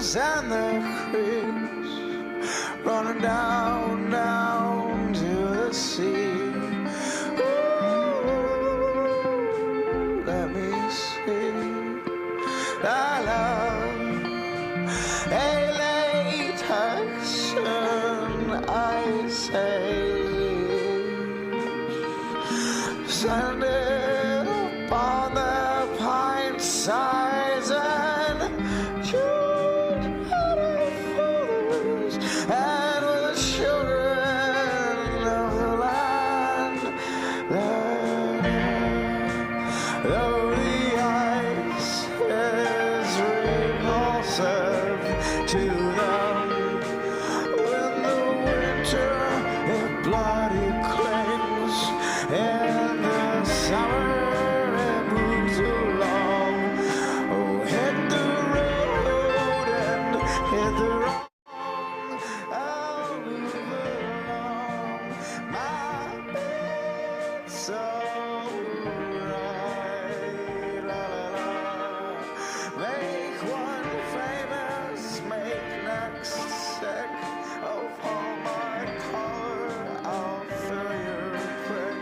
rivers and the creeks running down, down to the sea. Ooh, let me see thy love, a latex and ice age, sanded upon the pine sides and chewed out of fathers and with the children of the land. Though the ice is repulsive to them, when the winter it bloody clings, in the summer it moves along. Oh, hit the road and hit the wrong. I'll move along my bed so right. La, la, la. Make one famous, make next sick. Oh, pull my collar, I'll fill your prick.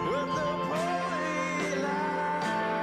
With the pulley line.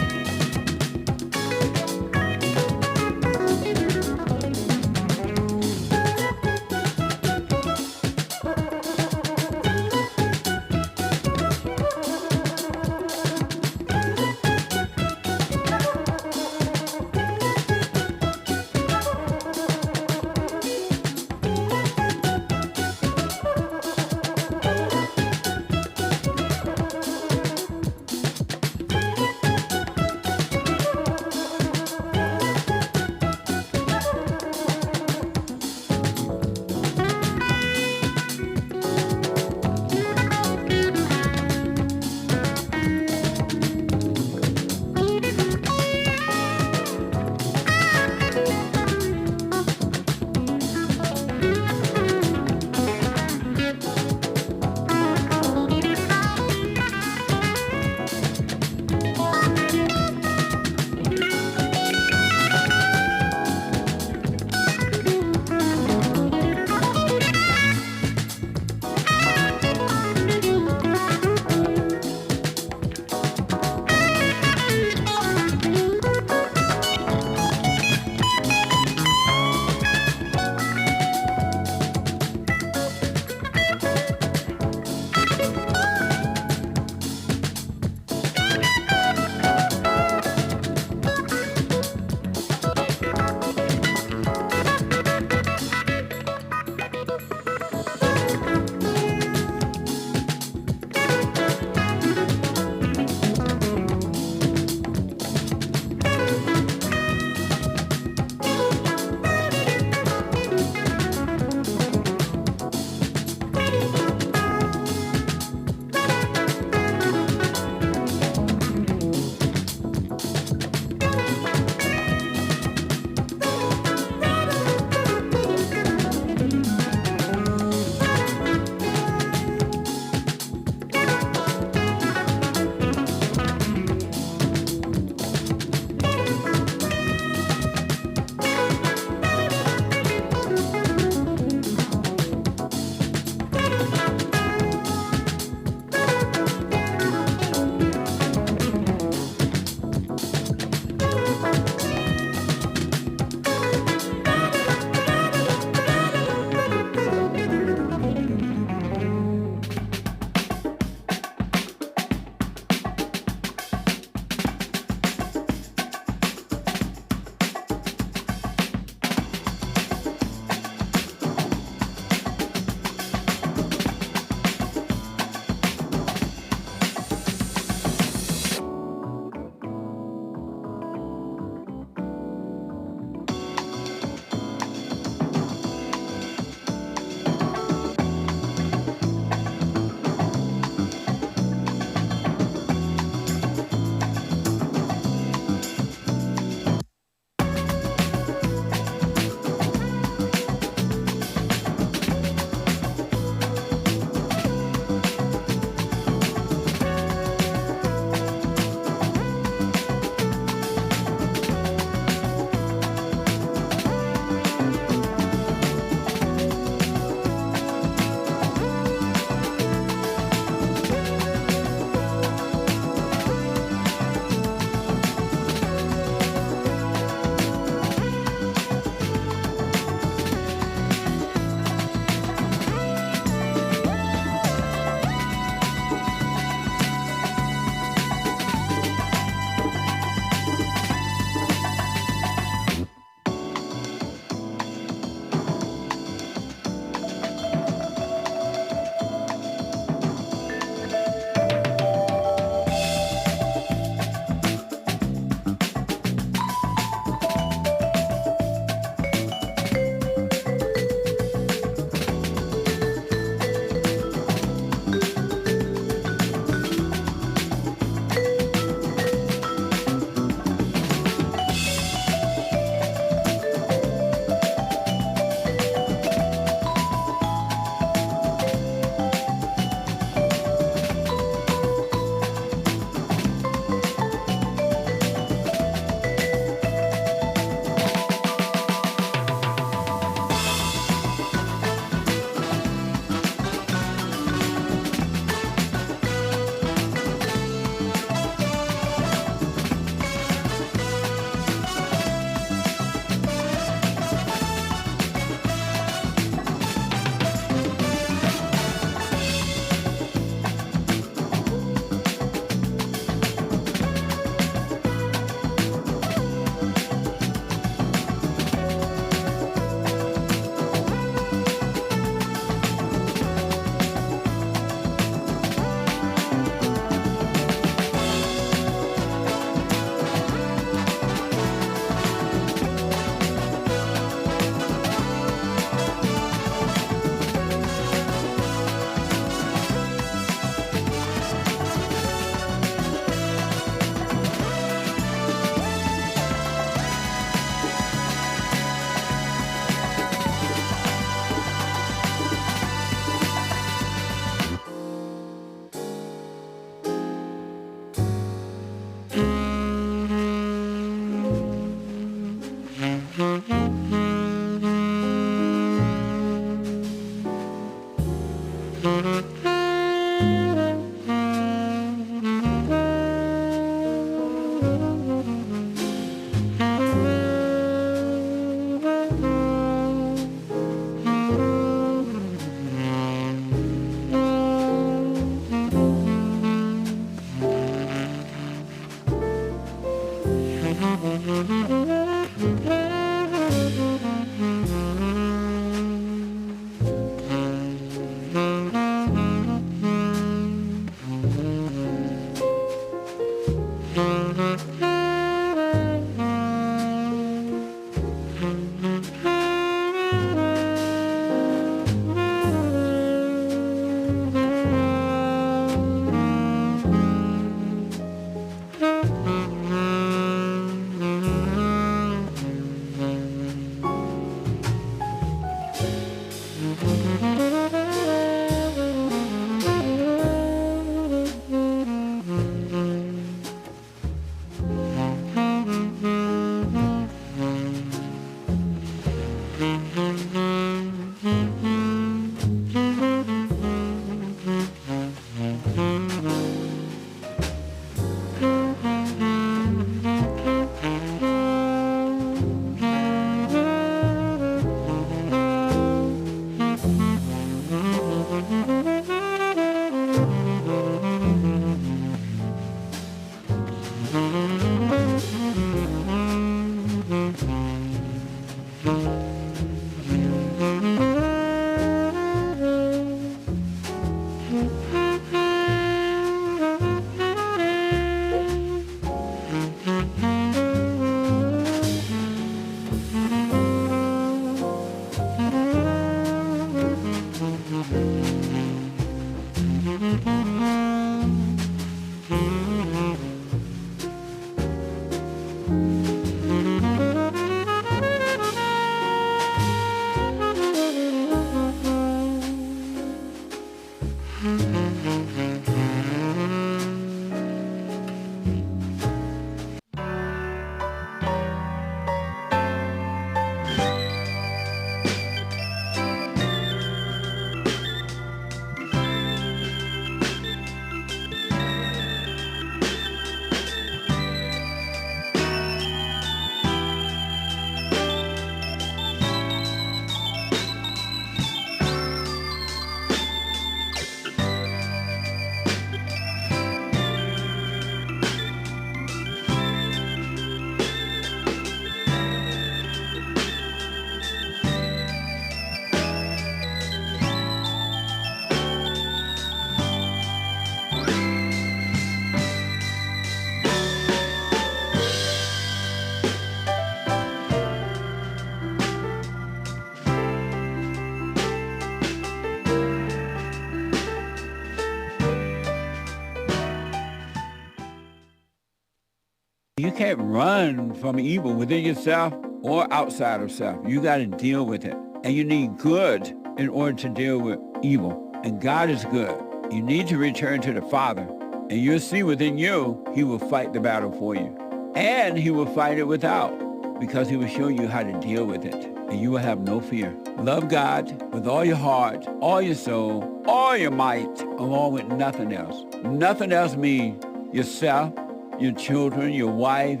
You can't run from evil within yourself or outside of self. You got to deal with it. And you need good in order to deal with evil. And God is good. You need to return to the Father. And you'll see within you, he will fight the battle for you. And he will fight it without, because he will show you how to deal with it. And you will have no fear. Love God with all your heart, all your soul, all your might, along with nothing else. Nothing else means yourself, your children, your wife,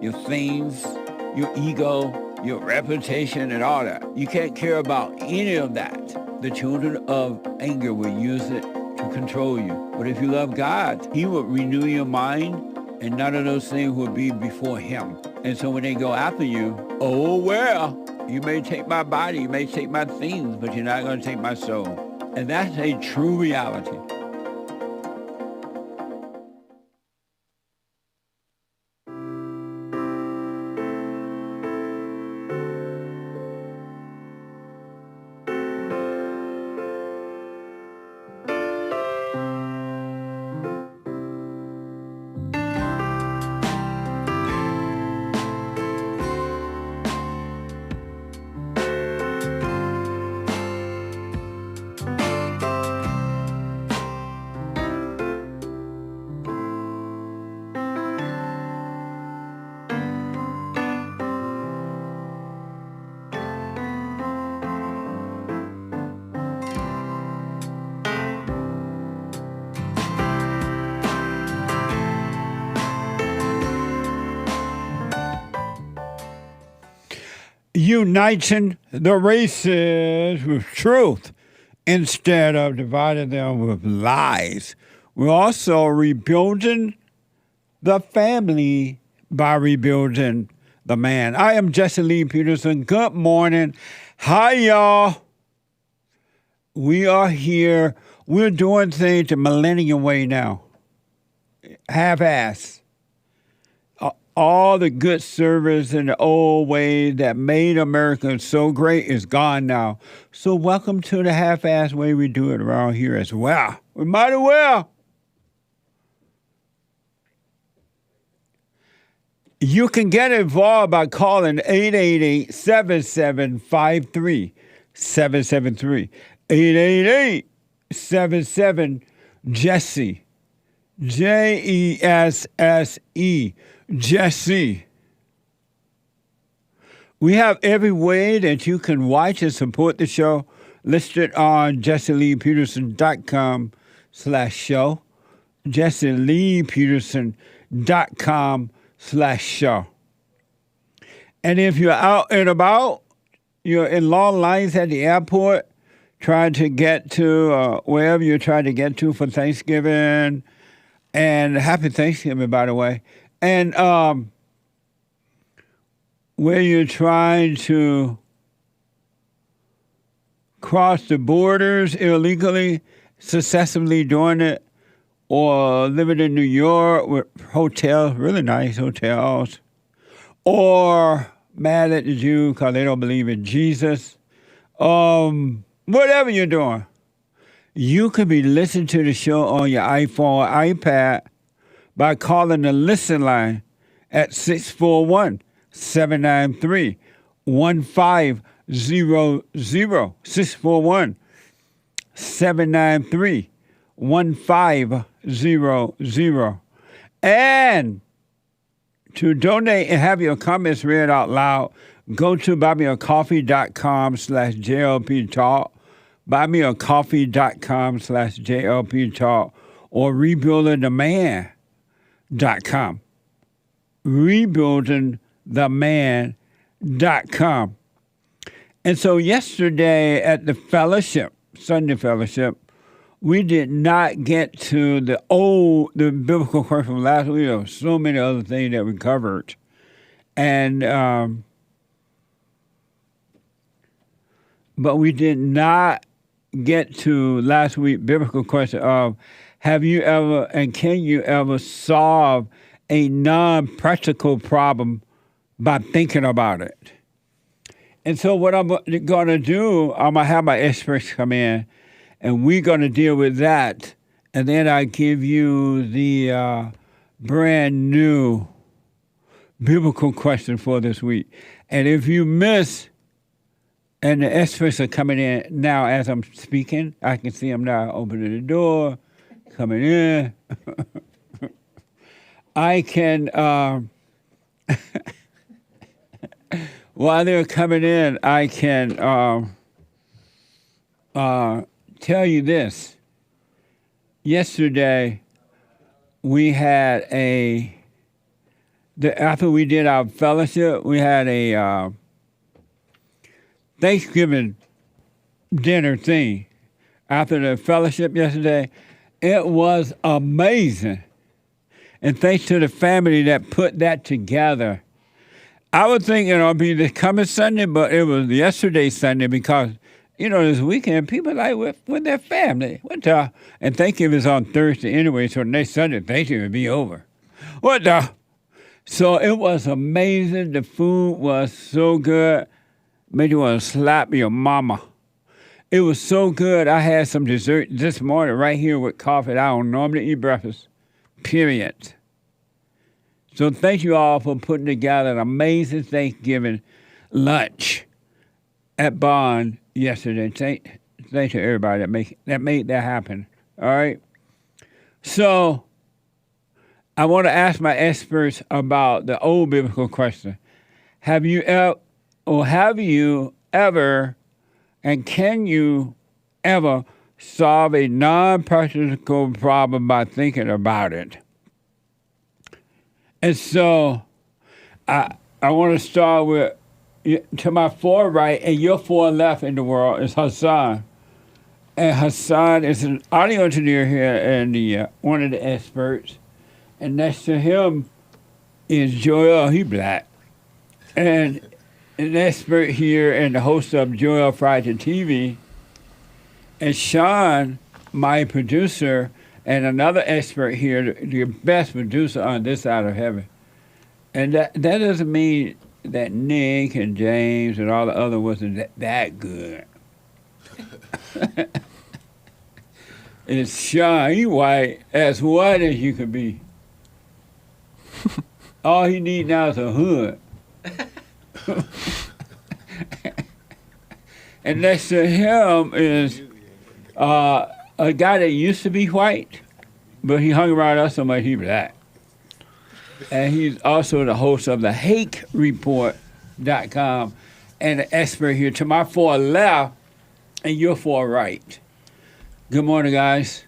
your things, your ego, your reputation, and all that. You can't care about any of that. The children of anger will use it to control you. But if you love God, he will renew your mind, and none of those things will be before him. And so when they go after you, oh, well, you may take my body, you may take my things, but you're not going to take my soul. And that's a true reality. Uniting the races with truth instead of dividing them with lies. We're also rebuilding the family by rebuilding the man. I am Jesse Lee Peterson. Good morning. Hi, y'all. We are here. We're doing things the millennium way now. Half-ass. All the good service in the old way that made America so great is gone now. So welcome to the half-ass way we do it around here as well. We might as well. You can get involved by calling 888-7753-773. 888-77-JESSE. Jesse. Jesse. We have every way that you can watch and support the show listed on JesseLeePeterson.com/show. JesseLeePeterson.com/show. And if you're out and about, you're in long lines at the airport trying to get to wherever you're trying to get to for Thanksgiving. And happy Thanksgiving, by the way. And where you're trying to cross the borders illegally, successfully doing it, or living in New York with hotels, really nice hotels, or mad at the Jews because they don't believe in Jesus, whatever you're doing, you could be listening to the show on your iPhone or iPad by calling the listen line at 641-793-1500. 641-793-1500. And to donate and have your comments read out loud, go to buymeacoffee.com/JLP Talk, buymeacoffee.com/JLP Talk, or rebuildingtheman.com. rebuildingtheman.com. And so yesterday at the fellowship, Sunday fellowship, we did not get to the biblical question from last week. There were so many other things that we covered. And, but we did not get to last week's biblical question of, have you ever and can you ever solve a non-practical problem by thinking about it? And so what I'm going to do, I'm going to have my experts come in, and we're going to deal with that. And then I give you the brand new biblical question for this week. And if you miss, and the experts are coming in now as I'm speaking, I can see them now opening the door, coming in. I can, while they're coming in, I can tell you this. Yesterday, we had after we did our fellowship, we had a Thanksgiving dinner thing. After the fellowship yesterday, it was amazing. And thanks to the family that put that together. I would think it'll be this coming Sunday, but it was yesterday Sunday because, this weekend, people like with their family. And Thanksgiving is on Thursday anyway, so next Sunday, Thanksgiving will be over. So it was amazing. The food was so good. Made you want to slap your mama. It was so good. I had some dessert this morning right here with coffee. I don't normally eat breakfast, period. So thank you all for putting together an amazing Thanksgiving lunch at Bond yesterday. Thank you to everybody that made that happen. All right. So I want to ask my experts about the old biblical question. Have you ever, and can you ever solve a non-practical problem by thinking about it? And so I want to start with, to my far right and your far left in the world is Hassan. And Hassan is an audio engineer here and one of the experts. And next to him is Joel. He black. And an expert here and the host of Joel Friday TV. And Sean, my producer, and another expert here, the best producer on this side of heaven. And that doesn't mean that Nick and James and all the other wasn't that good. It's Sean. He white as you could be. All he need now is a hood. And next to him is a guy that used to be white, but he hung around us so much he black. And he's also the host of the Hake Report.com and an expert here to my far left and your far right. Good morning, guys.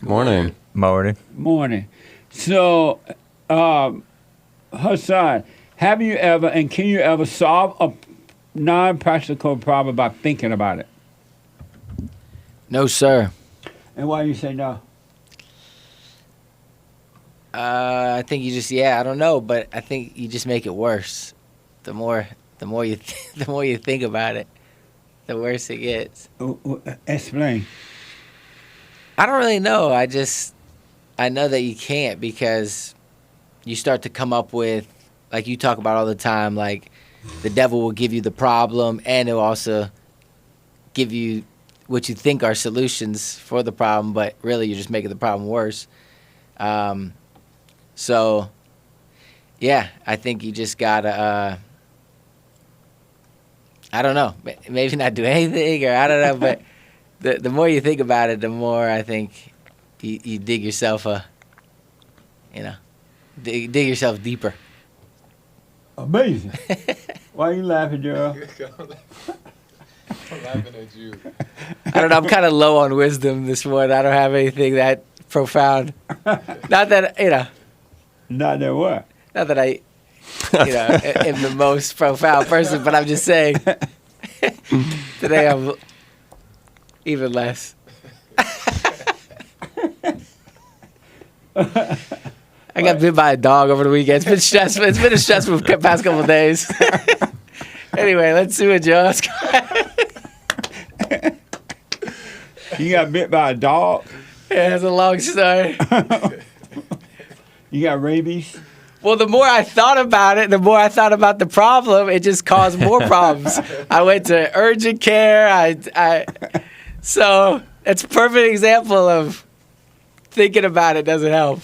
Morning. Morning. So, Hassan, have you ever and can you ever solve a non-practical problem by thinking about it? No, sir. And why do you say no? I think I don't know, but I think you just make it worse. The more you think about it, the worse it gets. Explain. I don't really know. I know that you can't because you start to come up with, like you talk about all the time, like the devil will give you the problem and it'll also give you what you think are solutions for the problem, but really you're just making the problem worse. So, yeah, I think you just gotta, I don't know, maybe not do anything, or I don't know, but the more you think about it, the more I think you dig yourself dig yourself deeper. Amazing. Why are you laughing, Joe? I'm laughing at you. I don't know, I'm kind of low on wisdom this morning. I don't have anything that profound. Not that, Not that what? Not that I, am the most profound person, but I'm just saying, today I'm even less. I got bit by a dog over the weekend. It's been stressful. It's been a stressful past couple of days. Anyway, let's see what Joe's got. You got bit by a dog? Yeah, it's a long story. You got rabies? Well, the more I thought about it, the more I thought about the problem, it just caused more problems. I went to urgent care. So it's a perfect example of thinking about it doesn't help.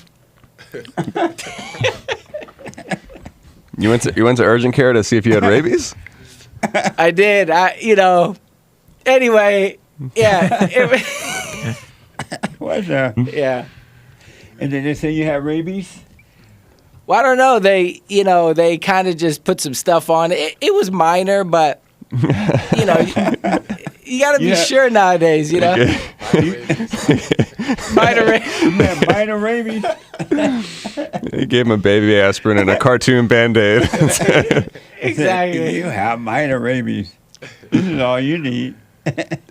You went to urgent care to see if you had rabies? I did. Anyway, yeah. What's that? Yeah. And then they say you have rabies? Well, I don't know. They kind of just put some stuff on it. It was minor, but, you got to be sure nowadays, Minor rabies. He gave him a baby aspirin and a cartoon Band-Aid. Exactly. You have minor rabies. This is all you need.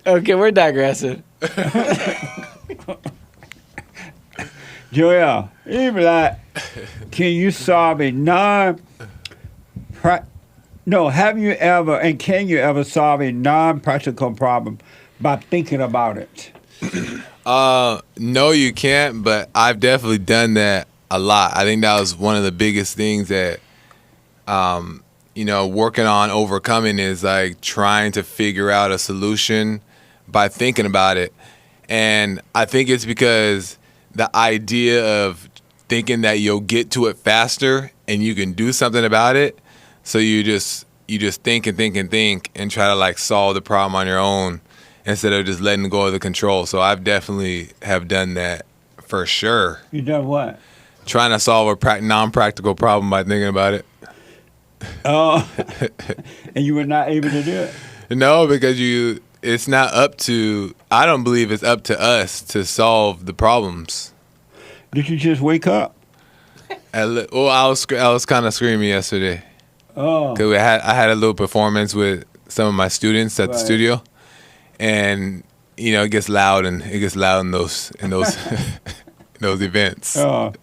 Okay, we're digressing. Joel, can you solve a have you ever and can you ever solve a non-practical problem by thinking about it? No, you can't, but I've definitely done that a lot. I think that was one of the biggest things that, working on overcoming is like trying to figure out a solution by thinking about it. And I think it's because the idea of thinking that you'll get to it faster and you can do something about it. So you just think and think and think and try to like solve the problem on your own instead of just letting go of the control. So I've definitely have done that for sure. You done what? Trying to solve a non-practical problem by thinking about it. Oh, and you were not able to do it? No, because it's not up to, I don't believe it's up to us to solve the problems. Did you just wake up? I was kind of screaming yesterday. Oh. Cause I had a little performance with some of my students at the studio, and it gets loud in those those events. Oh.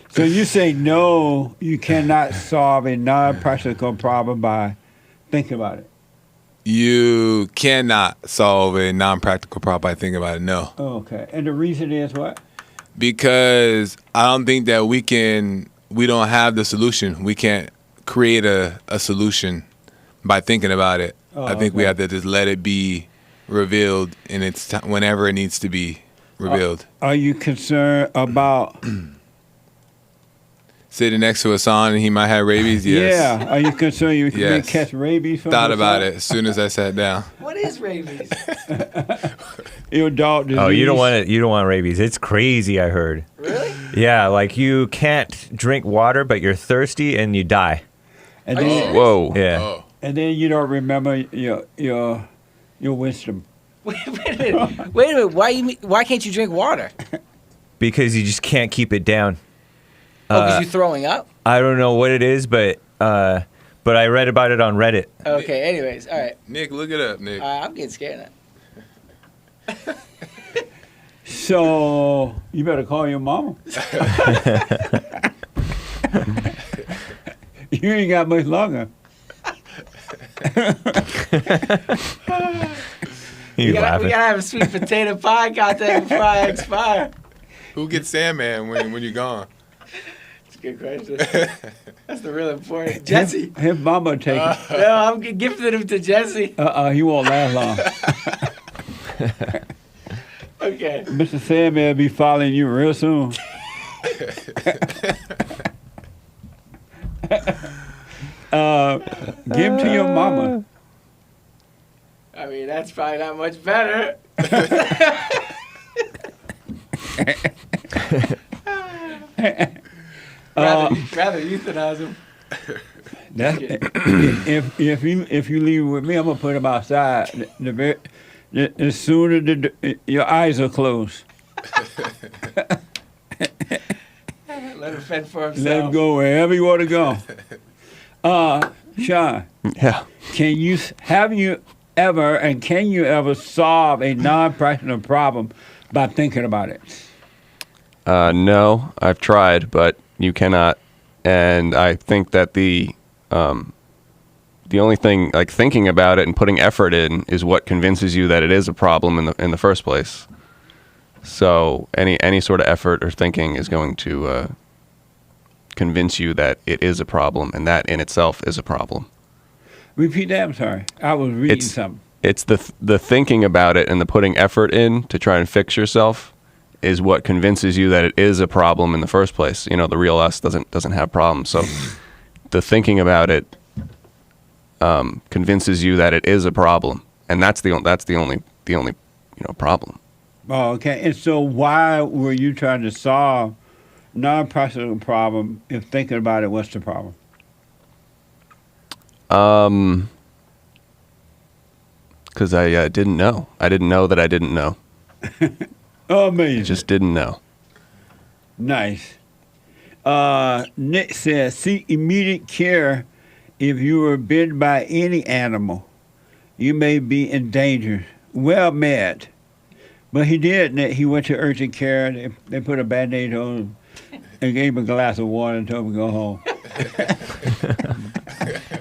So you say no, you cannot solve a non-practical problem by thinking about it. You cannot solve a non-practical problem by thinking about it. No. Oh, okay. And the reason is what? Because I don't think that we don't have the solution. We can't create a solution by thinking about it. I think we have to just let it be revealed in its whenever it needs to be revealed. Are you concerned about sitting next to Hassan and he might have rabies? Yes. Yeah. Are you concerned you may Yes. catch rabies from Thought Hassan? about it as soon as I sat down. What is rabies? Your dog disease. Oh, you don't want rabies. It's crazy, I heard. Really? Yeah, like you can't drink water, but you're thirsty and you die. And then, Whoa. Yeah. Oh. and then you don't remember your wisdom. Wait a minute. Why can't you drink water? Because you just can't keep it down. Because you're throwing up? I don't know what it is, but I read about it on Reddit. Okay, anyways, all right. Nick, look it up, Nick. I'm getting scared now. So you better call your mama. You ain't got much longer. You We laughing? gotta have a sweet potato pie contact before I expire. Who gets Sandman when you're gone? That's a good question. That's the real important. Jesse. His mama take it. No, I'm gifting him to Jesse. He won't last long. Okay. Mr. Sandman will be following you real soon. Give him to your mama. I mean, that's probably not much better. Rather euthanize him. If you leave with me, I'm gonna put him outside. As soon as your eyes are closed, Let him fend for himself. let him go wherever you want to go. Sean, Yeah. can you ever solve a non-practical problem by thinking about it? No, I've tried, but you cannot. And I think that the only thing, like thinking about it and putting effort in, is what convinces you that it is a problem in the first place. So any sort of effort or thinking is going to convince you that it is a problem, and that in itself is a problem. Repeat that. I'm sorry. I was reading something. It's the thinking about it and the putting effort in to try and fix yourself is what convinces you that it is a problem in the first place. The real us doesn't have problems. So the thinking about it convinces you that it is a problem, and that's the only problem. Oh, okay. And so why were you trying to solve non-practical problem if thinking about it was the problem? Because I didn't know. I didn't know that I didn't know. Amazing. Just didn't know. Nice. Nick says, seek immediate care if you were bitten by any animal. You may be in danger. Well met. But he did, Nick. He went to urgent care. They put a Band-Aid on him and gave him a glass of water and told him to go home.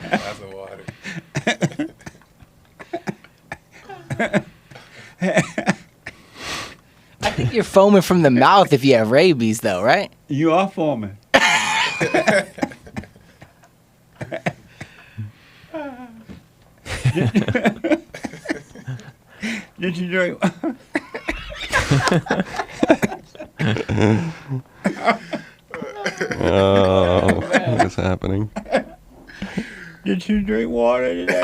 Glass of water. I think you're foaming from the mouth if you have rabies, though, right? You are foaming. Did you drink? Oh, what is happening? Did you drink water today?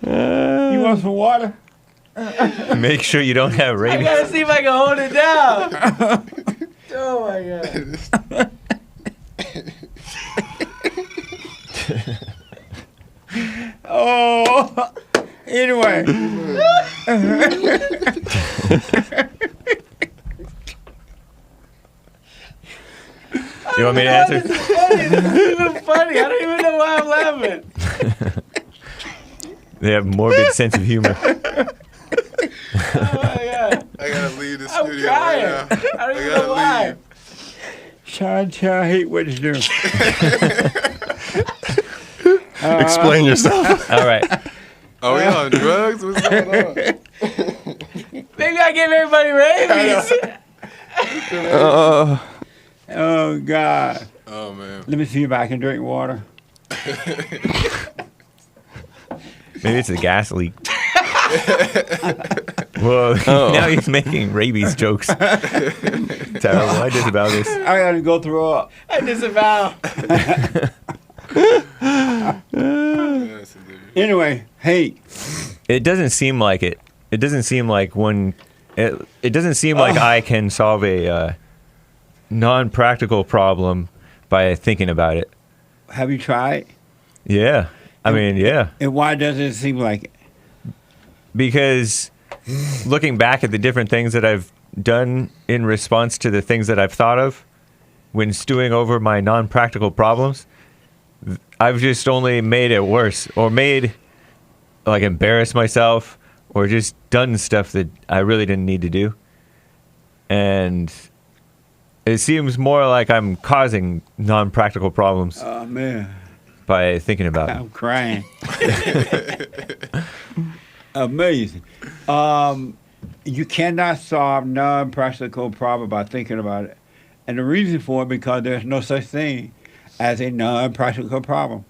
You want some water? Make sure you don't have I rabies. gotta see if I can hold it down. Oh my god. Oh, anyway. You want me to answer? This is funny. This is even funny. I don't even know why I'm laughing. They have morbid sense of humor. Oh my god. I gotta leave the I'm studio crying. right now. I don't even know why. Child, hate what you do. Explain yourself. All right. Are we on drugs? What's going on? Maybe I gave everybody rabies. Oh, God. Oh man. Let me see if I can drink water. Maybe it's a gas leak. Well, now he's making rabies jokes. Terrible. I disavow this. I got to go throw up. I disavow. Yes, indeed. Anyway, hey. It doesn't seem like it. It doesn't seem like when. It doesn't seem like I can solve a non-practical problem by thinking about it. Have you tried? Yeah. I mean, yeah. And why does it seem like it? Because looking back at the different things that I've done in response to the things that I've thought of when stewing over my non-practical problems, I've just only made it worse or made, like, embarrassed myself or just done stuff that I really didn't need to do. And it seems more like I'm causing non-practical problems Oh, man. by thinking about it. I'm crying. Amazing. You cannot solve non-practical problem by thinking about it. And the reason for it, because there's no such thing as a non-practical problem.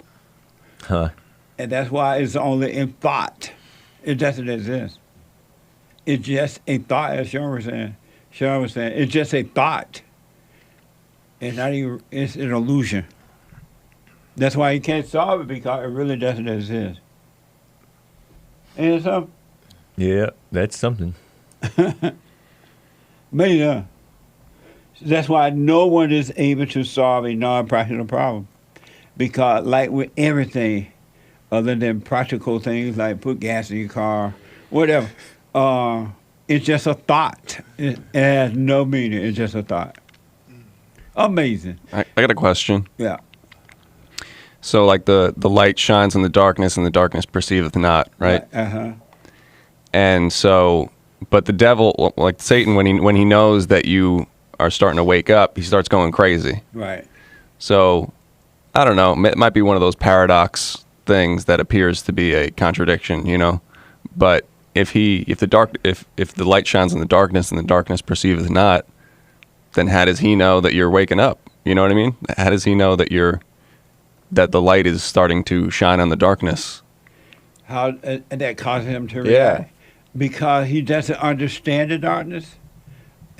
Huh. And that's why it's only in thought. It doesn't exist. It's just a thought, as Sean was saying. It's just a thought. It's not even, it's an illusion. That's why you can't solve it, because it really doesn't exist. Ain't it something? Yeah, that's something. Maybe. That's why no one is able to solve a non-practical problem. Because like with everything, other than practical things like put gas in your car, whatever, it's just a thought. It has no meaning. It's just a thought. Amazing. I got a question. Yeah. So, like, the light shines in the darkness, and the darkness perceiveth not, right? Uh-huh. And so, but the devil, like Satan, when he knows that you are starting to wake up, he starts going crazy. Right. So, I don't know. It might be one of those paradox things that appears to be a contradiction, you know. But if the light shines in the darkness and the darkness perceiveth not, then how does he know that you're waking up? You know what I mean? How does he know that the light is starting to shine on the darkness? How and that causes him to react. Because he doesn't understand the darkness,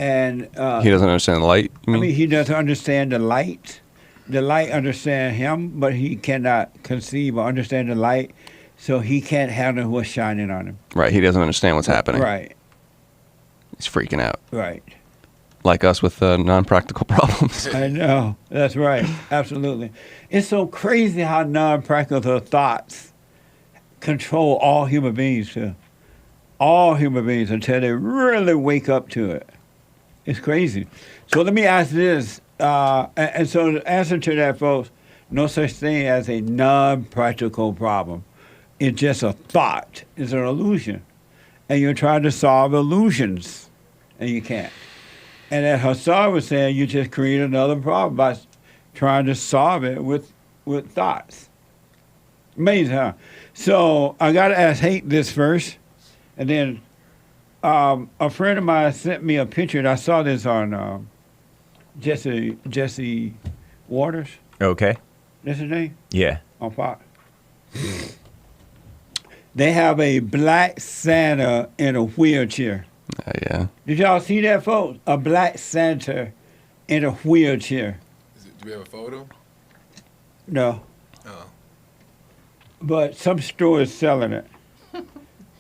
And He doesn't understand light. You I mean? mean, he doesn't understand the light. The light understands him, but he cannot conceive or understand the light, so he can't handle what's shining on him. Right. He doesn't understand what's happening. Right, He's freaking out, right. like us with non-practical problems. I know. That's right. Absolutely. It's so crazy how non-practical thoughts control all human beings, too. All human beings until they really wake up to it. It's crazy. So let me ask this. And so the answer to that, folks, no such thing as a non-practical problem. It's just a thought. It's an illusion. And you're trying to solve illusions, and you can't. And as Hassan was saying, you just create another problem by trying to solve it with thoughts. Amazing, huh? So I got to ask Hake this first. And then a friend of mine sent me a picture, and I saw this on Jesse Waters. Okay. That's his name? Yeah. On Fox. They have a black Santa in a wheelchair. Yeah. Did y'all see that, folks? A black Santa in a wheelchair. Do we have a photo? No. Oh. But some store is selling it.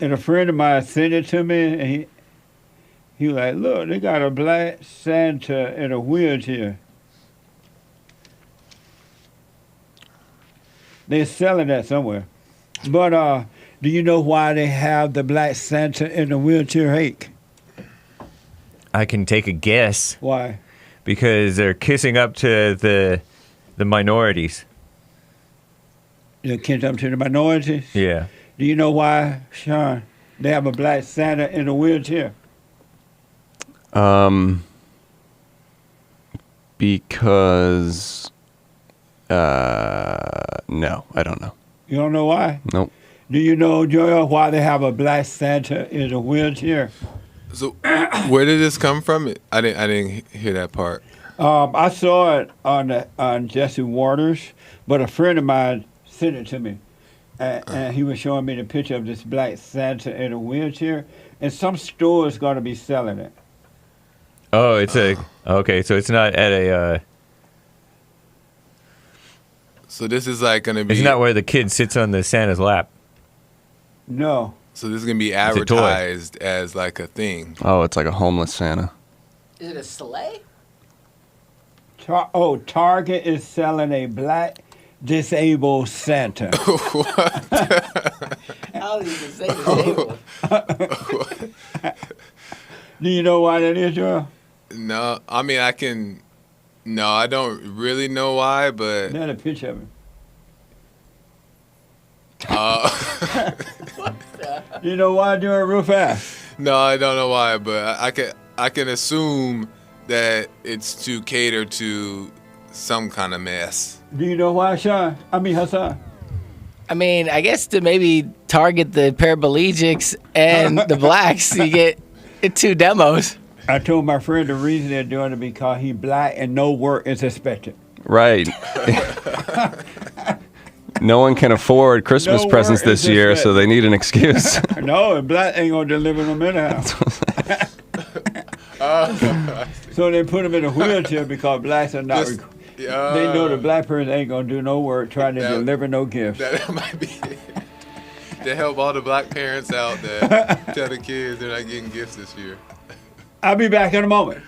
And a friend of mine sent it to me, and he was like, look, they got a black Santa in a wheelchair. They're selling that somewhere. But do you know why they have the black Santa in a wheelchair, Hake? I can take a guess. Why? Because they're kissing up to the minorities. They're kicked up to the minorities? Yeah. Do you know why, Sean, they have a black Santa in a wheelchair? Because no, I don't know. You don't know why? Nope. Do you know, Joel, why they have a black Santa in a wheelchair? So where did this come from? I didn't hear that part. I saw it on Jesse Waters, but a friend of mine sent it to me. And he was showing me the picture of this black Santa in a wheelchair. And some store's going to be selling it. Oh, it's okay. So it's not at a. So this is like gonna be. It's not where the kid sits on the Santa's lap. No. So this is gonna be a toy. advertised as like a thing. Oh, it's like a homeless Santa. Is it a sleigh? Target is selling a black disabled Santa. How did you say disabled? Do you know why that is, Joel? No, I mean I can. No, I don't really know why, but There's a picture of him. You know why, Joel, real fast? no, I don't know why, but I can assume that it's to cater to some kind of mess. Do you know why, Sean? I mean, Hassan. I mean, I guess to maybe target the paraplegics and the blacks, you get 2 demos. I told my friend the reason they're doing it because he black and no work is expected. Right. No one can afford Christmas No presents work this is year, expected. so they need an excuse. No, and black ain't gonna deliver them anyhow. So they put them in a wheelchair because blacks are not. They know the black person ain't gonna do no work trying to deliver no gifts. That might be it. To help all the black parents out that tell the kids they're not getting gifts this year. I'll be back in a moment.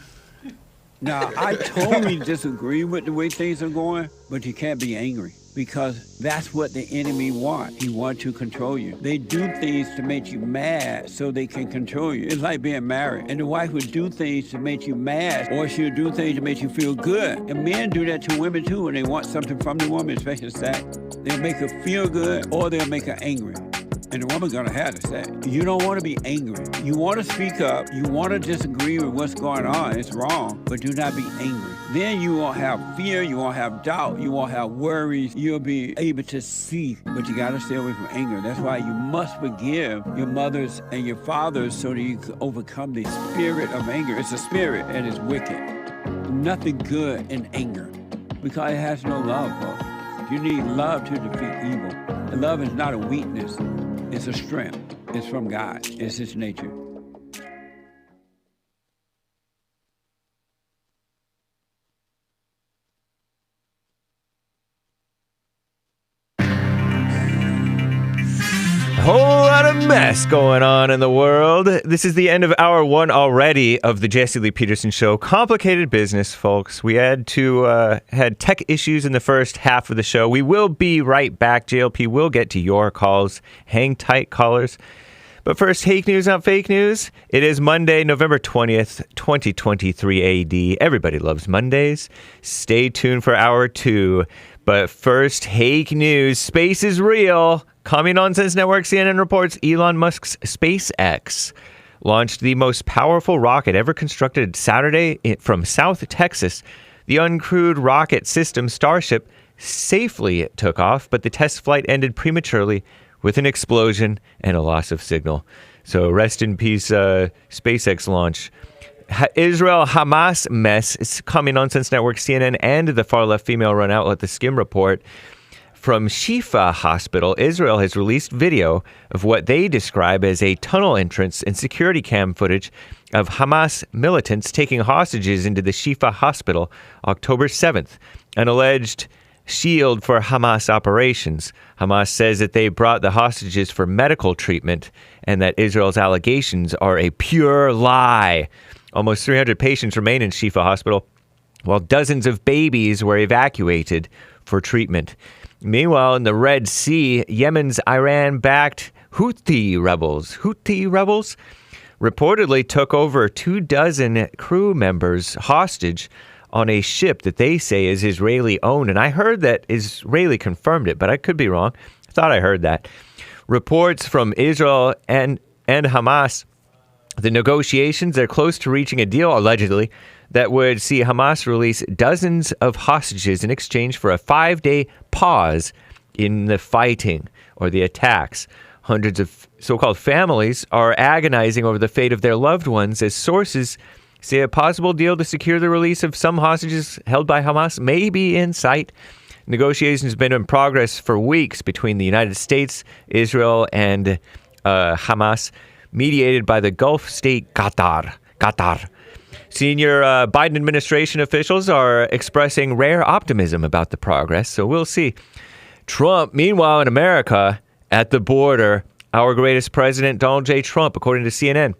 Now, I totally disagree with the way things are going, but you can't be angry because that's what the enemy wants. He wants to control you. They do things to make you mad so they can control you. It's like being married. And the wife would do things to make you mad, or she'll do things to make you feel good. And men do that to women too when they want something from the woman, especially sex. They'll make her feel good or they'll make her angry. And the woman's gonna have to say, you don't want to be angry. You want to speak up. You want to disagree with what's going on. It's wrong, but do not be angry. Then you won't have fear. You won't have doubt. You won't have worries. You'll be able to see, but you got to stay away from anger. That's why you must forgive your mothers and your fathers so that you can overcome the spirit of anger. It's a spirit and it's wicked. Nothing good in anger because it has no love, folks. You need love to defeat evil. And love is not a weakness. It's a strength. It's from God. It's His nature. Whole lot of mess going on in the world. This is the end of hour one already of the Jesse Lee Peterson Show. Complicated business, folks. We had tech issues in the first half of the show. We will be right back. JLP will get to your calls. Hang tight, callers. But first, Hake News, not fake news. It is Monday, November 20th, 2023 AD. Everybody loves Mondays. Stay tuned for hour two. But first, Hake News. Space is real. Commie Nonsense Network CNN reports Elon Musk's SpaceX launched the most powerful rocket ever constructed Saturday from South Texas. The uncrewed rocket system Starship safely took off, but the test flight ended prematurely with an explosion and a loss of signal. So rest in peace, SpaceX launch. Israel Hamas mess. Commie Nonsense Network CNN and the far-left female-run outlet The Skim report. From Shifa Hospital, Israel has released video of what they describe as a tunnel entrance and security cam footage of Hamas militants taking hostages into the Shifa Hospital October 7th, an alleged shield for Hamas operations. Hamas says that they brought the hostages for medical treatment and that Israel's allegations are a pure lie. Almost 300 patients remain in Shifa Hospital, while dozens of babies were evacuated for treatment. Meanwhile, in the Red Sea, Yemen's Iran-backed Houthi rebels reportedly took over 24 crew members hostage on a ship that they say is Israeli-owned. And I heard that Israeli confirmed it, but I could be wrong. I thought I heard that. Reports from Israel and Hamas, the negotiations are close to reaching a deal, allegedly, that would see Hamas release dozens of hostages in exchange for a 5-day pause in the fighting or the attacks. Hundreds of so-called families are agonizing over the fate of their loved ones as sources say a possible deal to secure the release of some hostages held by Hamas may be in sight. Negotiations have been in progress for weeks between the United States, Israel, and Hamas, mediated by the Gulf state Qatar. Senior Biden administration officials are expressing rare optimism about the progress, so we'll see. Trump, meanwhile, in America, at the border, our greatest president, Donald J. Trump, according to CNN,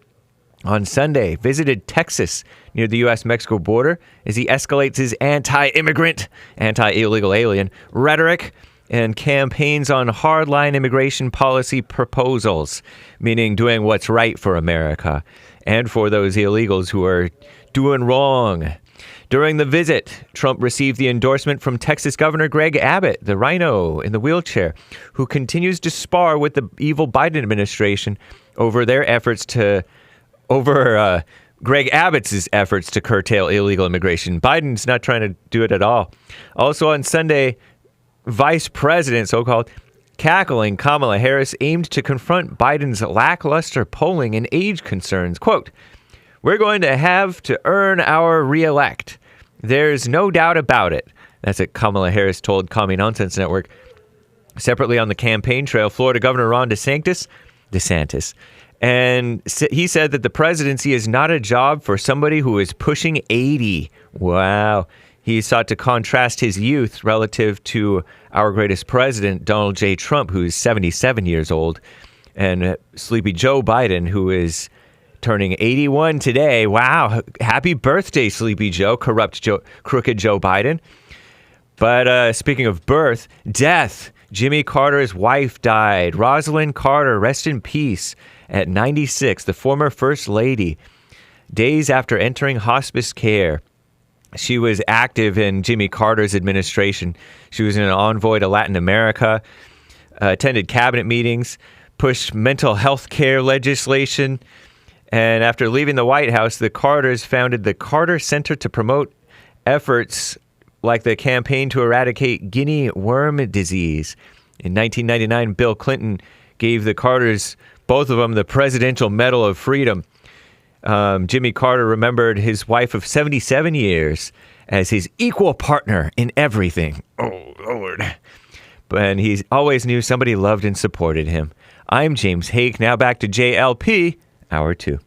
on Sunday, visited Texas near the U.S.-Mexico border as he escalates his anti-immigrant, anti-illegal alien rhetoric and campaigns on hardline immigration policy proposals, meaning doing what's right for America and for those illegals who are doing wrong. During the visit, Trump received the endorsement from Texas Governor Greg Abbott, the rhino in the wheelchair, who continues to spar with the evil Biden administration over Greg Abbott's efforts to curtail illegal immigration. Biden's not trying to do it at all. Also on Sunday, Vice President, so-called, cackling Kamala Harris aimed to confront Biden's lackluster polling and age concerns. Quote, "We're going to have to earn our reelect. There's no doubt about it." That's what Kamala Harris told Commie Nonsense Network. Separately on the campaign trail, Florida Governor Ron DeSantis, and he said that the presidency is not a job for somebody who is pushing 80. Wow. He sought to contrast his youth relative to our greatest president, Donald J. Trump, who is 77 years old, and Sleepy Joe Biden, who is turning 81 today. Wow. Happy birthday, Sleepy Joe, crooked Joe Biden. But speaking of death, Jimmy Carter's wife died. Rosalind Carter, rest in peace, at 96, the former First Lady, days after entering hospice care. She was active in Jimmy Carter's administration. She was an envoy to Latin America, attended cabinet meetings, pushed mental health care legislation. And after leaving the White House, the Carters founded the Carter Center to promote efforts like the campaign to eradicate guinea worm disease. In 1999, Bill Clinton gave the Carters, both of them, the Presidential Medal of Freedom. Jimmy Carter remembered his wife of 77 years as his equal partner in everything. Oh, Lord. And he always knew somebody loved and supported him. I'm James Hake. Now back to JLP, Hour 2.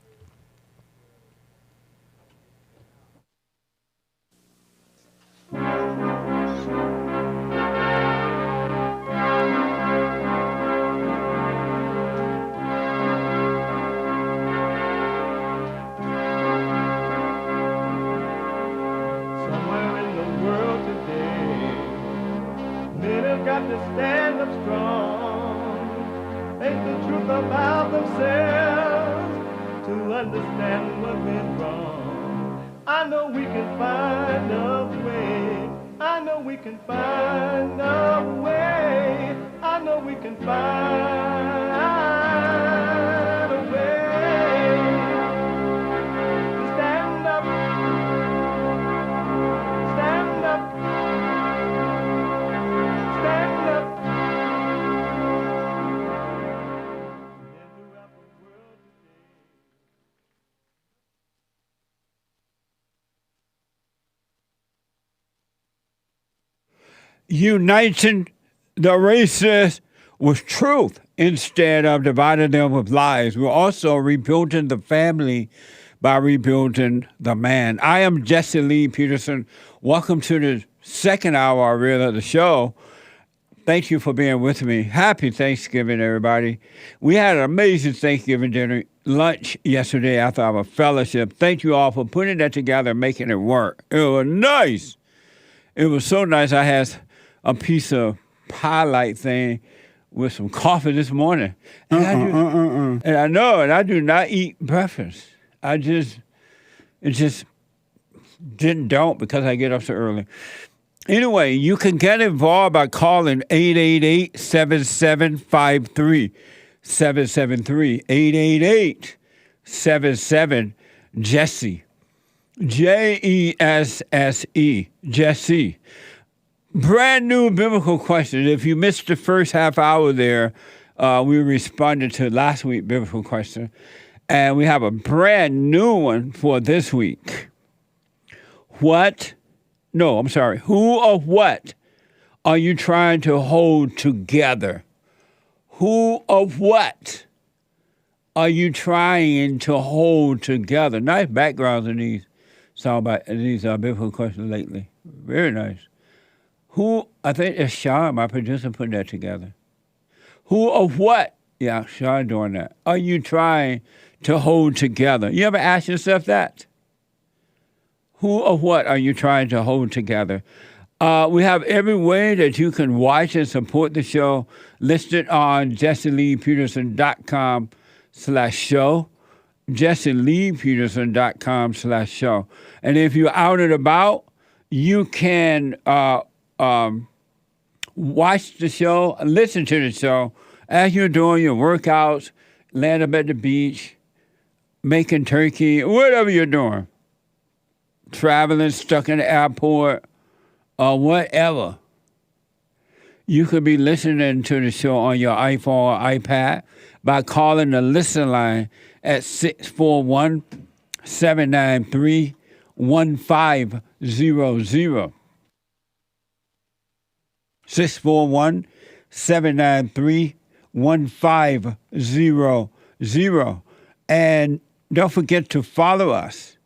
about themselves to understand what went wrong. I know we can find a way. I know we can find a way. I know we can find a way to stand up, stand up, stand up. And throughout the world today. Uniting the races with truth instead of dividing them with lies. We're also rebuilding the family by rebuilding the man. I am Jesse Lee Peterson. Welcome to the second hour of the show. Thank you for being with me. Happy Thanksgiving, everybody. We had an amazing Thanksgiving dinner lunch yesterday after our fellowship. Thank you all for putting that together and making it work. It was nice. It was so nice. I had a piece of pie-like thing with some coffee this morning. And I know, and I do not eat breakfast. It just don't because I get up so early. Anyway, you can get involved by calling 888-7753. 888-77-JESSE. Jesse. Jesse. Brand new biblical question. If you missed the first half hour there, we responded to last week's biblical question. And we have a brand new one for this week. Who or what are you trying to hold together? Who or what are you trying to hold together? Nice backgrounds in these biblical questions lately. Very nice. I think it's Sean, my producer, put that together. Who or what? Yeah, Sean doing that. Are you trying to hold together? You ever ask yourself that? Who or what are you trying to hold together? We have every way that you can watch and support the show listed on jesseleepeterson.com/show. jesseleepeterson.com/show. And if you're out and about, you can watch the show, listen to the show as you're doing your workouts, laying up at the beach, making turkey, whatever you're doing. Traveling, stuck in the airport, or whatever. You could be listening to the show on your iPhone or iPad by calling the listen line at 641-793-1500. 641-793-1500. And don't forget to follow us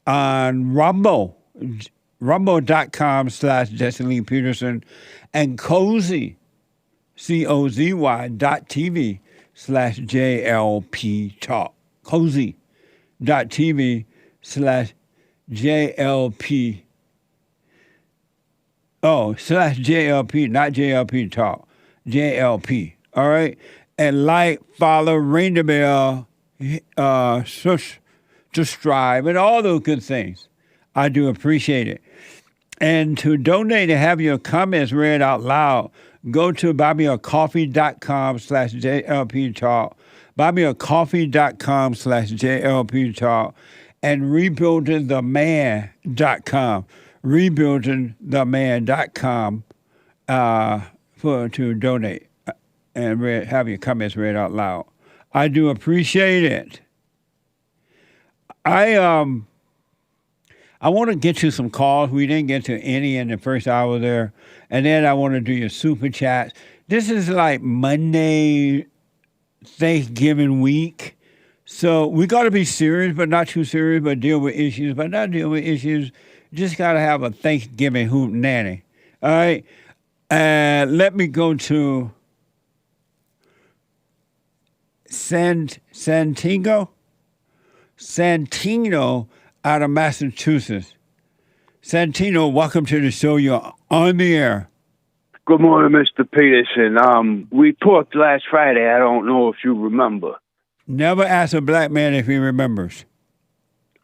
on Rumble, rumble.com/Jesse Lee Peterson, and Cozy, cozy.tv/JLP Talk. Cozy.tv/JLP. /JLP, not JLP Talk. JLP. All right? And follow, ring the bell, subscribe, and all those good things. I do appreciate it. And to donate and have your comments read out loud, go to buymeacoffee.com/JLP Talk, buymeacoffee.com/JLP Talk, and rebuildingtheman.com, rebuildingtheman.com to donate and have your comments read out loud. I do appreciate it. I want to get to some calls. We didn't get to any in the first hour there. And then I want to do your super chats. This is like Monday, Thanksgiving week. So we got to be serious, but not too serious, but deal with issues, but not deal with issues. Just got to have a Thanksgiving hoot nanny. All right. Let me go to Santino out of Massachusetts. Santino, welcome to the show. You're on the air. Good morning, Mr. Peterson. We talked last Friday. I don't know if you remember. Never ask a black man if he remembers.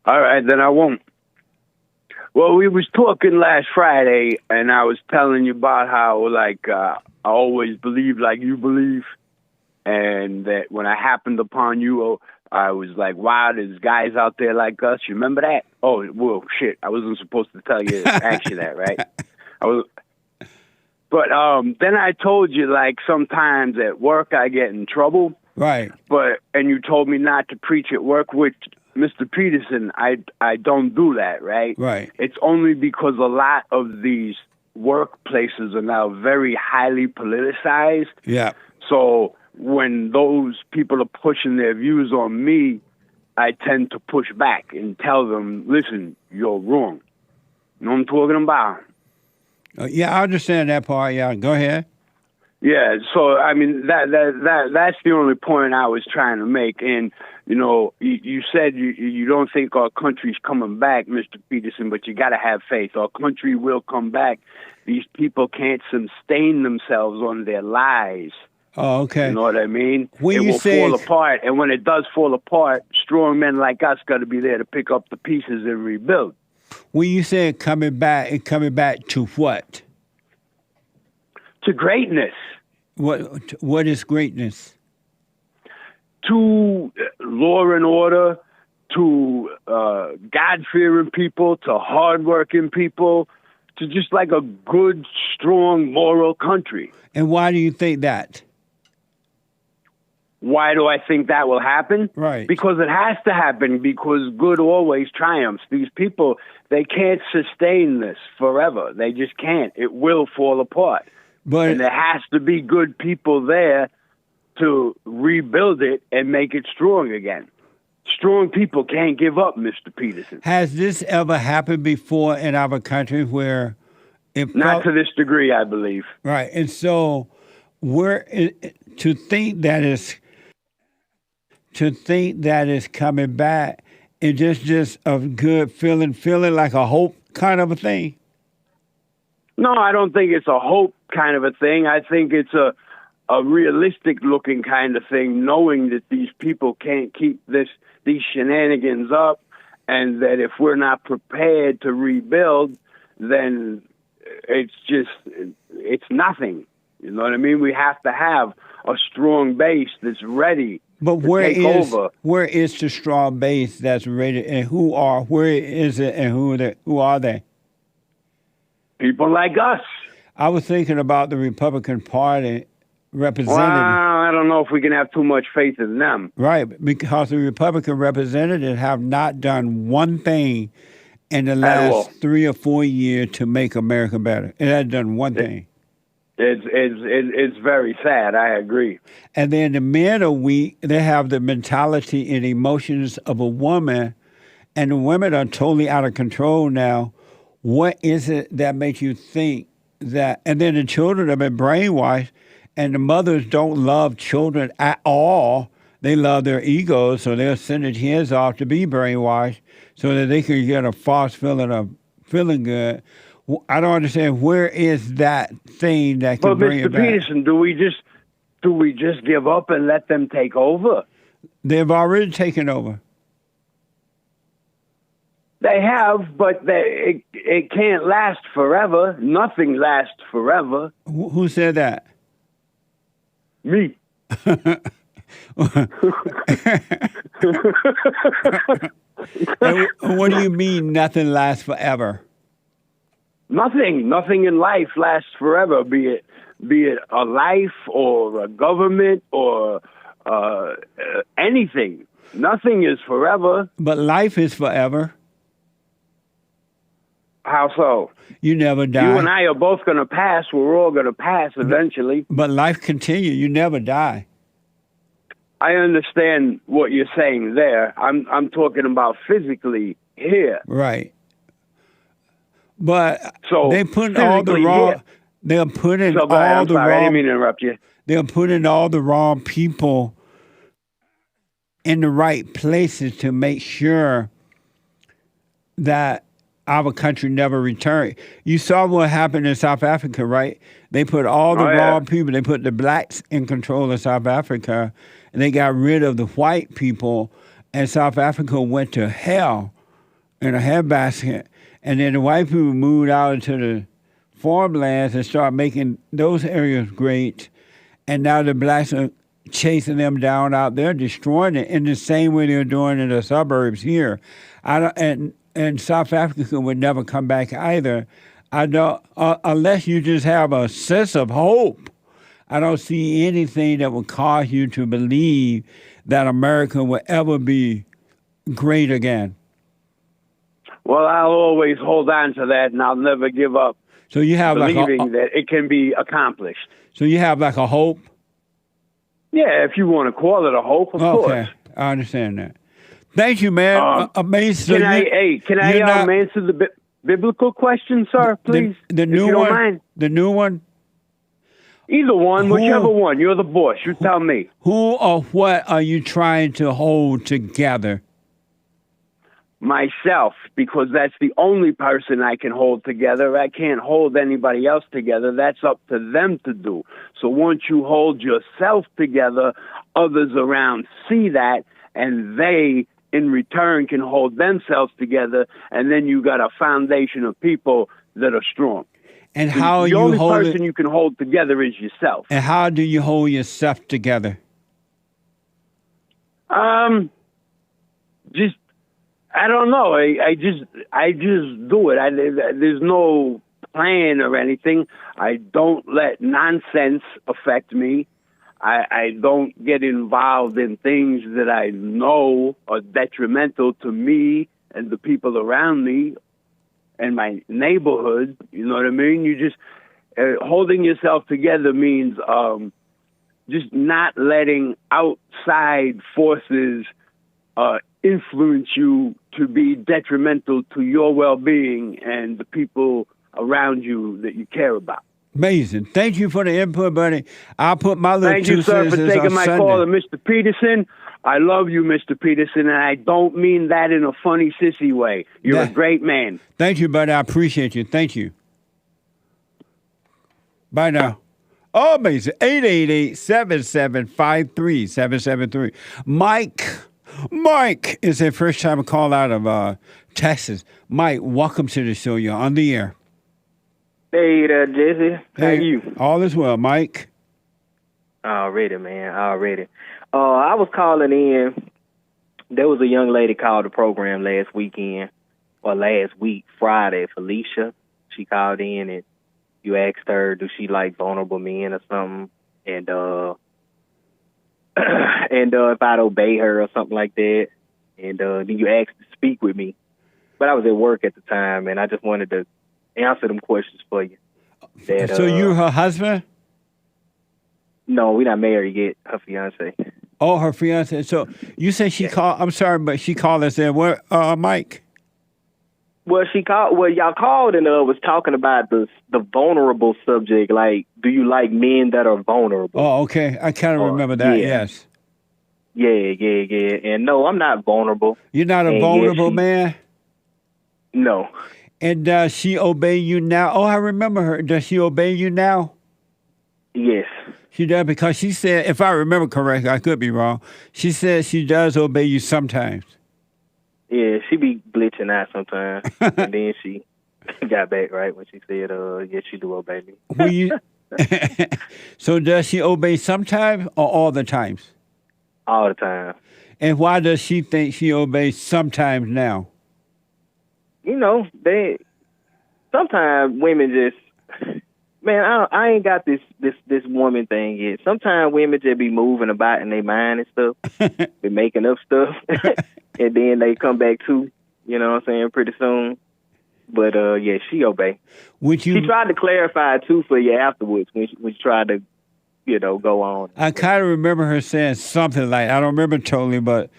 All right, then I won't. Well, we was talking last Friday, and I was telling you about how, like, I always believe like you believe, and that when I happened upon you, I was like, wow, there's guys out there like us. You remember that? Oh, well, shit, I wasn't supposed to ask you that, right? But then I told you, like, sometimes at work I get in trouble. Right. And you told me not to preach at work, which, Mr. Peterson, I don't do that, right? Right. It's only because a lot of these workplaces are now very highly politicized. Yeah. So when those people are pushing their views on me, I tend to push back and tell them, listen, you're wrong. You know what I'm talking about? Yeah, I understand that part. Yeah, go ahead. Yeah, so I mean that's the only point I was trying to make. And you know, you said you don't think our country's coming back, Mr. Peterson, but you got to have faith. Our country will come back. These people can't sustain themselves on their lies. Oh, okay. You know what I mean? When it you will say fall apart, and when it does fall apart, strong men like us got to be there to pick up the pieces and rebuild. When you say it coming back to what? To greatness. What is greatness? To law and order, to God-fearing people, to hard-working people, to just like a good, strong, moral country. And why do you think that? Why do I think that will happen? Right. Because it has to happen, because good always triumphs. These people, they can't sustain this forever. They just can't. It will fall apart. And there has to be good people there to rebuild it and make it strong again. Strong people can't give up, Mr. Peterson. Has this ever happened before in our country where Not to this degree, I believe. Right. And so to think that is coming back, it's just a good feeling like a hope kind of a thing. No, I don't think it's a hope kind of a thing. I think it's a realistic looking kind of thing, knowing that these people can't keep these shenanigans up, and that if we're not prepared to rebuild, then it's nothing. You know what I mean? We have to have a strong base that's ready to take over. Where is the strong base that's ready, and where is it, and who are they? People like us. I was thinking about the Republican Party representative. Well, I don't know if we can have too much faith in them. Right, because the Republican representatives have not done one thing in the last 3 or 4 years to make America better. It hasn't done one thing. It's very sad. I agree. And then the men are weak. They have the mentality and emotions of a woman, and the women are totally out of control now. What is it that makes you think that? And then the children have been brainwashed, and the mothers don't love children at all. They love their egos, so they'll send their kids off to be brainwashed so that they can get a false feeling of feeling good. I don't understand, where is that thing that can bring it back? But Mr. Peterson, do we just give up and let them take over? They've already taken over. They have, but it can't last forever. Nothing lasts forever. Who said that? Me. And what do you mean nothing lasts forever? Nothing in life lasts forever, be it a life or a government or anything. Nothing is forever. But life is forever. How so? You never die. You and I are both going to pass. We're all going to pass eventually. But life continues. You never die. I understand what you're saying there. I'm talking about physically here. Right. But so they put all the wrong. Here. They're putting so, all I'm the sorry, wrong. I didn't mean to interrupt you. They're putting all the wrong people in the right places to make sure that our country never returned. You saw what happened in South Africa, right? They put all the Oh, yeah. wrong people. They put the blacks in control of South Africa, and they got rid of the white people, and South Africa went to hell in a handbasket. And then the white people moved out into the farmlands and started making those areas great. And now the blacks are chasing them down out there, destroying it in the same way they're doing in the suburbs here. And South Africa would never come back either. I don't, unless you just have a sense of hope. I don't see anything that would cause you to believe that America will ever be great again. Well, I'll always hold on to that, and I'll never give up So you have believing that it can be accomplished. So you have like a hope. Yeah, if you want to call it a hope, of Okay, course. I understand that. Thank you, man. Amazing. Can I answer the biblical question, sir, please? The if new you don't one. mind. The new one. Either one, whichever one. You're the boss. You tell me. Who or what are you trying to hold together? Myself, because that's the only person I can hold together. I can't hold anybody else together. That's up to them to do. So once you hold yourself together, others around see that, and they, in return, can hold themselves together, and then you got a foundation of people that are strong. And how the you only hold person you can hold together is yourself. And how do you hold yourself together? Just I don't know. I just do it. There's no plan or anything. I don't let nonsense affect me. I don't get involved in things that I know are detrimental to me and the people around me and my neighborhood. You know what I mean? You just holding yourself together means just not letting outside forces influence you to be detrimental to your well-being and the people around you that you care about. Amazing. Thank you for the input, buddy. I'll put my little Thank you, sir, for taking my call. And Mr. Peterson, I love you, Mr. Peterson, and I don't mean that in a funny, sissy way. You're a great man. Thank you, buddy. I appreciate you. Thank you. Bye now. Oh, amazing. 888-7753-773. Mike is a first-time call out of Texas. Mike, welcome to the show. You're on the air. Hey there, Jesse. How you? All is well, Mike. Already, man. Already. I was calling in. There was a young lady called the program last week, Friday, Felicia. She called in and you asked her, do she like vulnerable men or something? And if I'd obey her or something like that. And then you asked to speak with me. But I was at work at the time, and I just wanted to answer them questions for you. So you're her husband? No, we're not married yet. Her fiance. Oh, her fiance. So you said she called. I'm sorry, but she called us there. What, Mike? Well, she called. Well, y'all called and was talking about the vulnerable subject. Like, do you like men that are vulnerable? Oh, okay. I kind of remember that. Yes. Yeah. And no, I'm not vulnerable. You're not a vulnerable man? No. And does she obey you now? Oh, I remember her. Does she obey you now? Yes. She does, because she said, if I remember correctly, I could be wrong, she said she does obey you sometimes. Yeah, she be glitching out sometimes. And then she got back right when she said, yes, she do obey me. So does she obey sometimes or all the times? All the time. And why does she think she obeys sometimes now? You know, sometimes women just, man, I ain't got this woman thing yet. Sometimes women just be moving about in their mind and stuff, be making up stuff, and then they come back too. You know what I'm saying? Pretty soon. But yeah, she obey. She tried to clarify too for you afterwards when she tried to, go on. I kind of remember her saying something like, I don't remember totally, but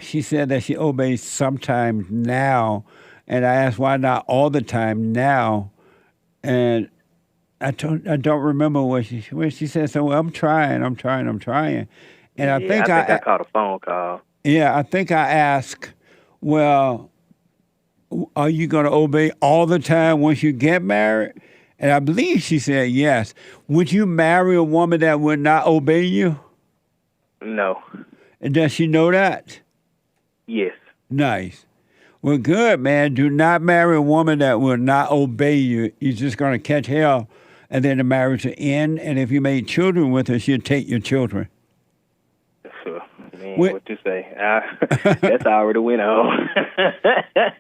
she said that she obeys sometimes now. And I asked why not all the time now, and I don't remember what she said. So I'm trying, and I think I caught a phone call. Yeah, I think I asked, well, are you going to obey all the time once you get married? And I believe she said yes. Would you marry a woman that would not obey you? No. And does she know that? Yes. Nice. Well, good, man. Do not marry a woman that will not obey you. You're just going to catch hell, and then the marriage will end. And if you made children with her, she'll take your children. Man, what you say? That's already went on.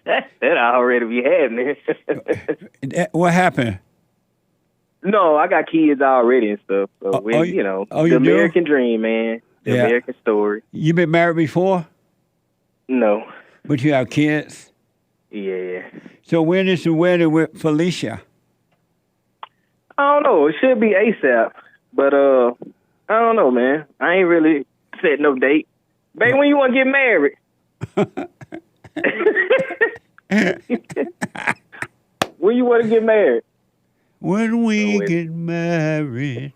That already be happening. What happened? No, I got kids already and stuff. So the American dream, man. The American story. You been married before? No. But you have kids? Yeah. So when is the wedding with Felicia? I don't know. It should be ASAP. But I don't know, man. I ain't really set no date. Baby, when you want to get married? When you want to get married? When we get married.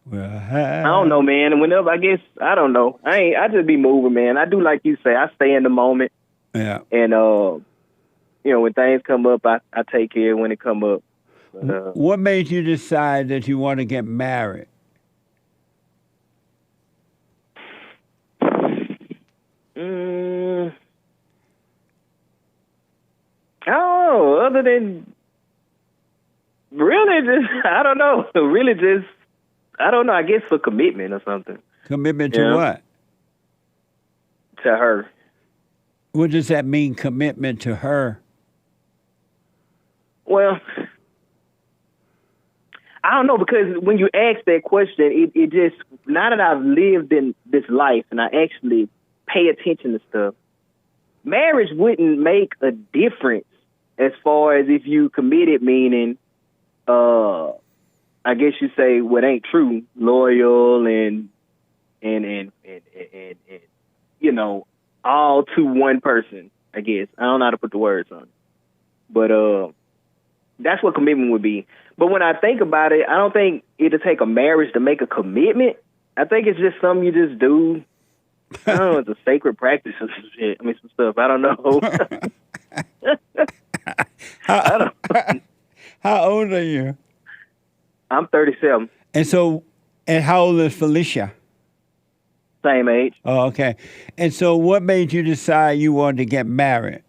I don't know, man. And whenever, I guess, I don't know. I just be moving, man. I do like you say. I stay in the moment. Yeah. And, when things come up, I take care when it come up. But, what made you decide that you want to get married? I don't know. Other than really just, I don't know. Really just, I don't know. I guess for commitment or something. Commitment to what? To her. What does that mean, commitment to her? Well, I don't know, because when you ask that question, it just, now that I've lived in this life and I actually pay attention to stuff, marriage wouldn't make a difference as far as if you committed, meaning, I guess you say what ain't true, loyal and all to one person, I guess. I don't know how to put the words on it. But that's what commitment would be. But when I think about it, I don't think it'll take a marriage to make a commitment. I think it's just something you just do. I don't know, it's a sacred practice or some shit. I mean, some stuff. I don't know. How old are you? I'm 37. And how old is Felicia? Same age. Oh, okay. And so what made you decide you wanted to get married?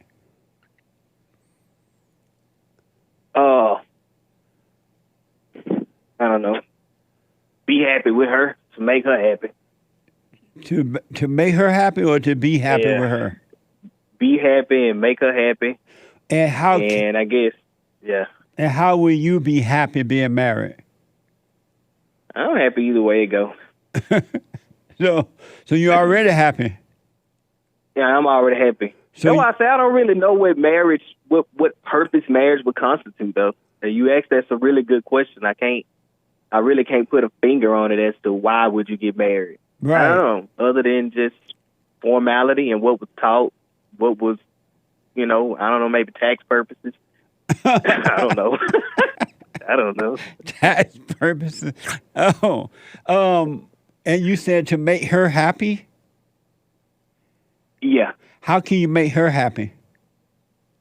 I don't know. Be happy with her, to make her happy. To make her happy or to be happy with her? Be happy and make her happy. And I guess, yeah. And how will you be happy being married? I'm happy either way it go. So you're already happy? Yeah, I'm already happy. So that's why I say I don't really know what marriage, what purpose marriage would constitute, though. And you asked, that's a really good question. I really can't put a finger on it as to why would you get married. Right. I don't know, other than just formality and what was taught, what was, I don't know, maybe tax purposes. I don't know. I don't know. Tax purposes. Oh. And you said to make her happy? Yeah. How can you make her happy?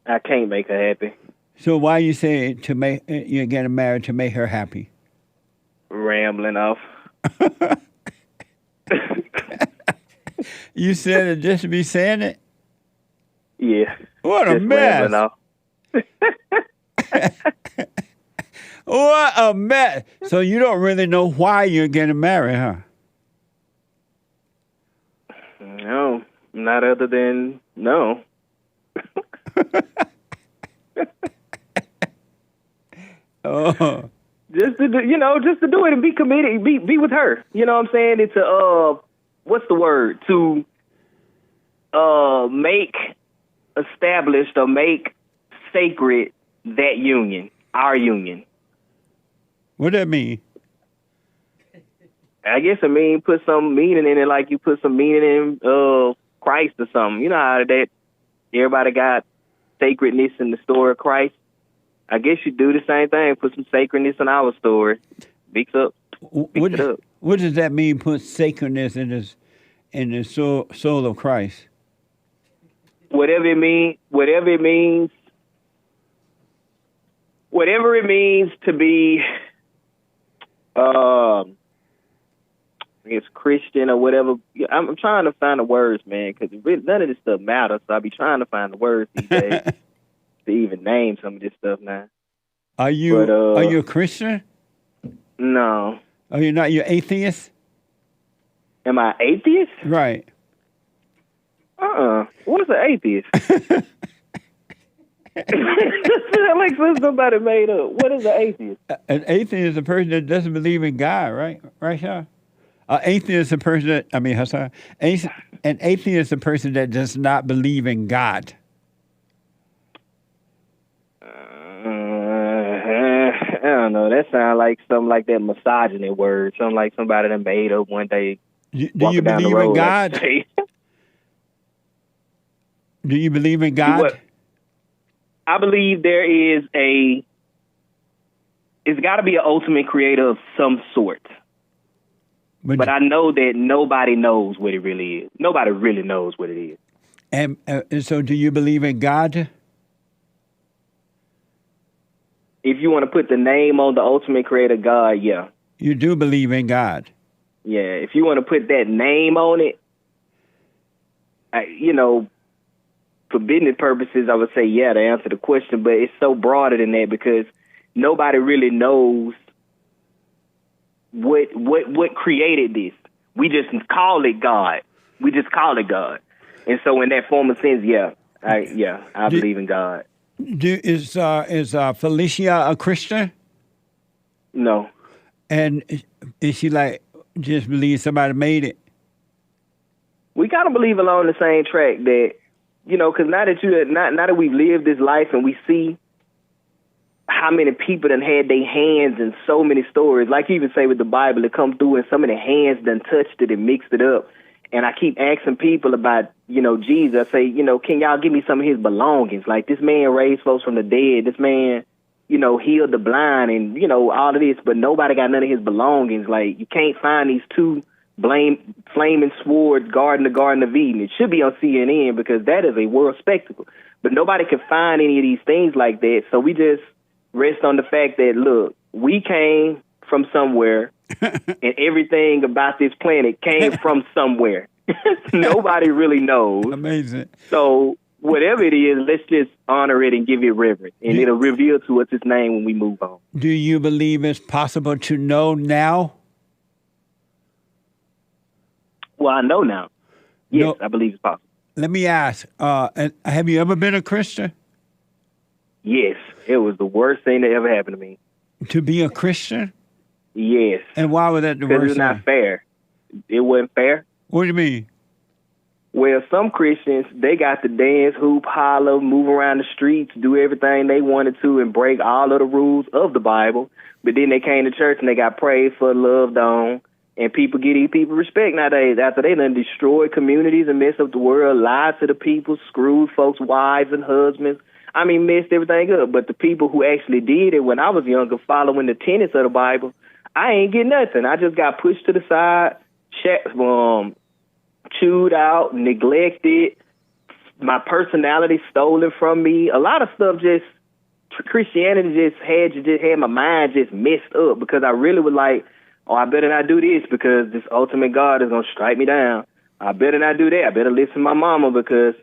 I can't make her happy. So why you say to make you're getting married to make her happy? Rambling off. You said it just to be saying it? Yeah. What a just mess. Off. What a mess. So you don't really know why you're getting married, huh? No, not other than no. Oh. Just to do, just to do it and be committed, be with her. You know what I'm saying? It's what's the word? To make established or make sacred that union, our union. What that mean? I guess it mean put some meaning in it, like you put some meaning in Christ or something. You know how that everybody got sacredness in the story of Christ. I guess you do the same thing. Put some sacredness in our story. Mix it up. What does that mean? Put sacredness in the soul of Christ. Whatever it means. whatever it means to be, I guess Christian or whatever. I'm trying to find the words, man, because none of this stuff matters. So I be trying to find the words these days to even name some of this stuff now. Are you a Christian? No. Are you not? You're atheist? Am I atheist? Right. What is an atheist? That makes sense. Somebody made up. What is an atheist? An atheist is a person that doesn't believe in God, right? Right, Sean? An atheist is a person that, Hassan, an atheist is a person that does not believe in God. I don't know. That sounds like something like that misogyny word. Something like somebody that made up one day. Do you believe in God? Do you believe in God? I believe there is it's got to be an ultimate creator of some sort. But I know that nobody knows what it really is. Nobody really knows what it is. And so do you believe in God? If you want to put the name on the ultimate creator, God, yeah. You do believe in God? Yeah, if you want to put that name on it, for business purposes, I would say, yeah, to answer the question, but it's so broader than that because nobody really knows what created this. We just call it God. We just call it God. And so in that form of sense, I believe in God. Is Felicia a Christian? No. And is she like just believe somebody made it? We gotta believe along the same track that, because now that we've lived this life and we see how many people done had their hands in so many stories, like you even say with the Bible, it come through and so many hands done touched it and mixed it up. And I keep asking people about, Jesus. I say, can y'all give me some of his belongings? Like this man raised folks from the dead. This man, healed the blind and, all of this, but nobody got none of his belongings. Like you can't find these two flaming swords guarding the Garden of Eden. It should be on CNN because that is a world spectacle. But nobody can find any of these things like that. So we just rest on the fact that, look, we came from somewhere and everything about this planet came from somewhere. Nobody really knows. Amazing. So whatever it is, let's just honor it and give it reverence. And it'll reveal to us its name when we move on. Do you believe it's possible to know now? Well, I know now. Yes, I believe it's possible. Let me ask, have you ever been a Christian? Yes. It was the worst thing that ever happened to me. To be a Christian? Yes. And why was that the worst? Because it's not fair. It wasn't fair. What do you mean? Well, some Christians, they got to dance, hoop, holler, move around the streets, do everything they wanted to, and break all of the rules of the Bible. But then they came to church and they got prayed for, loved on, and people get these people respect nowadays after they done destroyed communities and messed up the world, lied to the people, screwed folks' wives and husbands. I mean, messed everything up. But the people who actually did it when I was younger, following the tenets of the Bible, I ain't get nothing. I just got pushed to the side, chewed out, neglected, my personality stolen from me. A lot of stuff Christianity just had my mind just messed up because I really was like, I better not do this because this ultimate God is going to strike me down. I better not do that. I better listen to my mama because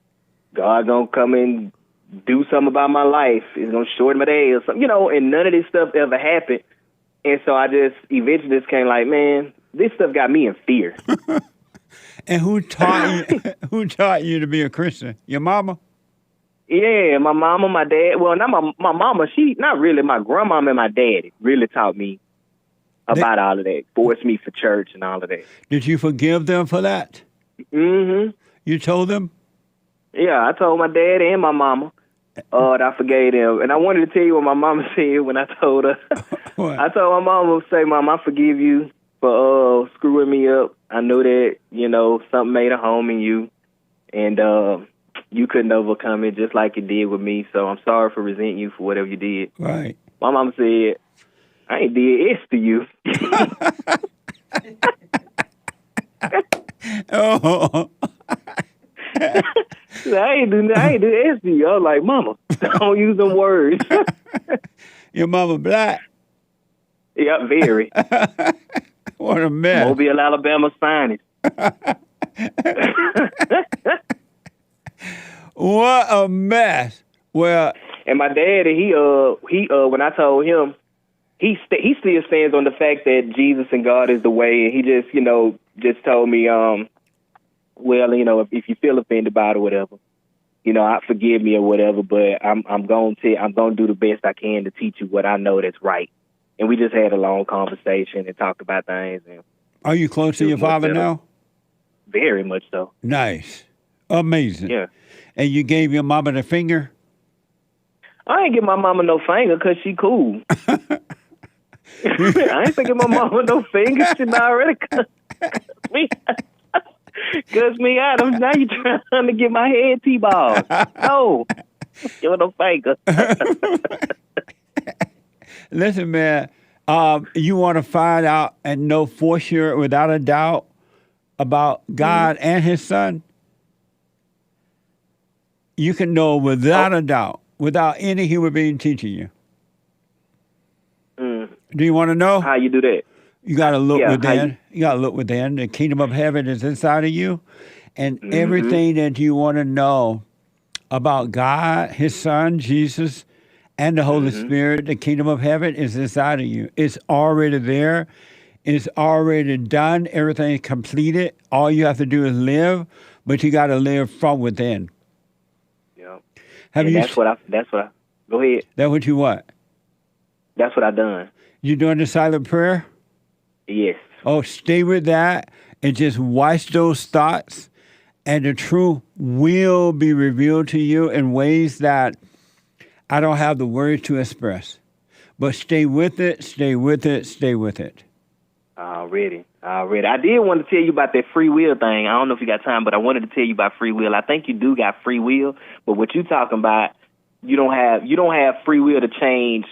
God going to come and do something about my life. It's going to shorten my day or something, and none of this stuff ever happened. And so I just eventually just came like, man, this stuff got me in fear. And who taught you to be a Christian? Your mama? Yeah, my mama, my dad. Well, not my mama. She not really. My grandmama and my daddy really taught me about all of that. Forced me for church and all of that. Did you forgive them for that? Mm-hmm. You told them? Yeah, I told my dad and my mama that I forgave them. And I wanted to tell you what my mama said when I told her. What? I told my mama, say, Mom, I forgive you for screwing me up. I know that, something made a home in you. And you couldn't overcome it just like it did with me. So I'm sorry for resenting you for whatever you did. Right. My mama said, I ain't did S to you. Oh. I ain't do S to you. I was like, Mama, don't use them words. Your mama black? Yeah, very. What a mess. Mobile, Alabama's finest. What a mess. Well, and my daddy, he when I told him, he still stands on the fact that Jesus and God is the way, and he just told me, well, if you feel offended by it or whatever, I forgive me or whatever, but I'm going to do the best I can to teach you what I know that's right. And we just had a long conversation and talked about things. And are you close to your father now? Very much so. Nice. Amazing. Yeah. And you gave your mama the finger? I ain't give my mama no finger because she cool. I ain't give my mama no finger. She already cussed me out. Now you trying to get my head T-ball. No. Give her no finger. Listen, man, you want to find out and know for sure, without a doubt, about God and his son? You can know without a doubt, without any human being teaching you. Do you want to know? How you do that? You got to look within. You got to look within. The kingdom of heaven is inside of you. And everything that you want to know about God, his son, Jesus, and the Holy Spirit, the kingdom of heaven is inside of you. It's already there. It's already done. Everything is completed. All you have to do is live, but you got to live from within. Yeah. That's what I go ahead. That what you what? That's what I done. You doing the silent prayer? Yes. Oh, stay with that and just watch those thoughts, and the truth will be revealed to you in ways that I don't have the words to express. But stay with it, stay with it, stay with it. Already. I did want to tell you about that free will thing. I don't know if you got time, but I wanted to tell you about free will. I think you do got free will, but what you talking about, you don't have free will to change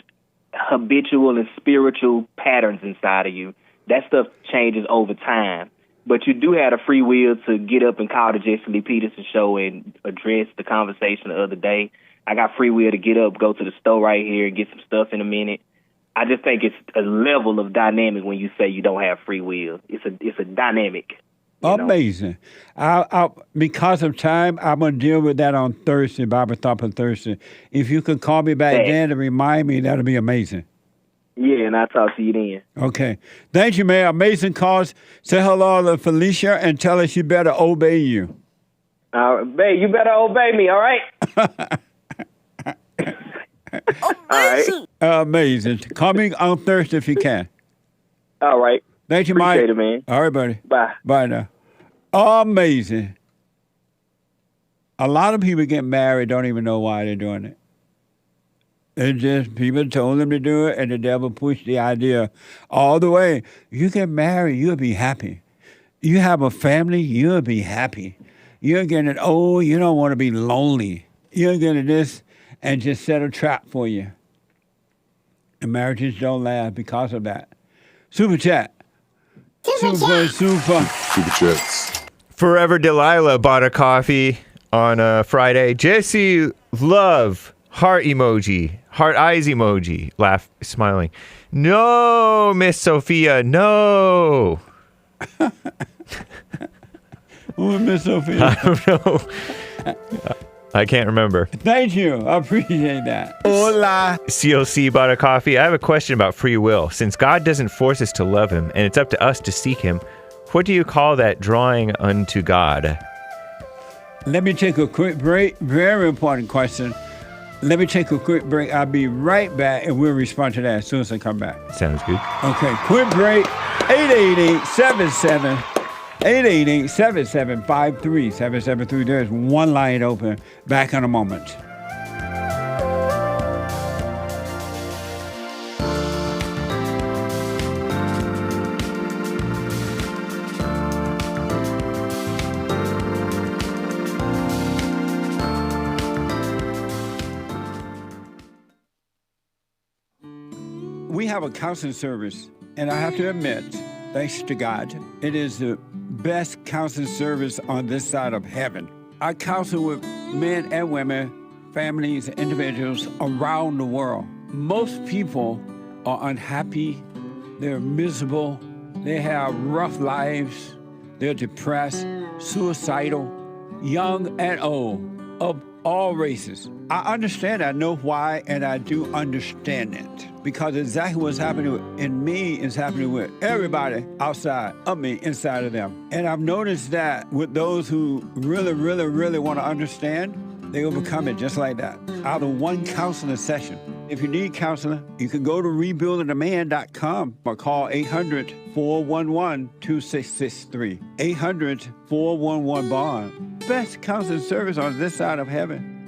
habitual and spiritual patterns inside of you. That stuff changes over time. But you do have a free will to get up and call the Jesse Lee Peterson show and address the conversation the other day. I got free will to get up, go to the store right here, and get some stuff in a minute. I just think it's a level of dynamic when you say you don't have free will. It's a dynamic. Amazing. Because of time, I'm going to deal with that on Thursday, Bible Thump on Thursday. If you could call me back then to remind me, that'll be amazing. Yeah, and I'll talk to you then. Okay. Thank you, man. Amazing cause. Say hello to Felicia and tell her she better obey you. Babe, you better obey me, all right? Amazing. Amazing. Call me on Thursday if you can. All right. Thank you, Appreciate Mike. it, man. All right, buddy. Bye. Bye now. Amazing. A lot of people get married, don't even know why they're doing it. It's just people told them to do it, and the devil pushed the idea all the way. You get married, you'll be happy. You have a family, you'll be happy. You're getting old, you don't want to be lonely. You're getting this, and just set a trap for you. And marriages don't last because of that. Super chat. Super. Super chats. Forever Delilah bought a coffee on Friday. Jesse Love, heart emoji, heart eyes emoji, laugh, smiling. No, Miss Sophia, no. Who is Miss Sophia? I don't know. I can't remember. Thank you. I appreciate that. Hola. CLC bought a coffee. I have a question about free will. Since God doesn't force us to love him, and it's up to us to seek him, what do you call that drawing unto God? Let me take a quick break. Very important question. Let me take a quick break. I'll be right back, and we'll respond to that as soon as I come back. Sounds good. Okay, quick break. 888-77-53773. There's one line open. Back in a moment. We have a counseling service, and I have to admit, thanks to God, it is the best counseling service on this side of heaven. I counsel with men and women, families, individuals around the world. most people are unhappy, they're miserable, they have rough lives, they're depressed, suicidal, young and old, of all races. I understand, I know why, and I do understand it. Because exactly what's happening in me is happening with everybody outside of me, inside of them. And I've noticed that with those who really, really, really want to understand, they overcome it just like that, out of one counseling session. If you need counseling, you can go to rebuildingtheman.com or call 800-411-2663. 800-411-BOND. Best counseling service on this side of heaven.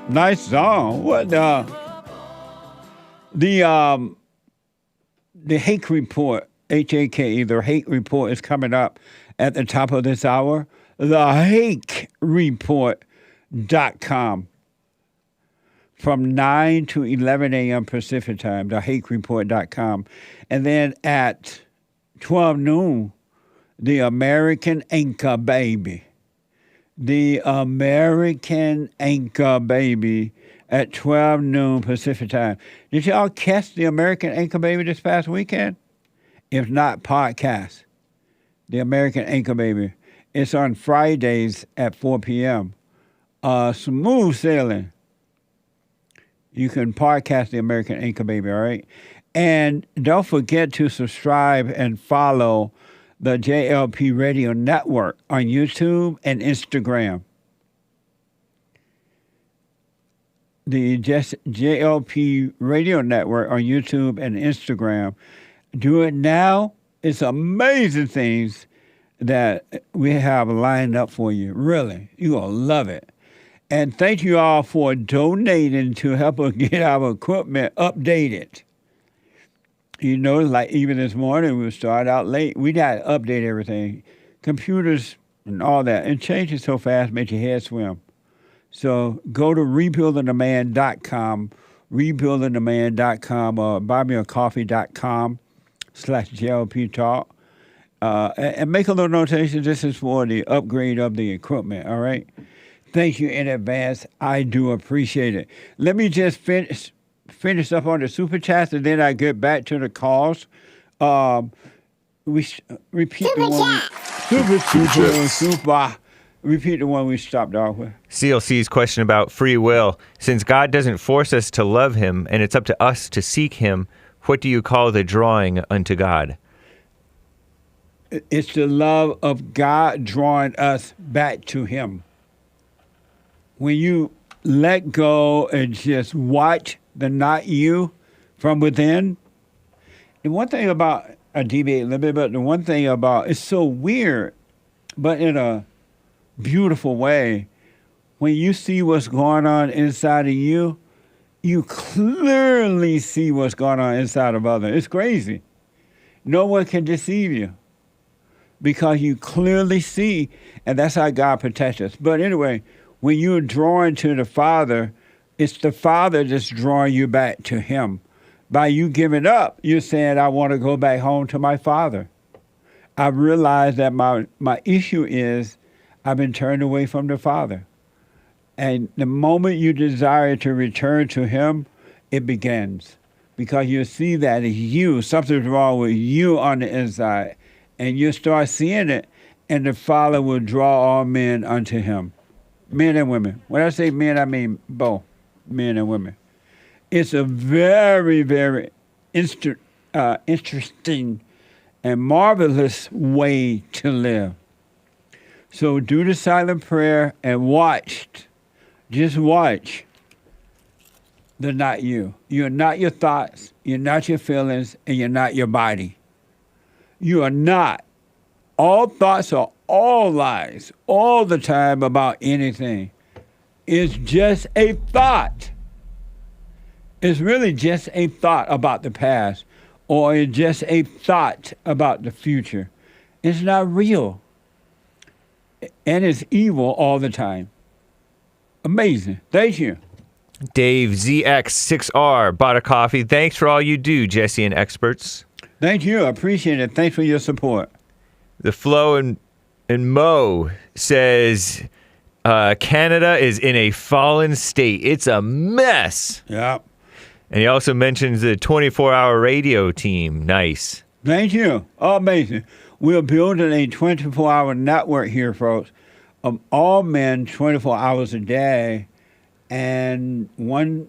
Nice song. What the Hake report, H-A-K-E, the Hake report is coming up at the top of this hour. The HakeReport.com from 9 to 11 a.m. Pacific time, the HakeReport.com. And then at 12 noon, the American Anchor Baby. The American Anchor Baby at 12 noon Pacific time. Did y'all catch the American Anchor Baby this past weekend? If not, podcast. The American Anchor Baby. It's on Fridays at 4 p.m. Smooth sailing. You can podcast the American Anchor Baby, all right? And don't forget to subscribe and follow the JLP Radio Network on YouTube and Instagram. The JLP Radio Network on YouTube and Instagram. Do it now. It's amazing things that we have lined up for you. Really, you're going to love it. And thank you all for donating to help us get our equipment updated. You know, like even this morning, we started out late. We got to update everything. Computers and all that. And changing so fast makes your head swim. So go to rebuildingtheman.com, rebuildingtheman.com, or buymeacoffee.com/JLP Talk. And make a little notation. This is for the upgrade of the equipment, all right? Thank you in advance. I do appreciate it. Let me just finish up on the super chats, and then I get back to the calls. Repeat the one. Repeat the one we stopped off with. CLC's question about free will. Since God doesn't force us to love him, and it's up to us to seek him, what do you call the drawing unto God? It's the love of God drawing us back to him. When you let go and just watch the not you from within. The one thing about, I deviate a little bit, but the one thing about, it's so weird, but in a beautiful way, when you see what's going on inside of you, you clearly see what's going on inside of others. It's crazy. No one can deceive you because you clearly see, and that's how God protects us. But anyway, when you're drawing to the Father, it's the Father that's drawing you back to him. By you giving up, you're saying, I want to go back home to my Father. I realize that my issue is I've been turned away from the Father. And the moment you desire to return to him, it begins. Because you see that it's you, something's wrong with you on the inside. And you start seeing it, and the Father will draw all men unto him. Men and women. When I say men, I mean both. Men and women. It's a very, very interesting and marvelous way to live. So do the silent prayer and just watch the not you. You're not your thoughts, you're not your feelings, and you're not your body. You are not. All thoughts are all lies, all the time about anything. It's just a thought. It's really just a thought about the past, or it's just a thought about the future. It's not real. And it's evil all the time. Amazing. Thank you. Dave ZX6R bought a coffee. Thanks for all you do, Jesse and experts. Thank you. I appreciate it. Thanks for your support. The Flow and Mo says Canada is in a fallen state. It's a mess. Yeah. And he also mentions the 24-hour radio team. Nice. Thank you. Amazing. We're building a 24-hour network here, folks, of all men 24 hours a day and one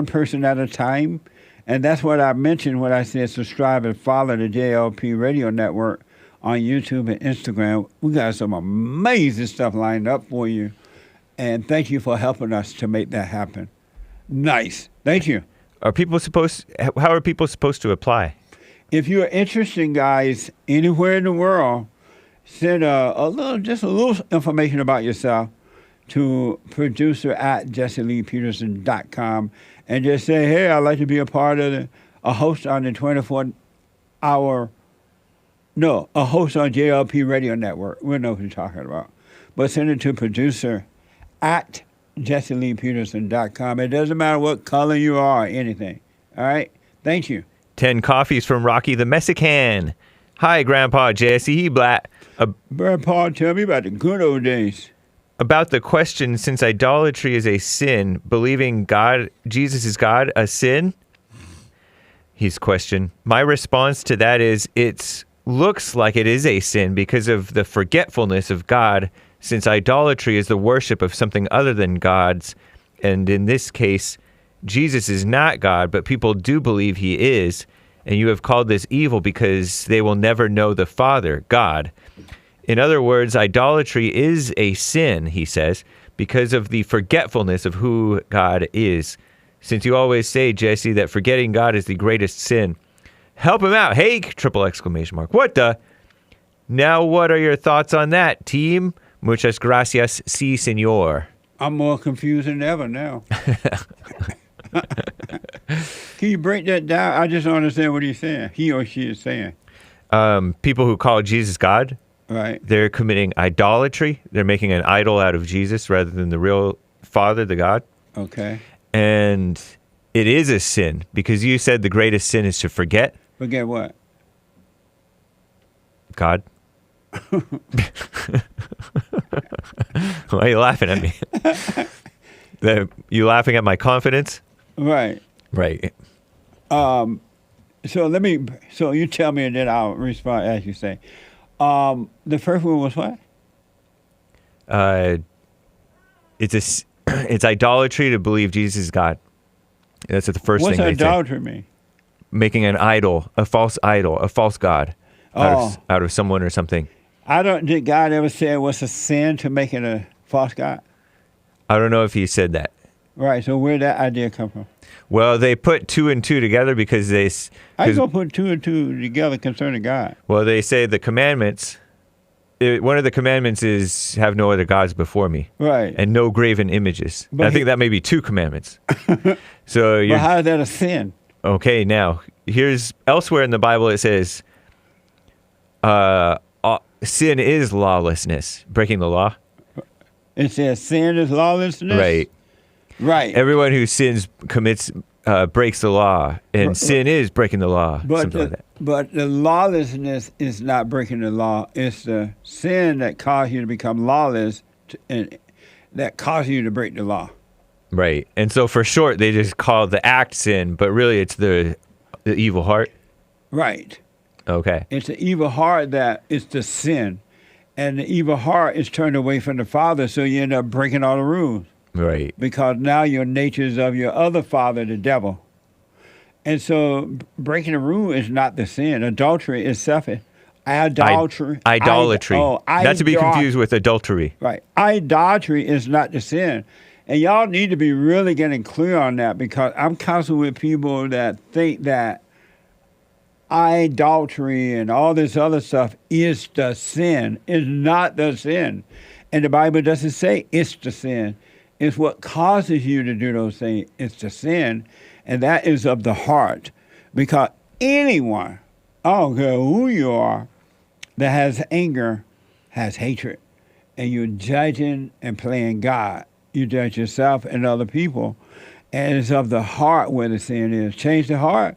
person at a time. And that's what I mentioned when I said subscribe and follow the JLP radio network on YouTube and Instagram. We got some amazing stuff lined up for you. And thank you for helping us to make that happen. Nice. Thank you. How are people supposed to apply? If you're interested, guys, anywhere in the world, send a little information about yourself to producer@jesseleepeterson.com and just say, hey, I'd like to be a host on the a host on JLP Radio Network. We know what you're talking about. But send it to producer@jesseleepeterson.com. It doesn't matter what color you are or anything. All right? Thank you. 10 coffees from Rocky the Mexican. Hi, Grandpa Jesse Blatt. Grandpa, tell me about the good old days. About the question, since idolatry is a sin, believing Jesus is God, a sin? His question. My response to that is, it looks like it is a sin because of the forgetfulness of God, since idolatry is the worship of something other than God's. And in this case, Jesus is not God, but people do believe he is. And you have called this evil because they will never know the Father, God. In other words, idolatry is a sin, he says, because of the forgetfulness of who God is. Since you always say, Jesse, that forgetting God is the greatest sin. Help him out, Hake! ! What the? Now what are your thoughts on that, team? Muchas gracias, sí, señor. I'm more confused than ever now. Can you break that down? I just don't understand what he's saying. He or she is saying. People who call Jesus God, right? They're committing idolatry. They're making an idol out of Jesus rather than the real Father, the God. Okay. And it is a sin because you said the greatest sin is to forget. Forget what? God. Why are you laughing at me? You laughing at my confidence? Right. Right. So you tell me and then I'll respond as you say. The first one was what? It's idolatry to believe Jesus is God. That's the first thing they say. What's idolatry mean? Making an idol, a false God out of someone or something. Did God ever say what's a sin to making a false God? I don't know if he said that. Right, so where'd that idea come from? Well, they put 2 and 2 together because How you gonna put 2 and 2 together concerning God? Well, they say the commandments, one of the commandments is have no other gods before me. Right. And no graven images. I think that may be 2 commandments. But how is that a sin? Okay, now, here's elsewhere in the Bible it says sin is lawlessness, breaking the law. It says sin is lawlessness? Right. Right. Everyone who sins breaks the law, and sin is breaking the law, something like that. But the lawlessness is not breaking the law. It's the sin that caused you to become lawless and that caused you to break the law. Right. And so for short, they just call the act sin, but really it's the evil heart. Right. Okay. It's the evil heart that is the sin. And the evil heart is turned away from the Father, so you end up breaking all the rules. Right. Because now your nature is of your other father, the devil. And so breaking the rule is not the sin. Adultery is selfish. Idolatry. Idolatry. Not to be confused with adultery. Right. Idolatry is not the sin. And y'all need to be really getting clear on that, because I'm counseling with people that think that idolatry and all this other stuff is the sin. It's not the sin. And the Bible doesn't say it's the sin. It's what causes you to do those things. It's the sin. And that is of the heart. Because anyone, I don't care who you are, that has anger has hatred. And you're judging and playing God. You judge yourself and other people. And it's of the heart where the sin is. Change the heart.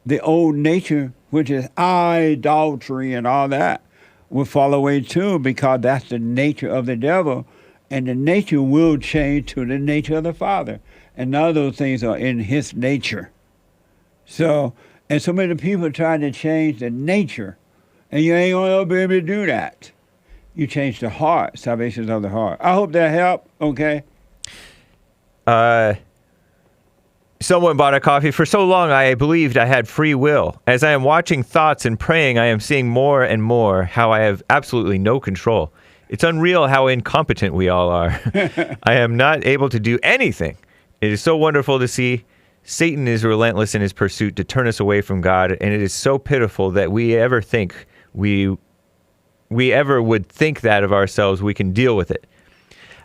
The old nature, which is idolatry and all that, will fall away too, because that's the nature of the devil. And the nature will change to the nature of the Father. And none of those things are in his nature. So, and so many people are trying to change the nature. And you ain't going to be able to do that. You change the heart. Salvation is of the heart. I hope that helped. Okay. Someone bought a coffee. For so long, I believed I had free will. As I am watching thoughts and praying, I am seeing more and more how I have absolutely no control. It's unreal how incompetent we all are. I am not able to do anything. It is so wonderful to see. Satan is relentless in his pursuit to turn us away from God, and it is so pitiful that we ever think we ever would think that of ourselves. We can deal with it.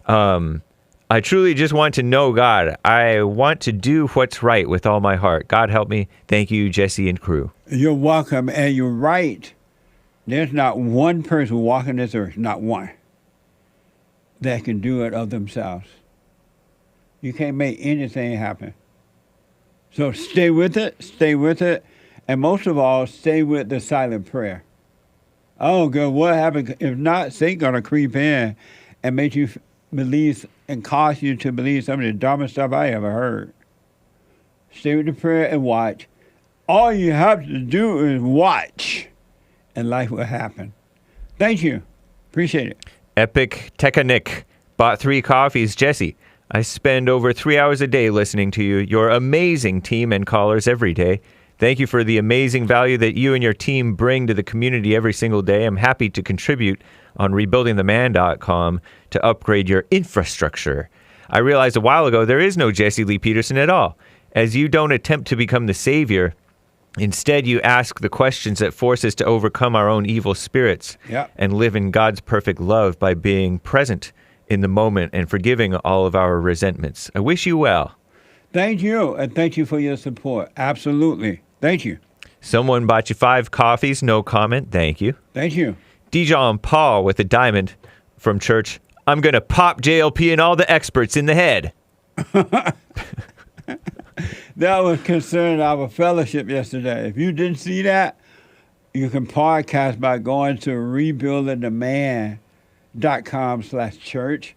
I truly just want to know God. I want to do what's right with all my heart. God help me. Thank you, Jesse and crew. You're welcome, and you're right. There's not one person walking this earth, not one, that can do it of themselves. You can't make anything happen. So stay with it, and most of all, stay with the silent prayer. Oh, God, what happened? If not, Satan's going to creep in and make you believe and cause you to believe some of the dumbest stuff I ever heard. Stay with the prayer and watch. All you have to do is watch, and life will happen. Thank you. Appreciate it. Epic Tekanick bought 3 coffees. Jesse, I spend over 3 hours a day listening to you. Your amazing team and callers every day. Thank you for the amazing value that you and your team bring to the community every single day. I'm happy to contribute on rebuildingtheman.com to upgrade your infrastructure. I realized a while ago there is no Jesse Lee Peterson at all, as you don't attempt to become the savior. Instead, you ask the questions that force us to overcome our own evil spirits and live in God's perfect love by being present in the moment and forgiving all of our resentments. I wish you well. Thank you, and thank you for your support. Absolutely. Thank you. Someone bought you 5 coffees. No comment. Thank you. Thank you. Dijon Paul with a diamond from church. I'm going to pop JLP and all the experts in the head. That was concerning our fellowship yesterday. If you didn't see that, you can podcast by going to rebuildingtheman.com/church.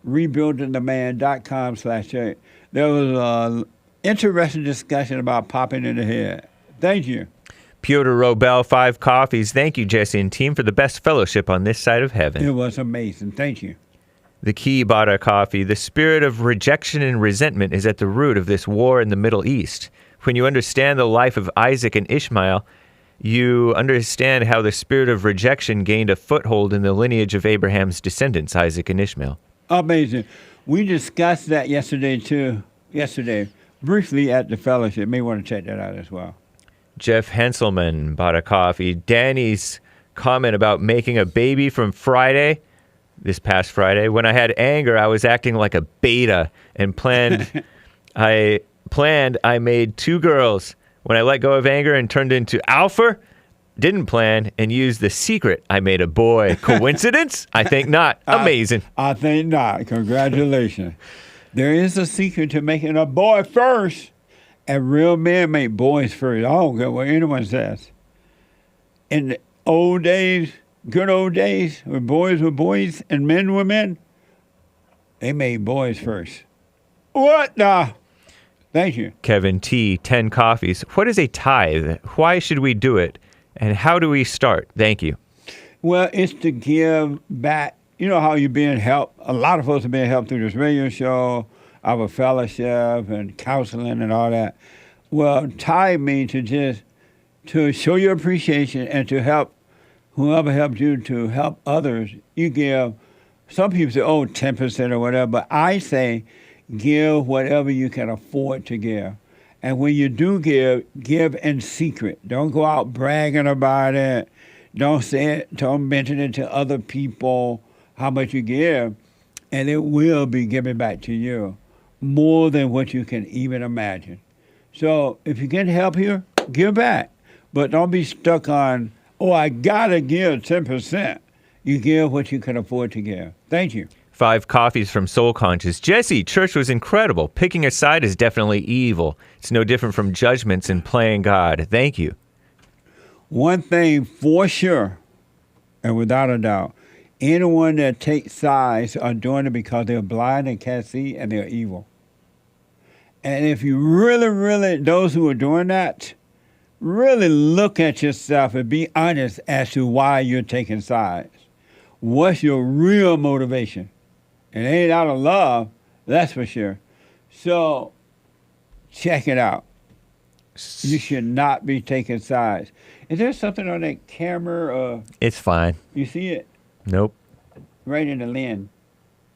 Rebuildingtheman.com/church. There was an interesting discussion about popping in the head. Thank you. Piotr Robel, 5 coffees. Thank you, Jesse and team, for the best fellowship on this side of heaven. It was amazing. Thank you. The Key bought a coffee. The spirit of rejection and resentment is at the root of this war in the Middle East. When you understand the life of Isaac and Ishmael, you understand how the spirit of rejection gained a foothold in the lineage of Abraham's descendants, Isaac and Ishmael. Amazing. We discussed that yesterday, briefly at the fellowship. You may want to check that out as well. Jeff Henselman bought a coffee. Danny's comment about making a baby from this past Friday. When I had anger, I was acting like a beta and I made 2 girls. When I let go of anger and turned into alpha, didn't plan and used the secret, I made a boy. Coincidence? I think not. Amazing. I think not. Congratulations. There is a secret to making a boy first. And real men make boys first. I don't care what anyone says. In the old days, good old days, when boys were boys and men were men, they made boys first. What the? Thank you. Kevin T., 10 coffees. What is a tithe? Why should we do it? And how do we start? Thank you. Well, it's to give back. You know how you're being helped. A lot of folks are being helped through this radio show, our fellowship and counseling and all that. Well, tithe means to show your appreciation and to help whoever helped you to help others, you give. Some people say, 10% or whatever, but I say give whatever you can afford to give. And when you do give in secret. Don't go out bragging about it. Don't say it, don't mention it to other people how much you give, and it will be given back to you more than what you can even imagine. So if you get help here, give back. But don't be stuck on, I got to give 10%. You give what you can afford to give. Thank you. 5 coffees from Soul Conscious. Jesse, church was incredible. Picking a side is definitely evil. It's no different from judgments and playing God. Thank you. One thing for sure, and without a doubt, anyone that takes sides are doing it because they're blind and can't see and they're evil. And if you really, those who are doing that, really look at yourself and be honest as to why you're taking sides. What's your real motivation? It ain't out of love, that's for sure. So check it out. You should not be taking sides. Is there something on that camera? It's fine. You see it? Nope. Right in the lens.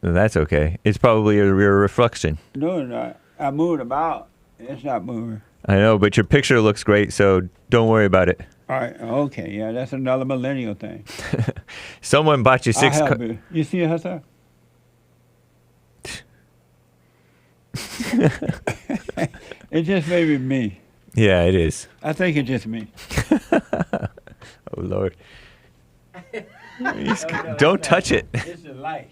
That's okay. It's probably a rear reflection. No. I moved about. It's not moving. I know, but your picture looks great, so don't worry about it. All right. Okay. Yeah, that's another millennial thing. Someone bought you 6... I'll help you. You see it, Hassan? It just may be me. Yeah, it is. I think it's just me. Oh, Lord. Don't touch it. It's the light.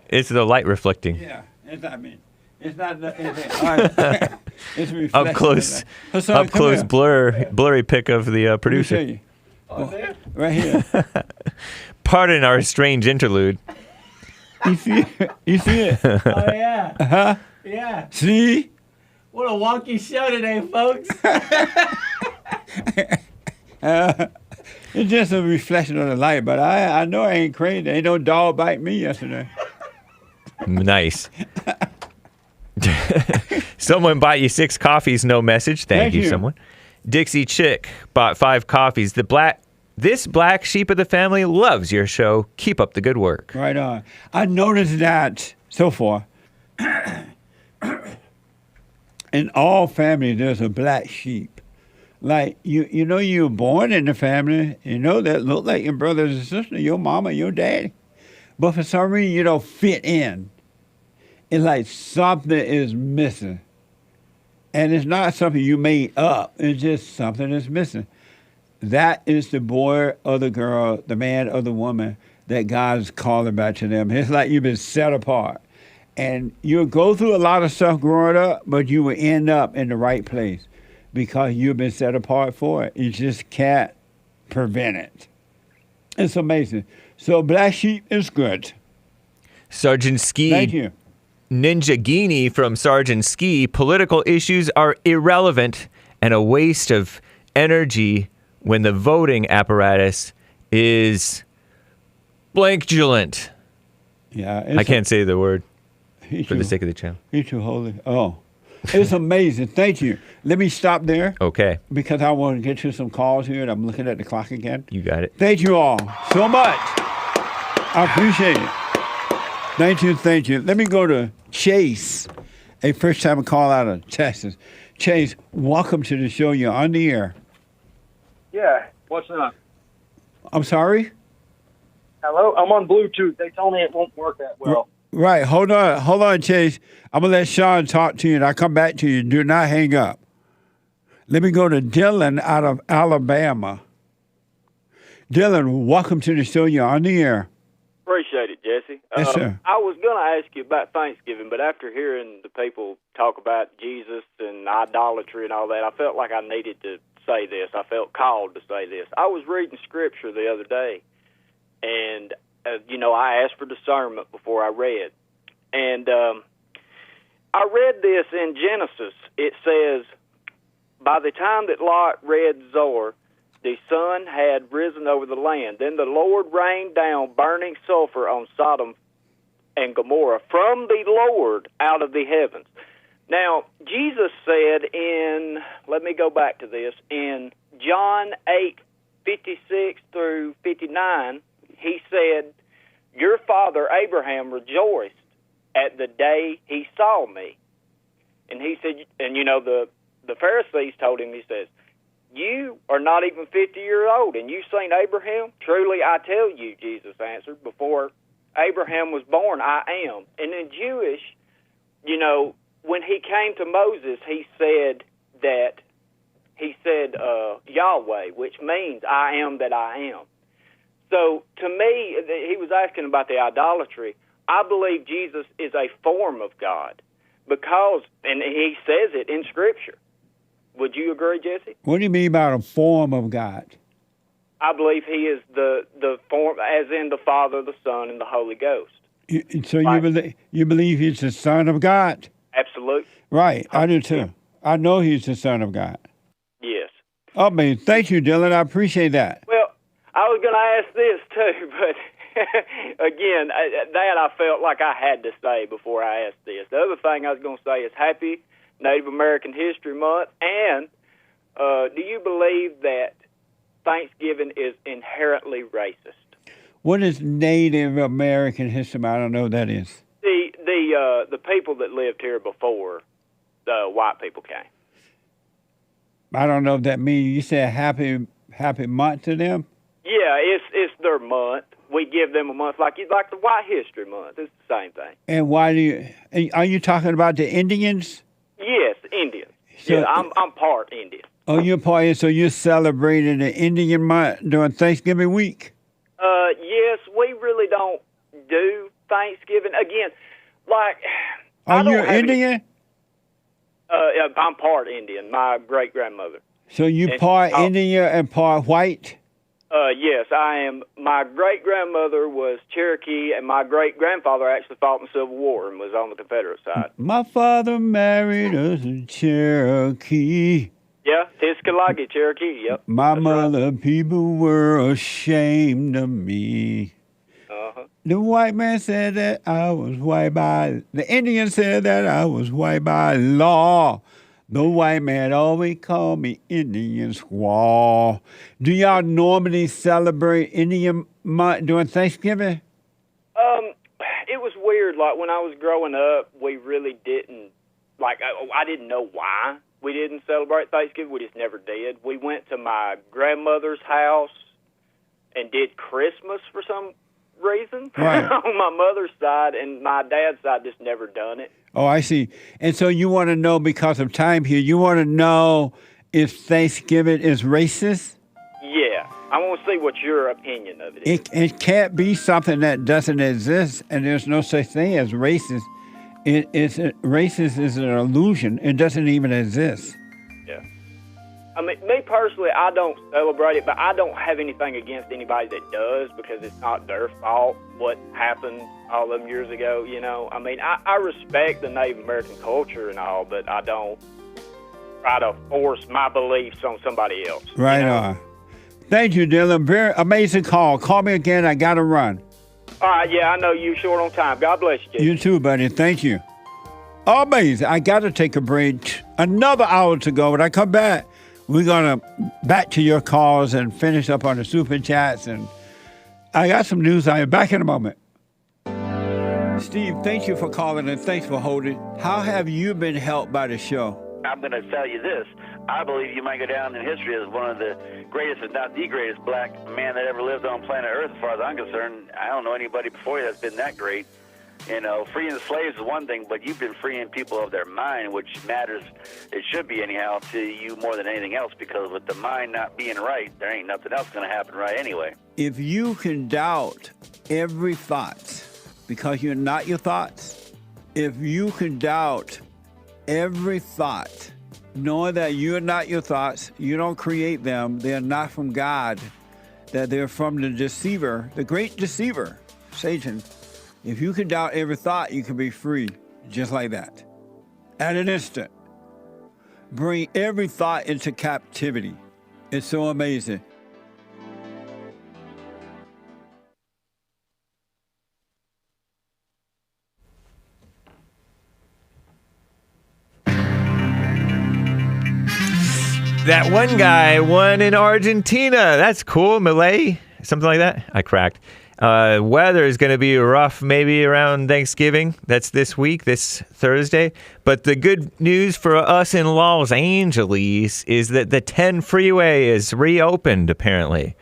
It's the light reflecting. Yeah, it's not me. It's not. It's reflecting. Up close, Hassan, blurry pic of the producer. Let me show you. There? Right here. Pardon our strange interlude. You see it? You see it? Oh, yeah. Uh-huh. Yeah. See? What a wonky show today, folks. It's just a reflection of the light, but I know I ain't crazy. Ain't no dog bite me yesterday. Nice. Someone bought you 6 coffees, no message. Thank you, someone. Dixie Chick bought 5 coffees. This black sheep of the family loves your show. Keep up the good work. Right on. I noticed that so far. In all families, there's a black sheep. Like, you know you were born in the family, that look like your brothers and sisters, your mama, your daddy. But for some reason, you don't fit in. It's like something is missing. And it's not something you made up. It's just something that's missing. That is the boy or the girl, the man or the woman that God's calling back to them. It's like you've been set apart. And you'll go through a lot of stuff growing up, but you will end up in the right place because you've been set apart for it. You just can't prevent it. It's amazing. So Black Sheep is good. Sergeant Ski. Thank you. Ninja Guinea from Sergeant Ski. Political issues are irrelevant and a waste of energy when the voting apparatus is blankjulent. Yeah, I can't say the word for the sake of the channel. You're too holy. Oh, it's amazing. Thank you. Let me stop there. Okay. Because I want to get you some calls here, and I'm looking at the clock again. You got it. Thank you all so much. I appreciate it. Thank you. Let me go to Chase, a first-time call out of Texas. Chase, welcome to the show. You're on the air. Yeah, what's up? I'm sorry? Hello? I'm on Bluetooth. They told me it won't work that well. Right. Hold on, Chase. I'm going to let Sean talk to you, and I'll come back to you. Do not hang up. Let me go to Dylan out of Alabama. Dylan, welcome to the show. You're on the air. Appreciate it, Jesse. Yes, sir. I was going to ask you about Thanksgiving, but after hearing the people talk about Jesus and idolatry and all that, I felt like I needed to say this. I felt called to say this. I was reading Scripture the other day, and, I asked for discernment before I read. And I read this in Genesis. It says, by the time that Lot read Zoar, the sun had risen over the land. Then the Lord rained down burning sulfur on Sodom and Gomorrah from the Lord out of the heavens. Now, Jesus said let me go back to this, in John 56 through 59, he said, "Your father Abraham rejoiced at the day he saw me." And he said, and the Pharisees told him, he says, "You are not even 50 years old, and you've seen Abraham? Truly I tell you," Jesus answered, "before Abraham was born, I am." And in Jewish, when he came to Moses, he said Yahweh, which means I am that I am. So to me, he was asking about the idolatry. I believe Jesus is a form of God because, and he says it in Scripture. Would you agree, Jesse? What do you mean by a form of God? I believe he is the form, as in the Father, the Son, and the Holy Ghost. You believe he's the Son of God? Absolutely. Right, I do too. I know he's the Son of God. Yes. Oh, man, thank you, Dylan. I appreciate that. Well, I was going to ask this too, but again, that I felt like I had to say before I asked this. The other thing I was going to say is Happy Native American History Month, and do you believe that Thanksgiving is inherently racist? What is Native American History Month? I don't know what that is. The people that lived here before the white people came. I don't know what that means. You said happy month to them? Yeah, it's their month. We give them a month like the White History Month. It's the same thing. And why are you talking about the Indians? Yes, Indians. So, yeah, I'm part Indian. Oh, you're part. So you're celebrating the Indian month during Thanksgiving week? Yes, we really don't do Thanksgiving again. Are you Indian? I'm part Indian. My great grandmother. So you part Indian and part white? Yes, I am. My great grandmother was Cherokee, and my great grandfather actually fought in the Civil War and was on the Confederate side. My father married a Cherokee. Yeah, Tiscalagi, Cherokee. Yep. My mother, right. People were ashamed of me. The white man said that I was white by... The Indian said that I was white by law. The white man always called me Indian squaw. Do y'all normally celebrate Indian month during Thanksgiving? It was weird. Like, when I was growing up, we really didn't... I didn't know why we didn't celebrate Thanksgiving. We just never did. We went to my grandmother's house and did Christmas for some reason. Right. On my mother's side, and my dad's side just never done it. Oh, I see. And so you want to know, because of time here, you want to know if Thanksgiving is racist? Yeah. I want to see what your opinion of it is. It can't be something that doesn't exist, and there's no such thing as racist. Racist is an illusion. It doesn't even exist. Yeah. I mean, me personally, I don't celebrate it, but I don't have anything against anybody that does, because it's not their fault what happened all them years ago, I mean, I respect the Native American culture and all, but I don't try to force my beliefs on somebody else. Right on. Thank you, Dylan. Very amazing call. Call me again. I got to run. All right, yeah, I know you're short on time. God bless you, Jason. You too, buddy. Thank you. Amazing. I got to take a break. Another hour to go. When I come back, we're going to back to your calls and finish up on the Super Chats. And I got some news. I am back in a moment. Steve, thank you for calling and thanks for holding. How have you been helped by the show? I'm going to tell you this. I believe you might go down in history as one of the greatest, if not the greatest, black man that ever lived on planet Earth, as far as I'm concerned. I don't know anybody before you that's been that great. Freeing the slaves is one thing, but you've been freeing people of their mind, which matters, it should be anyhow, to you more than anything else, because with the mind not being right, there ain't nothing else going to happen right anyway. If you can doubt every thought because you're not your thoughts, if you can doubt every thought, knowing that you're not your thoughts, you don't create them, they're not from God, that they're from the deceiver, the great deceiver, Satan. If you can doubt every thought, you can be free, just like that. At an instant. Bring every thought into captivity. It's so amazing. That one guy won in Argentina. That's cool. Malay, something like that. I cracked. Weather is going to be rough maybe around Thanksgiving. That's this week, this Thursday. But the good news for us in Los Angeles is that the 10 freeway is reopened, apparently.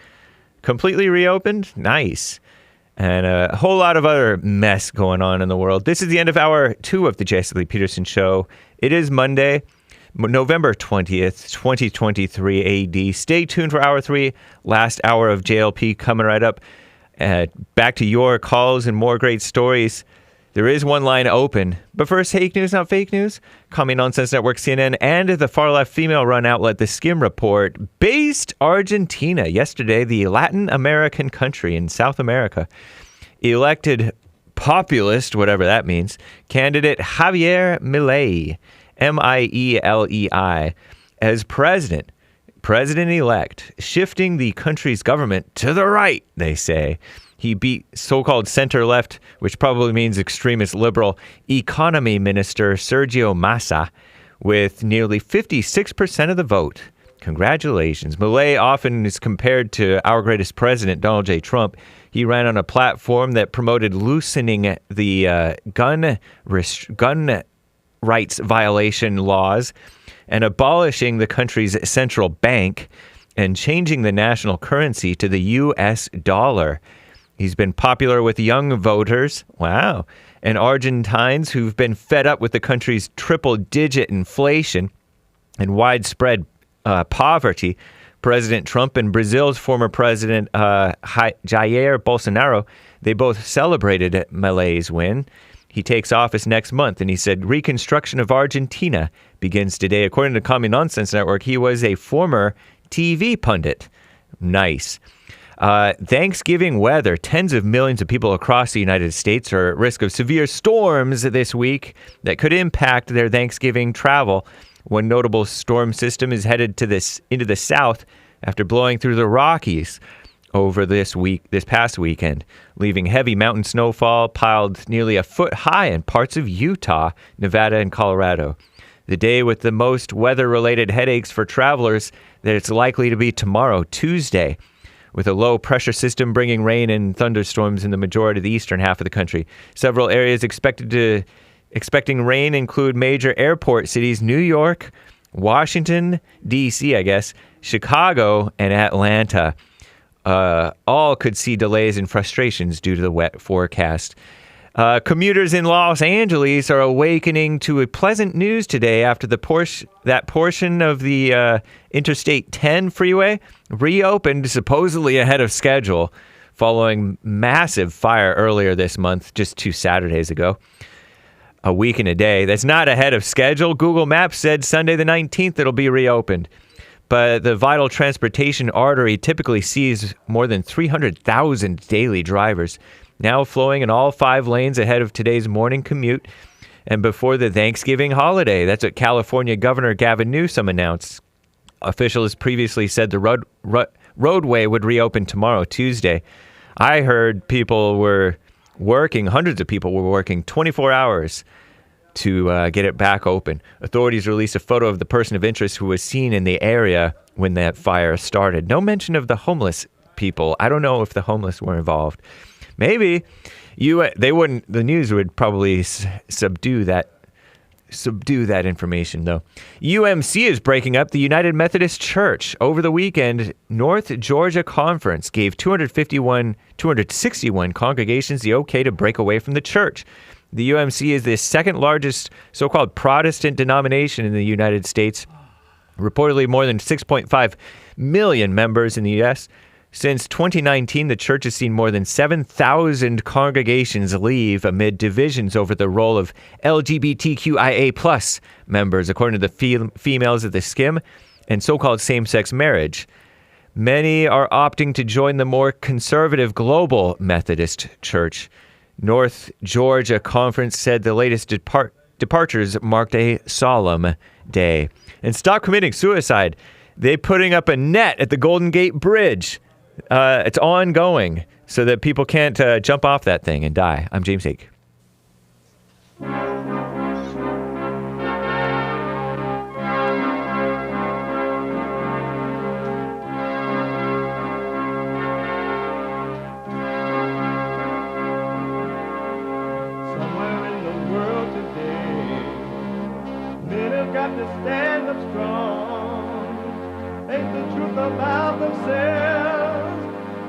Completely reopened? Nice. And a whole lot of other mess going on in the world. This is the end of hour 2 of the Jesse Lee Peterson Show. It is Monday, November 20th, 2023 AD. Stay tuned for hour 3, last hour of JLP coming right up. Back to your calls and more great stories. There is one line open. But first, Hake News, not fake news. Commie Nonsense Network, CNN, and the far-left female-run outlet, The Skim Report, based Argentina. Yesterday, the Latin American country in South America elected populist, whatever that means, candidate Javier Milei, M-I-E-L-E-I, as president. President-elect, shifting the country's government to the right, they say. He beat so-called center-left, which probably means extremist liberal, economy minister Sergio Massa, with nearly 56% of the vote. Congratulations. Milei often is compared to our greatest president, Donald J. Trump. He ran on a platform that promoted loosening the gun rights violation laws and abolishing the country's central bank and changing the national currency to the U.S. dollar. He's been popular with young voters, wow, and Argentines who've been fed up with the country's triple-digit inflation and widespread poverty. President Trump and Brazil's former president Jair Bolsonaro, they both celebrated Milei's win. He takes office next month, and he said reconstruction of Argentina begins today. According to Commie Nonsense Network, he was a former TV pundit. Nice. Thanksgiving weather. Tens of millions of people across the United States are at risk of severe storms this week that could impact their Thanksgiving travel. One notable storm system is headed into the south after blowing through the Rockies over this past weekend, leaving heavy mountain snowfall piled nearly a foot high in parts of Utah, Nevada, and Colorado. The day with the most weather-related headaches for travelers that it's likely to be tomorrow, Tuesday, with a low-pressure system bringing rain and thunderstorms in the majority of the eastern half of the country. Several areas expecting rain include major airport cities, New York, Washington, D.C., Chicago, and Atlanta. All could see delays and frustrations due to the wet forecast. Commuters in Los Angeles are awakening to a pleasant news today after that portion of the Interstate 10 freeway reopened supposedly ahead of schedule following massive fire earlier this month, just 2 Saturdays ago. A week and a day. That's not ahead of schedule. Google Maps said Sunday the 19th it'll be reopened. But the vital transportation artery typically sees more than 300,000 daily drivers, now flowing in all 5 lanes ahead of today's morning commute and before the Thanksgiving holiday. That's what California Governor Gavin Newsom announced. Officials previously said the roadway would reopen tomorrow, Tuesday. I heard people were working, hundreds of people were working 24 hours to get it back open. Authorities released a photo of the person of interest who was seen in the area when that fire started. No mention of the homeless people. I don't know if the homeless were involved. Maybe they wouldn't. The news would probably subdue that information, though. UMC is breaking up the United Methodist Church. Over the weekend, North Georgia Conference gave 261 congregations the okay to break away from the church. The UMC is the second largest so-called Protestant denomination in the United States, reportedly more than 6.5 million members in the U.S. Since 2019, the church has seen more than 7,000 congregations leave amid divisions over the role of LGBTQIA+ members, according to the females of the Skim, and so-called same-sex marriage. Many are opting to join the more conservative Global Methodist Church. North Georgia Conference said the latest departures marked a solemn day. And stop committing suicide. They're putting up a net at the Golden Gate Bridge. It's ongoing so that people can't jump off that thing and die. I'm James Hake. face the truth about themselves,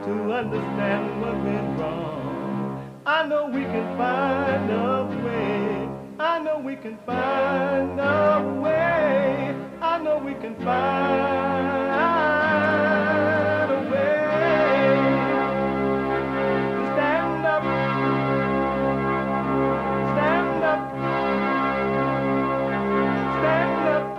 to understand what went wrong. I know we can find a way. I know we can find a way. I know we can find a way to stand up, stand up, stand up.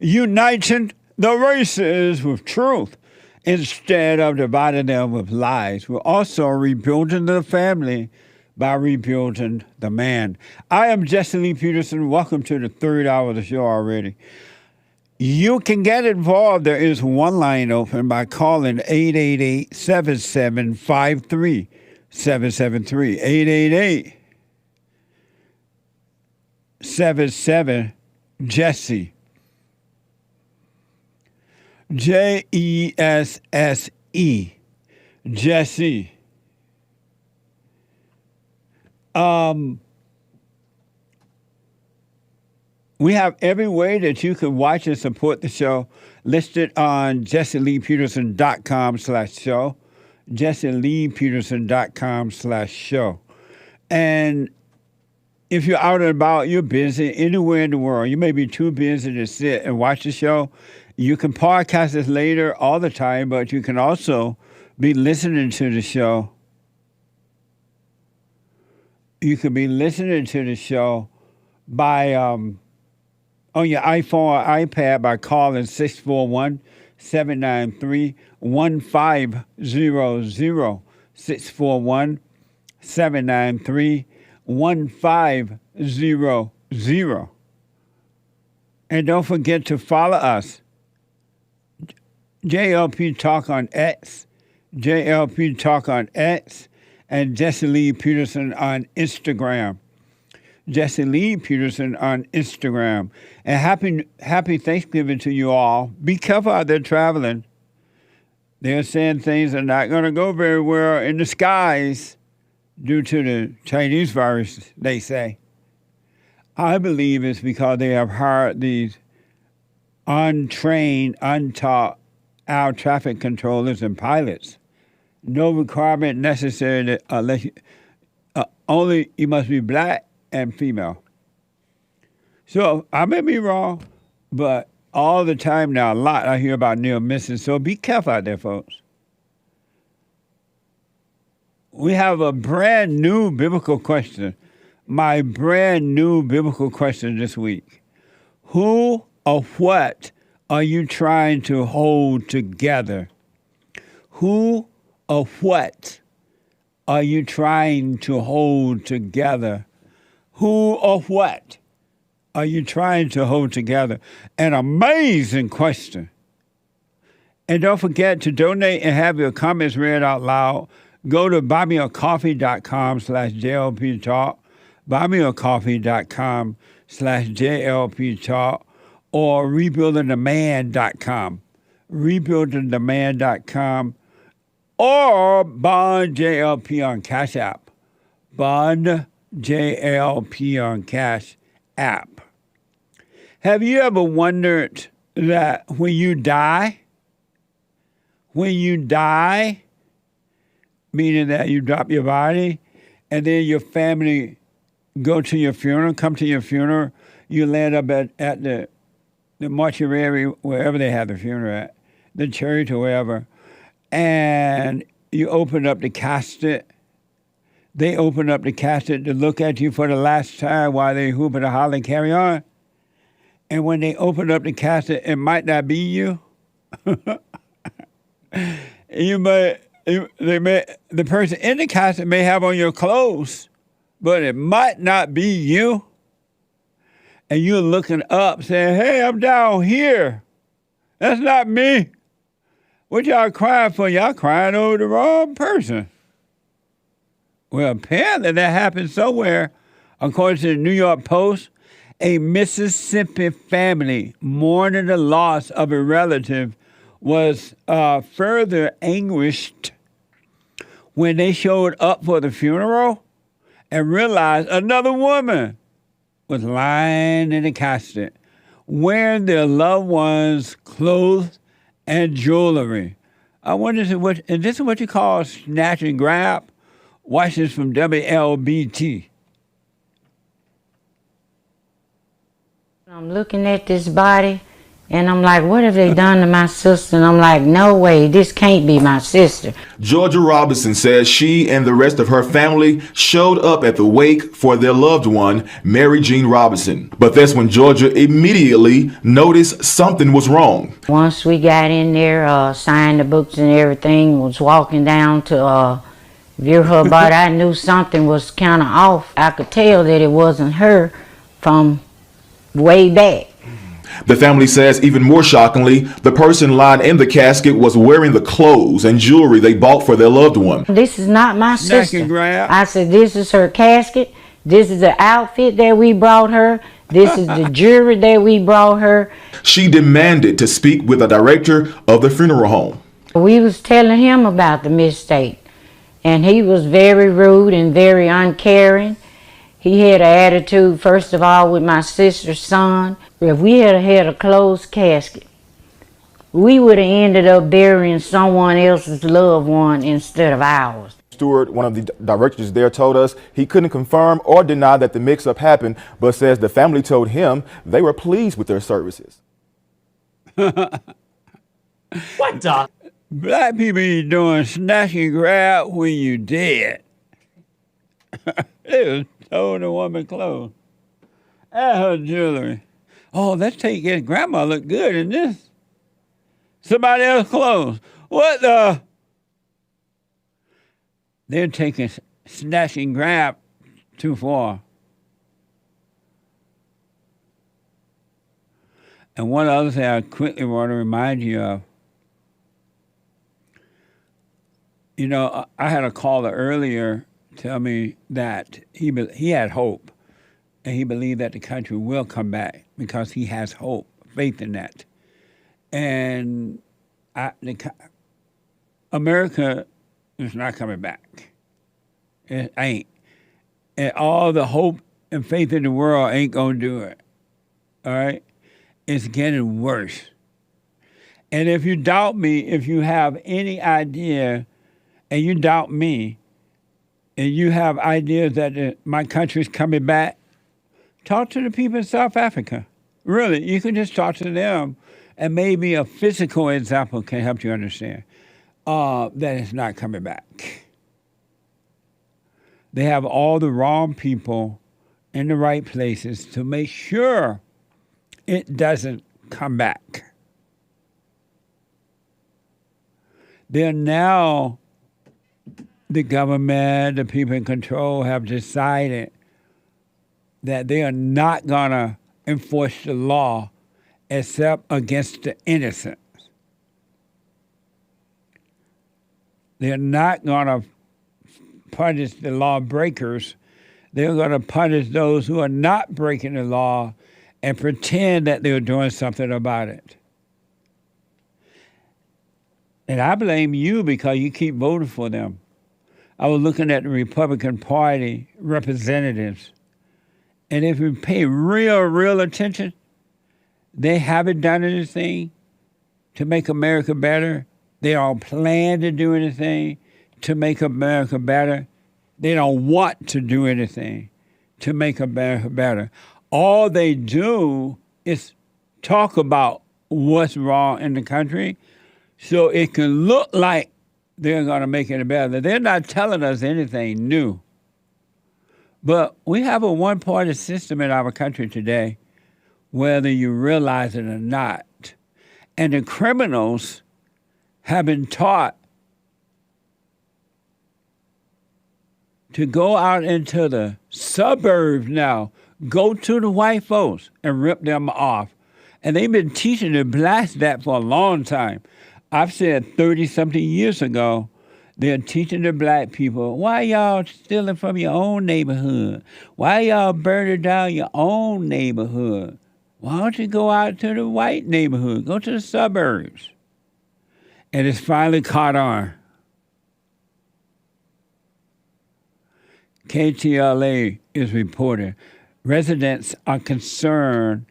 Uniting the races with truth instead of dividing them with lies. We're also rebuilding the family by rebuilding the man. I am Jesse Lee Peterson. Welcome to the third hour of the show already. You can get involved. There is one line open by calling 888-7753-773. 888-77-JESSE. Jesse. Jesse. We have every way that you can watch and support the show listed on jesseleepeterson.com/show. jesseleepeterson.com/show. And if you're out and about, you're busy anywhere in the world, you may be too busy to sit and watch the show. You can podcast this later all the time, but you can also be listening to the show. You can be listening to the show by on your iPhone or iPad by calling 641-793-1500. 641-793-1500. And don't forget to follow us. JLP Talk on X, JLP Talk on X, and Jesse Lee Peterson on Instagram. Jesse Lee Peterson on Instagram. And happy Thanksgiving to you all. Be careful out there traveling. They're saying things are not going to go very well in the skies due to the Chinese virus, they say. I believe it's because they have hired these untrained, untaught our traffic controllers and pilots. No requirement necessary to, unless only you must be black and female. So I may be wrong, but all the time now, a lot I hear about near misses. So be careful out there, folks. We have a brand new biblical question. My brand new biblical question this week. Who or what are you trying to hold together? Who or what are you trying to hold together? Who or what are you trying to hold together? An amazing question. And don't forget to donate and have your comments read out loud. Go to buymeacoffee.com/JLP Talk, buymeacoffee.com/JLP Talk, or rebuildingtheman.com, rebuildingtheman.com, or Bond JLP on Cash App, Bond JLP on Cash App. Have you ever wondered that when you die, meaning that you drop your body, and then your family come to your funeral, you land up at the mortuary, wherever they have the funeral at, the church or wherever, and you open up the casket. They open up the casket to look at you for the last time while they hoop and holler and carry on. And when they open up the casket, it might not be you. The person in the casket may have on your clothes, but it might not be you. And you're looking up saying, hey, I'm down here. That's not me. What y'all crying for? Y'all crying over the wrong person. Well, apparently that happened somewhere. According to the New York Post, a Mississippi family mourning the loss of a relative was further anguished when they showed up for the funeral and realized another woman was lying in the casket, wearing their loved ones' clothes and jewelry. I wonder is this what you call snatch and grab? Watch this from WLBT. I'm looking at this body, and I'm like, what have they done to my sister? And I'm like, no way, this can't be my sister. Georgia Robinson says she and the rest of her family showed up at the wake for their loved one, Mary Jean Robinson. But that's when Georgia immediately noticed something was wrong. Once we got in there, signed the books and everything, was walking down to view her body, I knew something was kind of off. I could tell that it wasn't her from way back. The family says even more shockingly, the person lying in the casket was wearing the clothes and jewelry they bought for their loved one. This is not my sister. I said, this is her casket. This is the outfit that we brought her. This is the jewelry that we brought her. She demanded to speak with the director of the funeral home. We was telling him about the mistake, and he was very rude and very uncaring. He had an attitude, first of all, with my sister's son. If we had had a closed casket, we would have ended up burying someone else's loved one instead of ours. Stewart, one of the directors there, told us he couldn't confirm or deny that the mix-up happened, but says the family told him they were pleased with their services. What the? Black people you doing snatch and grab when you dead. They was throwing the woman clothes and her jewelry. Oh, let's take his grandma look good in this. Somebody else's clothes. What the? They're taking snatch and grab too far. And one other thing I quickly want to remind you of. You know, I had a caller earlier tell me that he had hope, and he believed that the country will come back because he has hope, faith in that. And America is not coming back. It ain't. And all the hope and faith in the world ain't going to do it. All right? It's getting worse. And if you doubt me, if you have any idea, and you doubt me, and you have ideas that my country's coming back, talk to the people in South Africa. Really, you can just talk to them, and maybe a physical example can help you understand that it's not coming back. They have all the wrong people in the right places to make sure it doesn't come back. They're now... The government, the people in control have decided that they are not going to enforce the law except against the innocent. They're not going to punish the lawbreakers. They're going to punish those who are not breaking the law and pretend that they're doing something about it. And I blame you because you keep voting for them. I was looking at the Republican Party representatives, and if you pay real attention, they haven't done anything to make America better. They don't plan to do anything to make America better. They don't want to do anything to make America better. All they do is talk about what's wrong in the country so it can look like they're going to make it better. They're not telling us anything new. But we have a one-party system in our country today, whether you realize it or not. And the criminals have been taught to go out into the suburbs now, go to the white folks and rip them off. And they've been teaching the blacks that for a long time. I've said 30-something years ago, they're teaching the black people, why y'all stealing from your own neighborhood? Why y'all burning down your own neighborhood? Why don't you go out to the white neighborhood? Go to the suburbs. And it's finally caught on. KTLA is reporting residents are concerned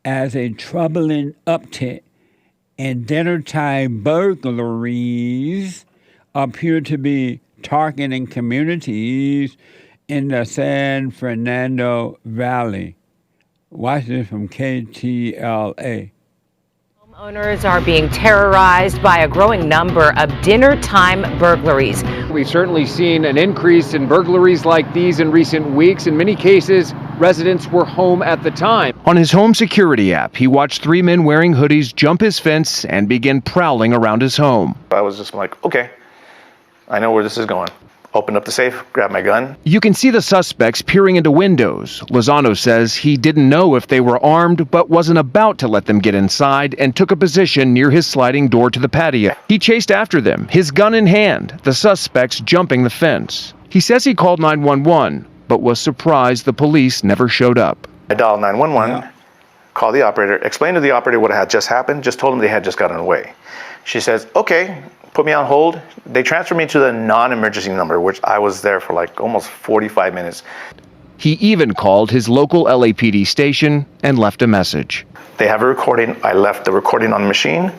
as a troubling uptick in dinnertime burglaries appear to be targeting communities in the San Fernando Valley. Watch this from KTLA. Owners are being terrorized by a growing number of dinner-time burglaries. We've certainly seen an increase in burglaries like these in recent weeks. In many cases, residents were home at the time. On his home security app, he watched 3 men wearing hoodies jump his fence and begin prowling around his home. I was just like, okay, I know where this is going. Opened up the safe, grabbed my gun. You can see the suspects peering into windows. Lozano says he didn't know if they were armed, but wasn't about to let them get inside and took a position near his sliding door to the patio. He chased after them, his gun in hand, the suspects jumping the fence. He says he called 911, but was surprised the police never showed up. I dialed 911, called the operator, explained to the operator what had just happened, just told him they had just gotten away. She says, okay, put me on hold. They transferred me to the non-emergency number, which I was there for like almost 45 minutes. He even called his local LAPD station and left a message. They have a recording. I left the recording on the machine,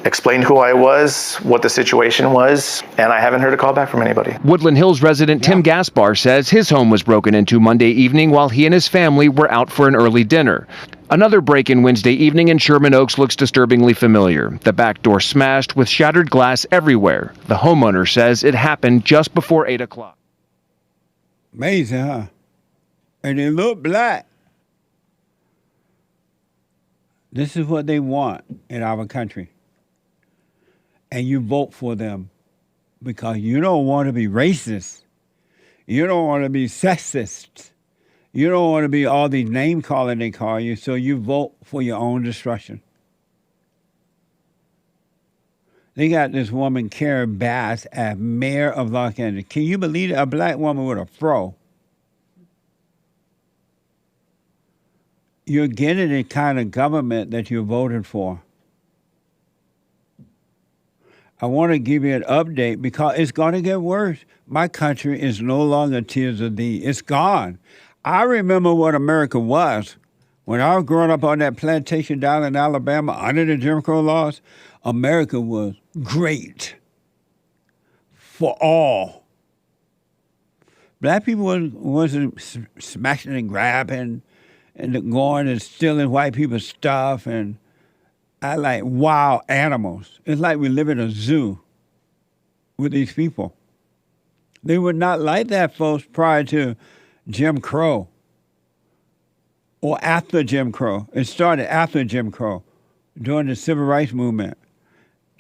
explained who I was, what the situation was, and I haven't heard a call back from anybody. Woodland Hills resident Tim Gaspar says his home was broken into Monday evening while he and his family were out for an early dinner. Another break-in Wednesday evening in Sherman Oaks looks disturbingly familiar. The back door smashed with shattered glass everywhere. The homeowner says it happened just before 8 o'clock. Amazing, huh? And they look black. This is what they want in our country. And you vote for them because you don't want to be racist. You don't want to be sexist. You don't want to be all these name calling they call you, so you vote for your own destruction. They got this woman, Karen Bass, as mayor of Los Angeles. Can you believe it? A black woman with a fro. You're getting the kind of government that you voted for. I want to give you an update because it's going to get worse. My country is no longer tears of thee. It's gone. I remember what America was. When I was growing up on that plantation down in Alabama under the Jim Crow laws, America was great for all. Black people wasn't smashing and grabbing and going and stealing white people's stuff. And I like wild animals. It's like we live in a zoo with these people. They were not like that, folks, prior to Jim Crow or after Jim Crow. It started after Jim Crow, during the Civil Rights Movement.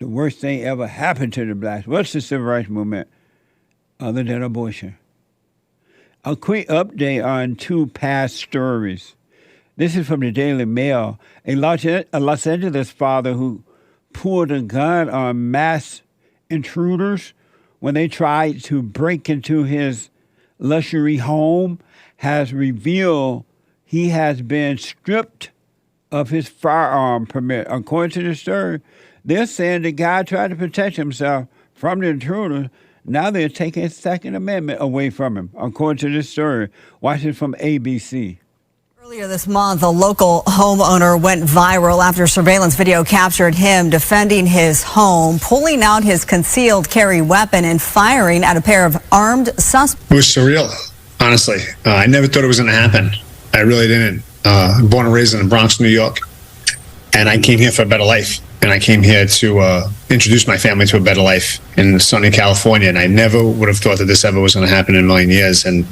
The worst thing ever happened to the blacks. What's the Civil Rights Movement other than abortion? A quick update on 2 past stories. This is from the Daily Mail. A Los Angeles father who pulled a gun on mass intruders when they tried to break into his luxury home has revealed he has been stripped of his firearm permit. According to the story, they're saying the guy tried to protect himself from the intruders. Now they're taking his Second Amendment away from him, according to this story. Watch it from ABC. Earlier this month, a local homeowner went viral after surveillance video captured him defending his home, pulling out his concealed carry weapon and firing at a pair of armed suspects. It was surreal, honestly. I never thought it was going to happen. I really didn't. Born and raised in the Bronx, New York, and I came here for a better life. And I came here to introduce my family to a better life in sunny California. And I never would have thought that this ever was going to happen in a million years. And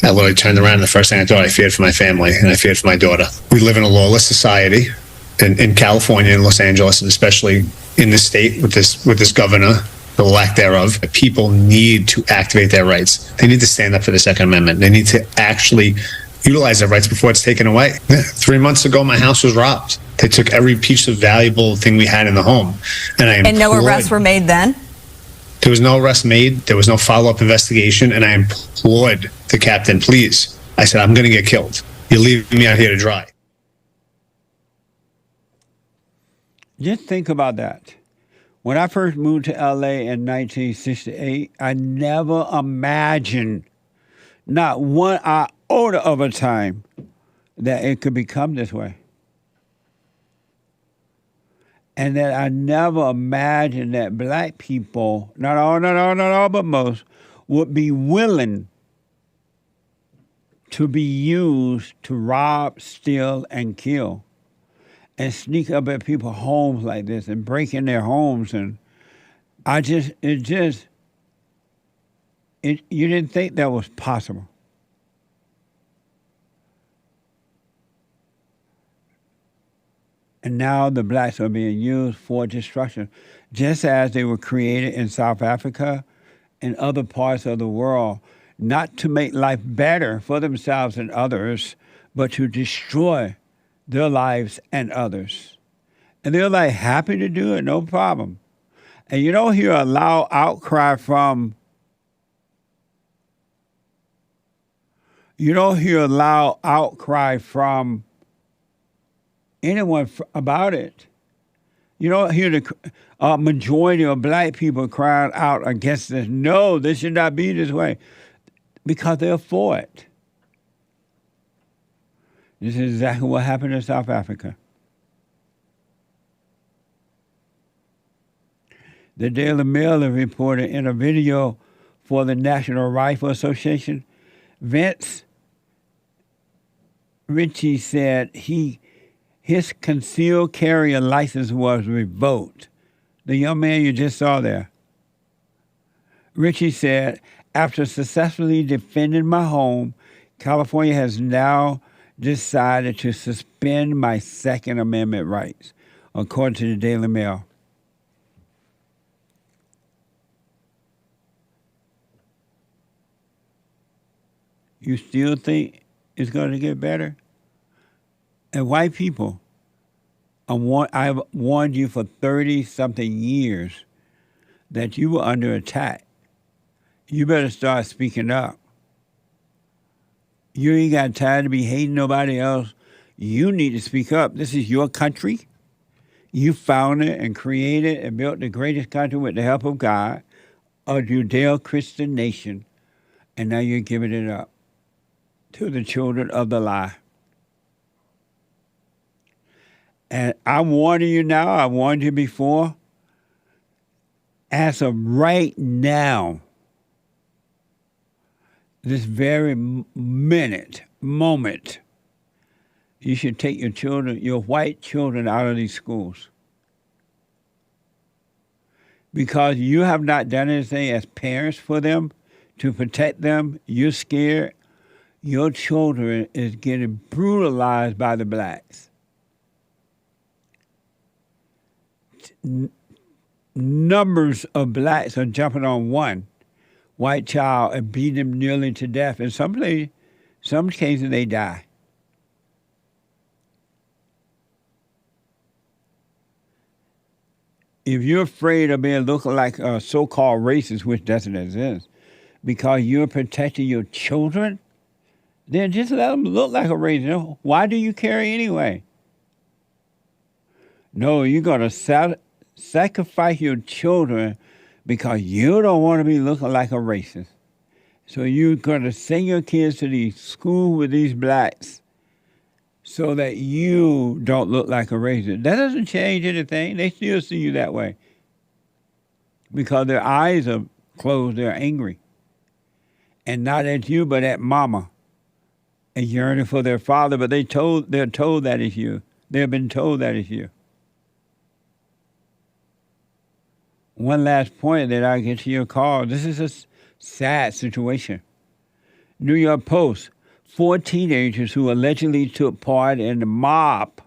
I literally turned around, and the first thing I thought, I feared for my family and I feared for my daughter. We live in a lawless society in California and Los Angeles, and especially in this state with this governor, the lack thereof. People need to activate their rights. They need to stand up for the Second Amendment. They need to actually utilize their rights before it's taken away. 3 months ago, my house was robbed. They took every piece of valuable thing we had in the home. And no arrests were made then? There was no arrest made. There was no follow-up investigation. And I implored the captain, please. I said, I'm going to get killed. You're leaving me out here to dry. Just think about that. When I first moved to LA in 1968, I never imagined not one iota of a time that it could become this way. And that I never imagined that black people, not all, but most, would be willing to be used to rob, steal, and kill, and sneak up at people's homes like this and break in their homes. And you didn't think that was possible. And now the blacks are being used for destruction, just as they were created in South Africa and other parts of the world, not to make life better for themselves and others, but to destroy their lives and others. And they're like happy to do it, no problem. And you don't hear a loud outcry from anyone about it. You don't hear the majority of black people crying out against this. No, this should not be this way, because they're for it. This is exactly what happened in South Africa. The Daily Mail has reported in a video for the National Rifle Association, Vince Ritchie said his concealed carry license was revoked. The young man you just saw there. Ritchie said, after successfully defending my home, California has now decided to suspend my Second Amendment rights, according to the Daily Mail. You still think it's going to get better? And white people, I've warned you for 30-something years that you were under attack. You better start speaking up. You ain't got time to be hating nobody else. You need to speak up. This is your country. You founded and created and built the greatest country with the help of God, a Judeo-Christian nation, and now you're giving it up to the children of the lie. And I'm warning you now, I warned you before, as of right now, this very moment, you should take your children, your white children, out of these schools. Because you have not done anything as parents for them to protect them. You're scared. Your children is getting brutalized by the blacks. Numbers of blacks are jumping on one white child and beating them nearly to death. In some cases, they die. If you're afraid of being looked like a so-called racist, which doesn't exist, because you're protecting your children, then just let them look like a racist. Why do you care anyway? No, you're going to sacrifice your children because you don't want to be looking like a racist. So you're going to send your kids to these schools with these blacks so that you don't look like a racist. That doesn't change anything. They still see you that way. Because their eyes are closed, they're angry. And not at you, but at mama. And yearning for their father, but they're told that it's you. They've been told that it's you. One last point that I get to your call. This is a sad situation. New York Post, 4 teenagers who allegedly took part in the mob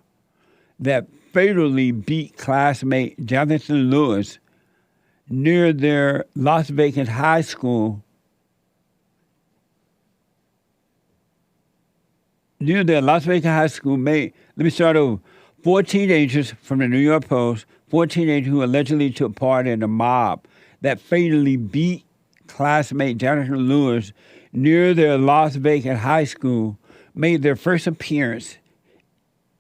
that fatally beat classmate Jonathan Lewis near their Las Vegas high school. Near their Las Vegas high school let me start over. 4 teenagers from the New York Post, 4 teenagers who allegedly took part in the mob that fatally beat classmate Jonathan Lewis near their Las Vegas high school made their first appearance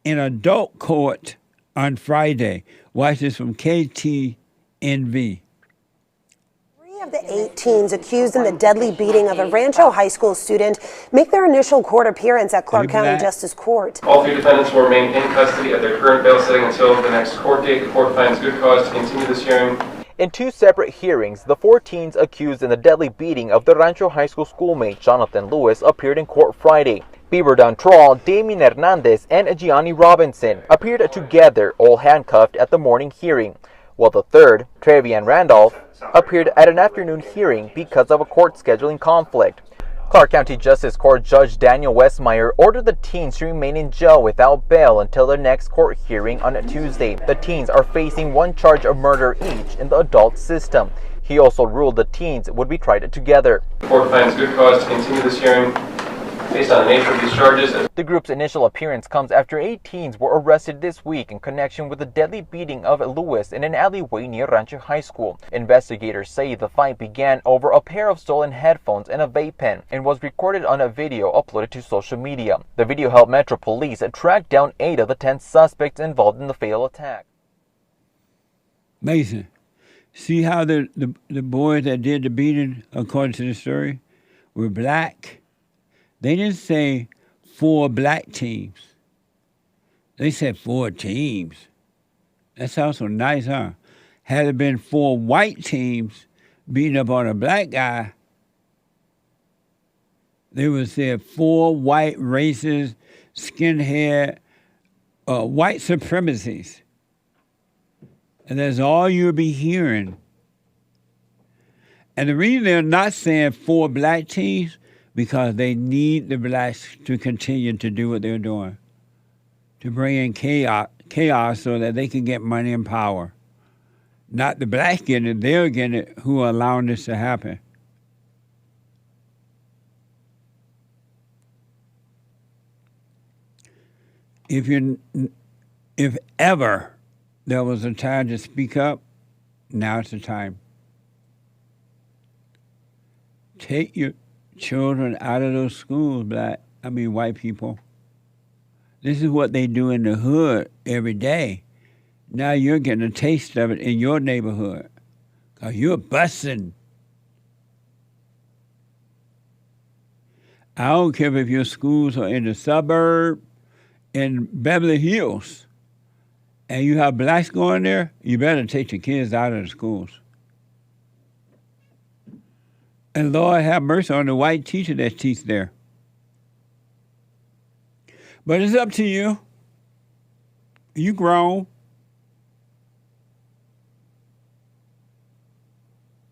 in adult court on Friday. Watch this from KTNV. 3 of the 8 teens accused in the deadly beating of a Rancho High School student make their initial court appearance at Clark County Justice Court. All 3 defendants will remain in custody at their current bail setting until the next court date. The court finds good cause to continue this hearing. In 2 separate hearings, the 4 teens accused in the deadly beating of the Rancho High School schoolmate Jonathan Lewis appeared in court Friday. Bieber Dantrell, Damien Hernandez, and Gianni Robinson appeared together, all handcuffed at the morning hearing, while the third, Trevian Randolph, appeared at an afternoon hearing because of a court scheduling conflict. Clark County Justice Court Judge Daniel Westmeyer ordered the teens to remain in jail without bail until their next court hearing on Tuesday. The teens are facing 1 charge of murder each in the adult system. He also ruled the teens would be tried together. The court finds good cause to continue this hearing based on the nature of these charges. The group's initial appearance comes after 8 teens were arrested this week in connection with the deadly beating of Lewis in an alleyway near Rancho High School. Investigators say the fight began over a pair of stolen headphones and a vape pen and was recorded on a video uploaded to social media. The video helped Metro Police track down 8 of the 10 suspects involved in the fatal attack. Mason, see how the boys that did the beating, according to the story, were black? They didn't say 4 black teams. They said 4 teams. That sounds so nice, huh? Had it been 4 white teams beating up on a black guy, they would say 4 white races, skinhead, white supremacies. And that's all you'll be hearing. And the reason they're not saying 4 black teams, because they need the blacks to continue to do what they're doing, to bring in chaos so that they can get money and power. Not the blacks getting it, they're getting it who are allowing this to happen. If ever there was a time to speak up, now it's the time. Take your children out of those schools, white people. This is what they do in the hood every day. Now you're getting a taste of it in your neighborhood because you're busing. I don't care if your schools are in the suburb, in Beverly Hills, and you have blacks going there, you better take your kids out of the schools. And Lord have mercy on the white teacher that teaches there. But it's up to you. You grown.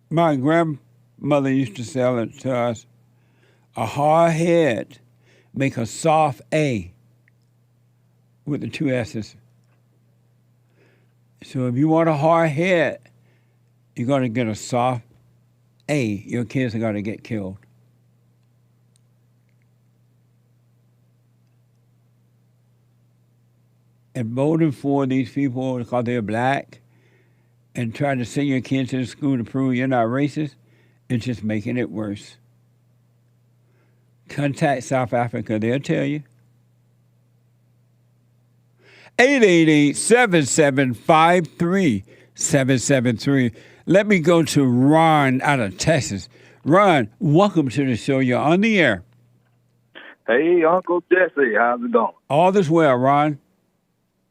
My grandmother used to sell it to us. A hard head make a soft A with the 2 S's. So if you want a hard head, you're going to get a soft A. Your kids are going to get killed. And voting for these people because they're black and trying to send your kids to the school to prove you're not racist, it's just making it worse. Contact South Africa, they'll tell you. 888-7753-773. Let me go to Ron out of Texas. Ron, welcome to the show. You're on the air. Hey, Uncle Jesse, how's it going? All is well, Ron.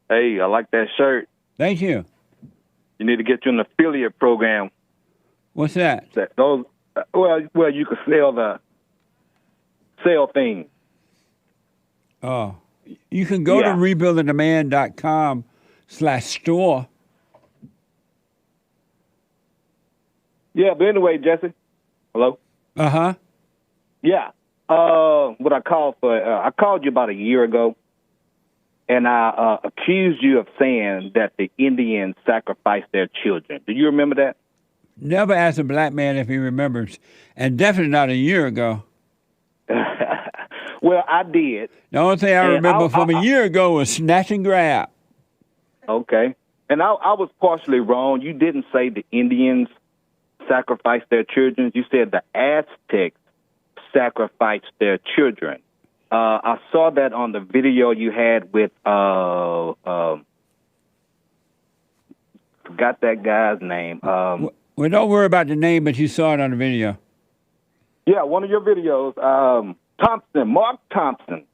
Hey, I like that shirt. Thank you. You need to get you an affiliate program. What's that? Those, well, you could sell things. Oh, you can go to rebuildingtheman.com/store. Yeah, but anyway, Jesse. Hello? Uh-huh. Yeah. What I called for, I called you about a year ago, and I accused you of saying that the Indians sacrificed their children. Do you remember that? Never asked a black man if he remembers, and definitely not a year ago. Well, I did. The only thing I remember from a year ago was snatch and grab. Okay. And I was partially wrong. You didn't say the Indians sacrificed their children. You said the Aztecs sacrificed their children. I saw that on the video you had with, forgot that guy's name. Well, don't worry about the name, but you saw it on the video. Yeah, one of your videos. Mark Thompson.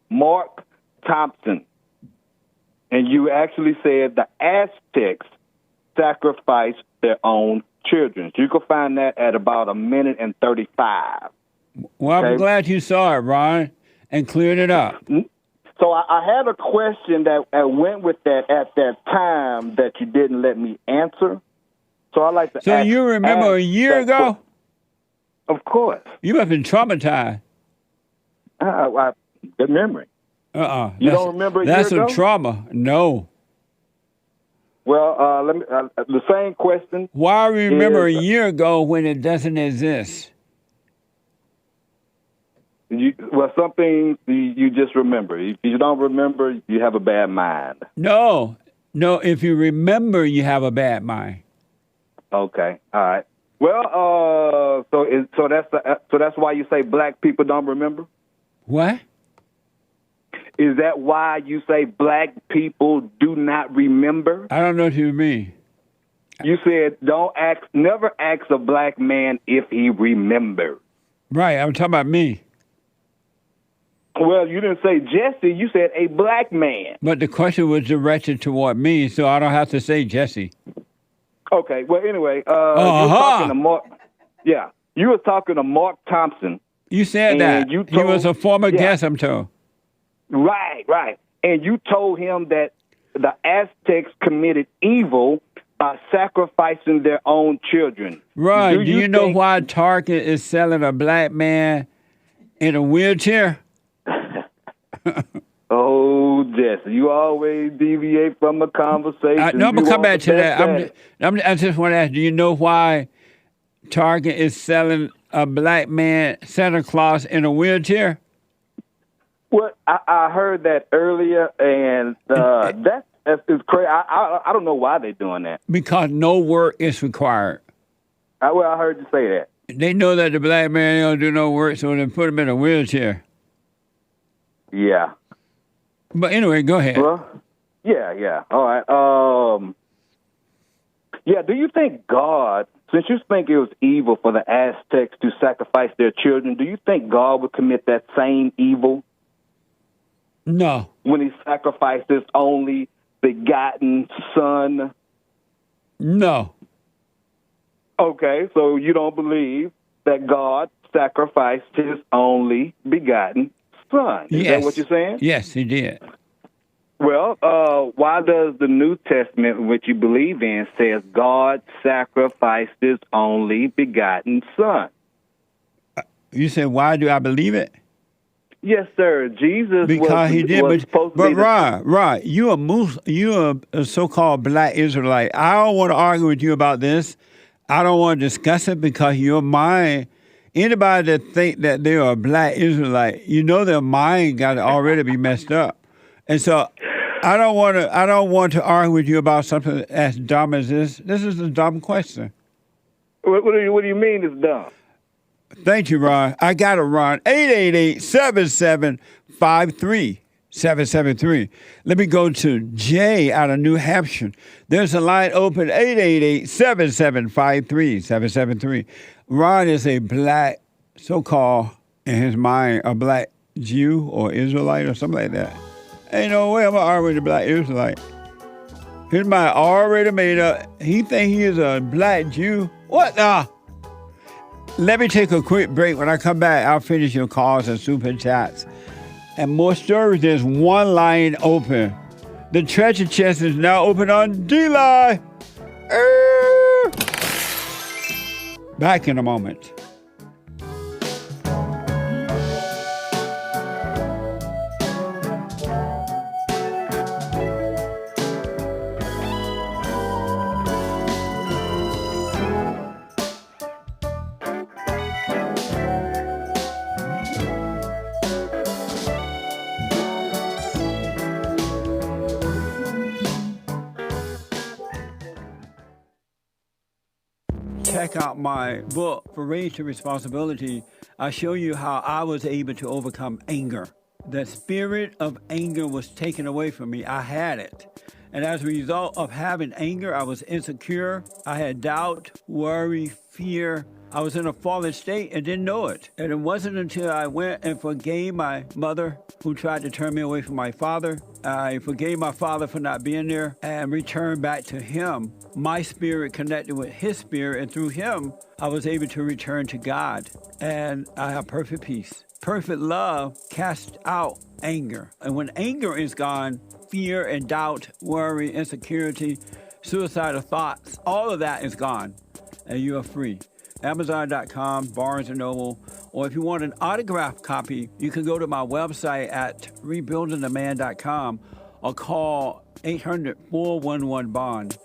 And you actually said the Aztecs sacrificed their own children. You can find that at about 1:35. Well, I'm glad you saw it, Ron, and cleared it up. So I had a question that went with that at that time that you didn't let me answer. So I like to So you remember a year ago? Of course. You must have been traumatized. Good memory. You don't remember a year That's ago? a trauma. No. Well, let me. The same question. Why remember a year ago when it doesn't exist? Some things you just remember. If you don't remember, you have a bad mind. No. If you remember, you have a bad mind. Okay. All right. Well, so that's why you say black people don't remember? What? Is that why you say black people do not remember? I don't know what you mean. You said never ask a black man if he remembers. Right, I'm talking about me. Well, you didn't say Jesse, you said a black man. But the question was directed toward me, so I don't have to say Jesse. Okay, well, anyway, you were talking to Mark. Yeah, you were talking to Mark Thompson. You said that. He was a former guest, I'm told. Right. And you told him that the Aztecs committed evil by sacrificing their own children. Right. Do you know why Target is selling a black man in a wheelchair? Oh, Jesse, you always deviate from the conversation. No, I'm going to come back to that. I just want to ask, do you know why Target is selling a black man, Santa Claus, in a wheelchair? Well, I heard that earlier, and that's crazy. I don't know why they're doing that. Because no work is required. I heard you say that. They know that the black man don't do no work, so they put him in a wheelchair. Yeah. But anyway, go ahead. Well, yeah. All right. Yeah, do you think God, since you think it was evil for the Aztecs to sacrifice their children, do you think God would commit that same evil? No. When he sacrificed his only begotten son? No. Okay, so you don't believe that God sacrificed his only begotten son. Is that what you're saying? Yes, he did. Well, why does the New Testament, which you believe in, says God sacrificed his only begotten son? You said, why do I believe it? Yes, sir. Jesus because he did, was supposed to be right. You a so-called black Israelite. I don't want to argue with you about this. I don't want to discuss it because your mind, anybody that think that they're a black Israelite, you know their mind got to already be messed up. And so I don't want to argue with you about something as dumb as this. This is a dumb question. What do you mean it's dumb? Thank you, Ron. I got it, Ron. 888-7753-773. Let me go to Jay out of New Hampshire. There's a line open, 888-7753-773. Ron is a black, so-called, in his mind, a black Jew or Israelite or something like that. Ain't no way I'm going to argue with a black Israelite. His mind already made up. He think he is a black Jew. What the? Let me take a quick break. When I come back, I'll finish your calls and super chats. And more stories. There's one line open. The treasure chest is now open on D-Line. Back in a moment. Check out my book, For Race to Responsibility. I show you how I was able to overcome anger. The spirit of anger was taken away from me. I had it. And as a result of having anger, I was insecure. I had doubt, worry, fear. I was in a fallen state and didn't know it. And it wasn't until I went and forgave my mother who tried to turn me away from my father. I forgave my father for not being there and returned back to him. My spirit connected with his spirit, and through him, I was able to return to God. And I have perfect peace. Perfect love casts out anger. And when anger is gone, fear and doubt, worry, insecurity, suicidal thoughts, all of that is gone, and you are free. Amazon.com, Barnes & Noble, or if you want an autographed copy, you can go to my website at rebuildingtheman.com or call 800-411-BOND.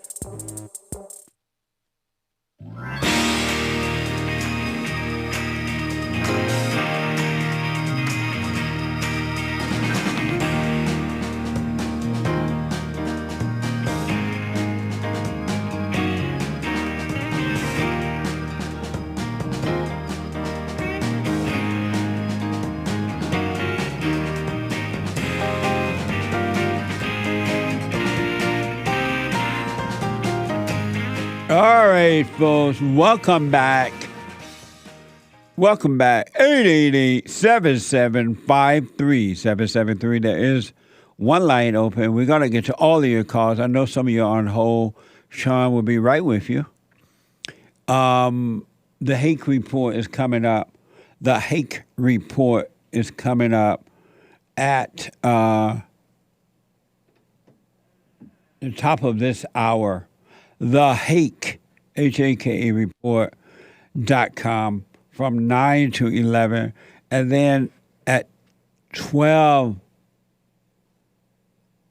All right, folks, welcome back. Welcome back. 888-7753-773. There is one line open. We're going to get to all of your calls. I know some of you are on hold. Sean will be right with you. The Hake report is coming up. The Hake report is coming up at the top of this hour. The Hake, H-A-K-E report.com from 9 to 11. And then at 12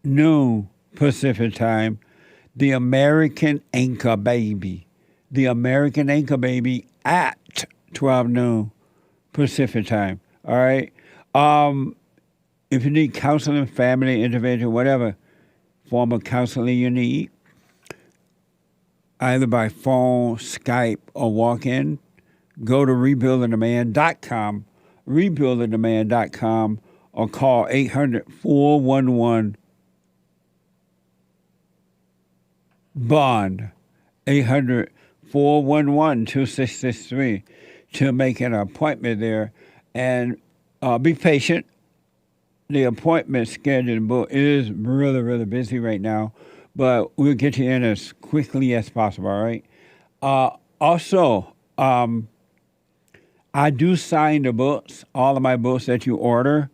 noon Pacific time, the American Anchor Baby. The American Anchor Baby at 12 noon Pacific time. All right? If you need counseling, family, individual, whatever form of counseling you need, either by phone, Skype, or walk-in, go to rebuildingtheman.com, rebuildingtheman.com, or call 800-411-BOND, 800-411-2663 to make an appointment there. And be patient. The appointment schedule book is really, really busy right now, but we'll get you in as quickly as possible, all right? Also, I do sign the books, all of my books that you order.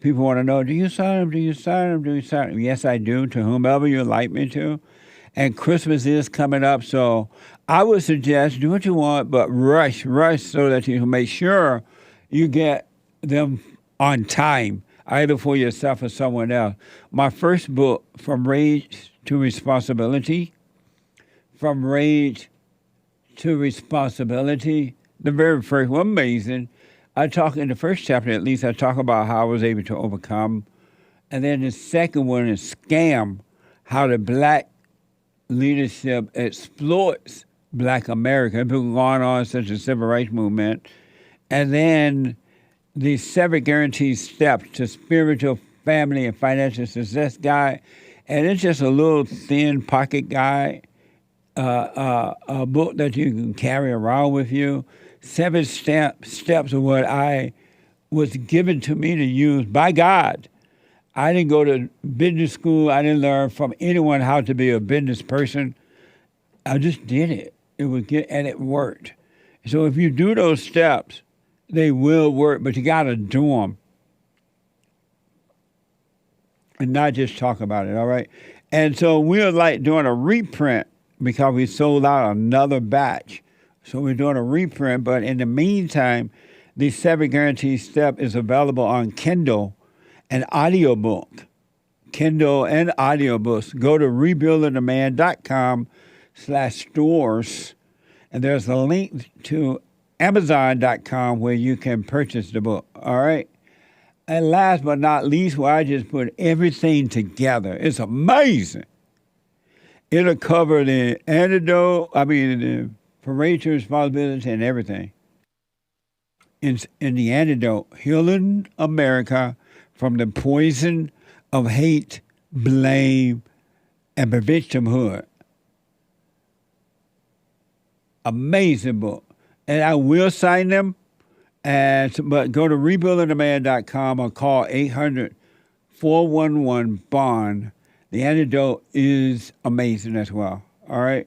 People want to know, do you sign them? Do you sign them? Do you sign them? Yes, I do, to whomever you'd like me to. And Christmas is coming up, so I would suggest do what you want, but rush so that you can make sure you get them on time, either for yourself or someone else. My first book, From Rage to Responsibility, From Rage to Responsibility, the very first one, amazing. I talk in the first chapter, at least, I talk about how I was able to overcome. And then the second one is Scam, how the black leadership exploits black America. It's been going on since the Civil Rights Movement. And then the 7 guaranteed steps to spiritual, family, and financial success guide. And it's just a little thin pocket guide, a book that you can carry around with you. 7 steps of what I was given to me to use by God. I didn't go to business school. I didn't learn from anyone how to be a business person. I just did it. And it worked. So if you do those steps, they will work, but you got to do them. And not just talk about it, all right? And so we're like doing a reprint because we sold out another batch. So we're doing a reprint, but in the meantime, the 7 Guaranteed Step is available on Kindle and audiobook. Kindle and audiobooks. Go to rebuildingtheman.com/stores, and there's a link to Amazon.com where you can purchase the book, all right? And last but not least, where I just put everything together. It's amazing. It'll cover the the parental responsibility and everything. In the antidote, healing America from the poison of hate, blame, and Victimhood. Amazing book. And I will sign them, but go to rebuildingtheman.com or call 800-411-BOND. The antidote is amazing as well. All right.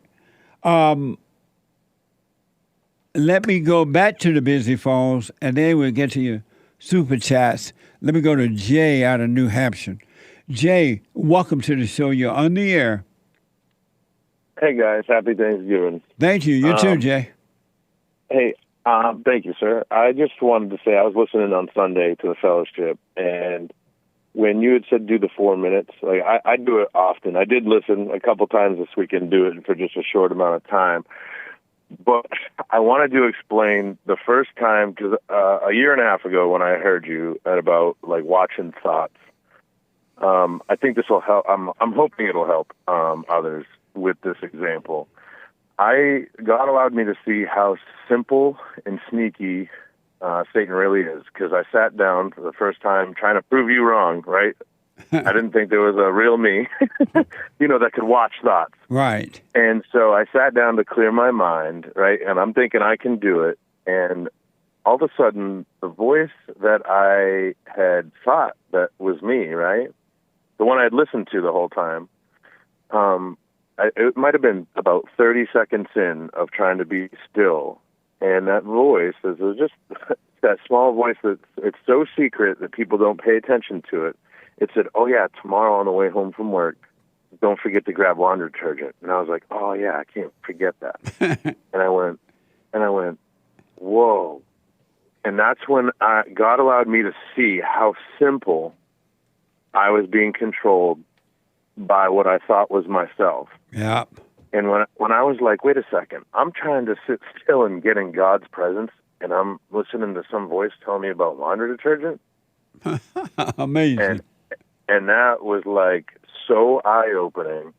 Let me go back to the busy phones, and then we'll get to your super chats. Let me go to Jay out of New Hampshire. Jay, welcome to the show. You're on the air. Hey, guys. Happy Thanksgiving. Thank you. You too, Jay. Hey, thank you, sir. I just wanted to say I was listening on Sunday to the fellowship, and when you had said do the 4 minutes, like I do it often. I did listen a couple times this weekend, do it for just a short amount of time. But I wanted to explain the first time, because a year and a half ago when I heard you at about like watching thoughts, I think this will help. I'm hoping it'll help others with this example. God allowed me to see how simple and sneaky Satan really is, because I sat down for the first time trying to prove you wrong, right? I didn't think there was a real me, that could watch thoughts. Right. And so I sat down to clear my mind, right? And I'm thinking I can do it. And all of a sudden, the voice that I had thought that was me, right? The one I had listened to the whole time, it might have been about 30 seconds in of trying to be still. And that voice is just that small voice it's so secret that people don't pay attention to it. It said, oh, yeah, tomorrow on the way home from work, don't forget to grab laundry detergent. And I was like, oh, yeah, I can't forget that. and I went, whoa. And that's when God allowed me to see how simple I was being controlled by what I thought was myself. Yeah. And when I was like, wait a second, I'm trying to sit still and get in God's presence, and I'm listening to some voice telling me about laundry detergent. Amazing. And that was like so eye-opening.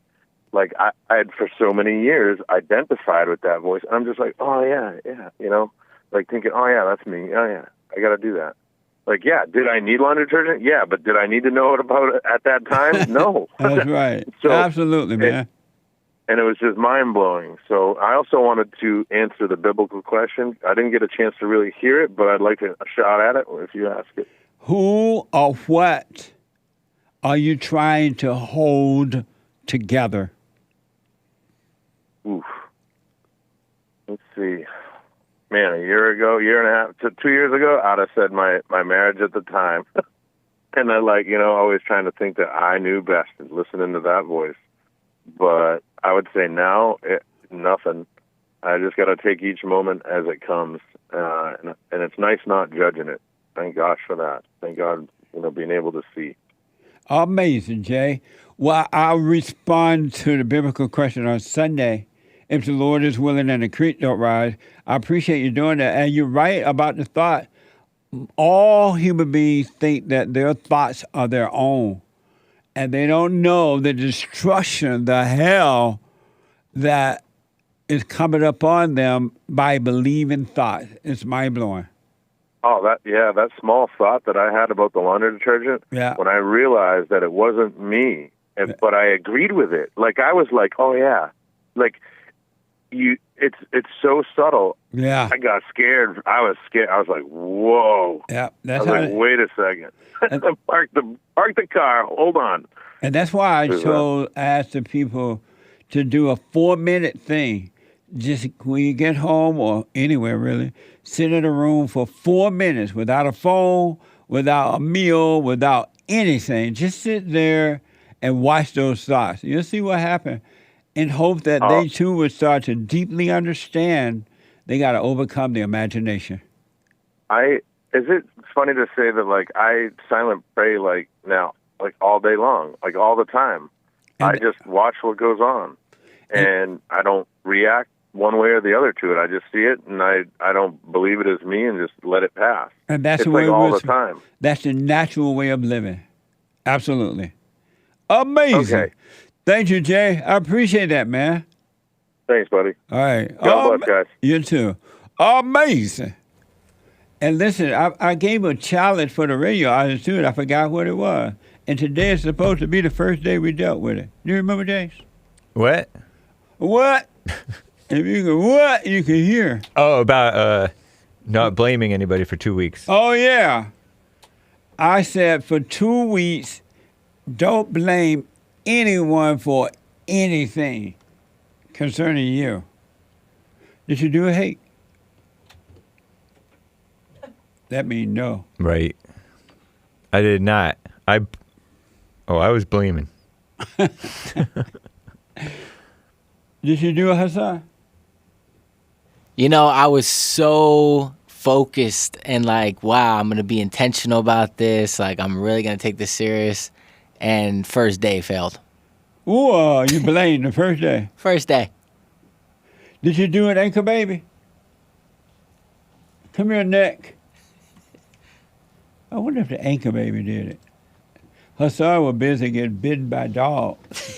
Like I had for so many years identified with that voice. And I'm just like, oh yeah, like thinking, oh yeah, that's me. Oh yeah, I got to do that. Like, yeah, did I need laundry detergent? Yeah, but did I need to know it about it at that time? No. That's right. So, absolutely, man. And it was just mind-blowing. So I also wanted to answer the biblical question. I didn't get a chance to really hear it, but I'd like a shot at it if you ask it. Who or what are you trying to hold together? Oof. Let's see. Man, a year and a half, 2 years ago, I'd have said my marriage at the time. And I always trying to think that I knew best and listening to that voice. But I would say now, nothing. I just got to take each moment as it comes. And it's nice not judging it. Thank gosh for that. Thank God, being able to see. Amazing, Jay. Well, I'll respond to the biblical question on Sunday. If the Lord is willing and the creek don't rise, I appreciate you doing that. And you're right about the thought. All human beings think that their thoughts are their own. And they don't know the destruction, the hell that is coming upon them by believing thoughts. It's mind-blowing. Oh, that small thought that I had about the laundry detergent, when I realized that it wasn't me, but I agreed with it. Like, I was like, oh, yeah. Like, it's so subtle. Yeah. I got scared. I was scared. I was like, whoa. Yeah. I was like, wait a second. Park the car. Hold on. And that's why I asked the people to do a 4-minute thing. Just when you get home or anywhere really, sit in a room for 4 minutes without a phone, without a meal, without anything. Just sit there and watch those thoughts. You'll see what happens. In hope that they too would start to deeply understand they got to overcome the imagination. Is it funny to say that like I silent pray now all day long, like all the time. I just watch what goes on, and I don't react one way or the other to it. I just see it, and I don't believe it is me, and just let it pass. And that's it's the way all the time. That's the natural way of living. Absolutely. Amazing. Okay. Thank you, Jay. I appreciate that, man. Thanks, buddy. All right. God bless, guys. You too. Amazing. And listen, I gave a challenge for the radio audience too, and I forgot what it was. And today is supposed to be the first day we dealt with it. Do you remember, James? What? What? If you can what, you can hear. Oh, about not blaming anybody for 2 weeks. Oh, yeah. I said for 2 weeks, don't blame anyone for anything concerning you. Did you do a Hake? That means no. Right. I did not. I was blaming. Did you do a Hassan? You know, I was so focused and like, wow, I'm going to be intentional about this. Like, I'm really going to take this serious. And first day failed. Ooh, you blamed the first day. First day. Did you do it, Anchor Baby? Come here, Nick. I wonder if the Anchor Baby did it. Hassan was busy getting bitten by dogs.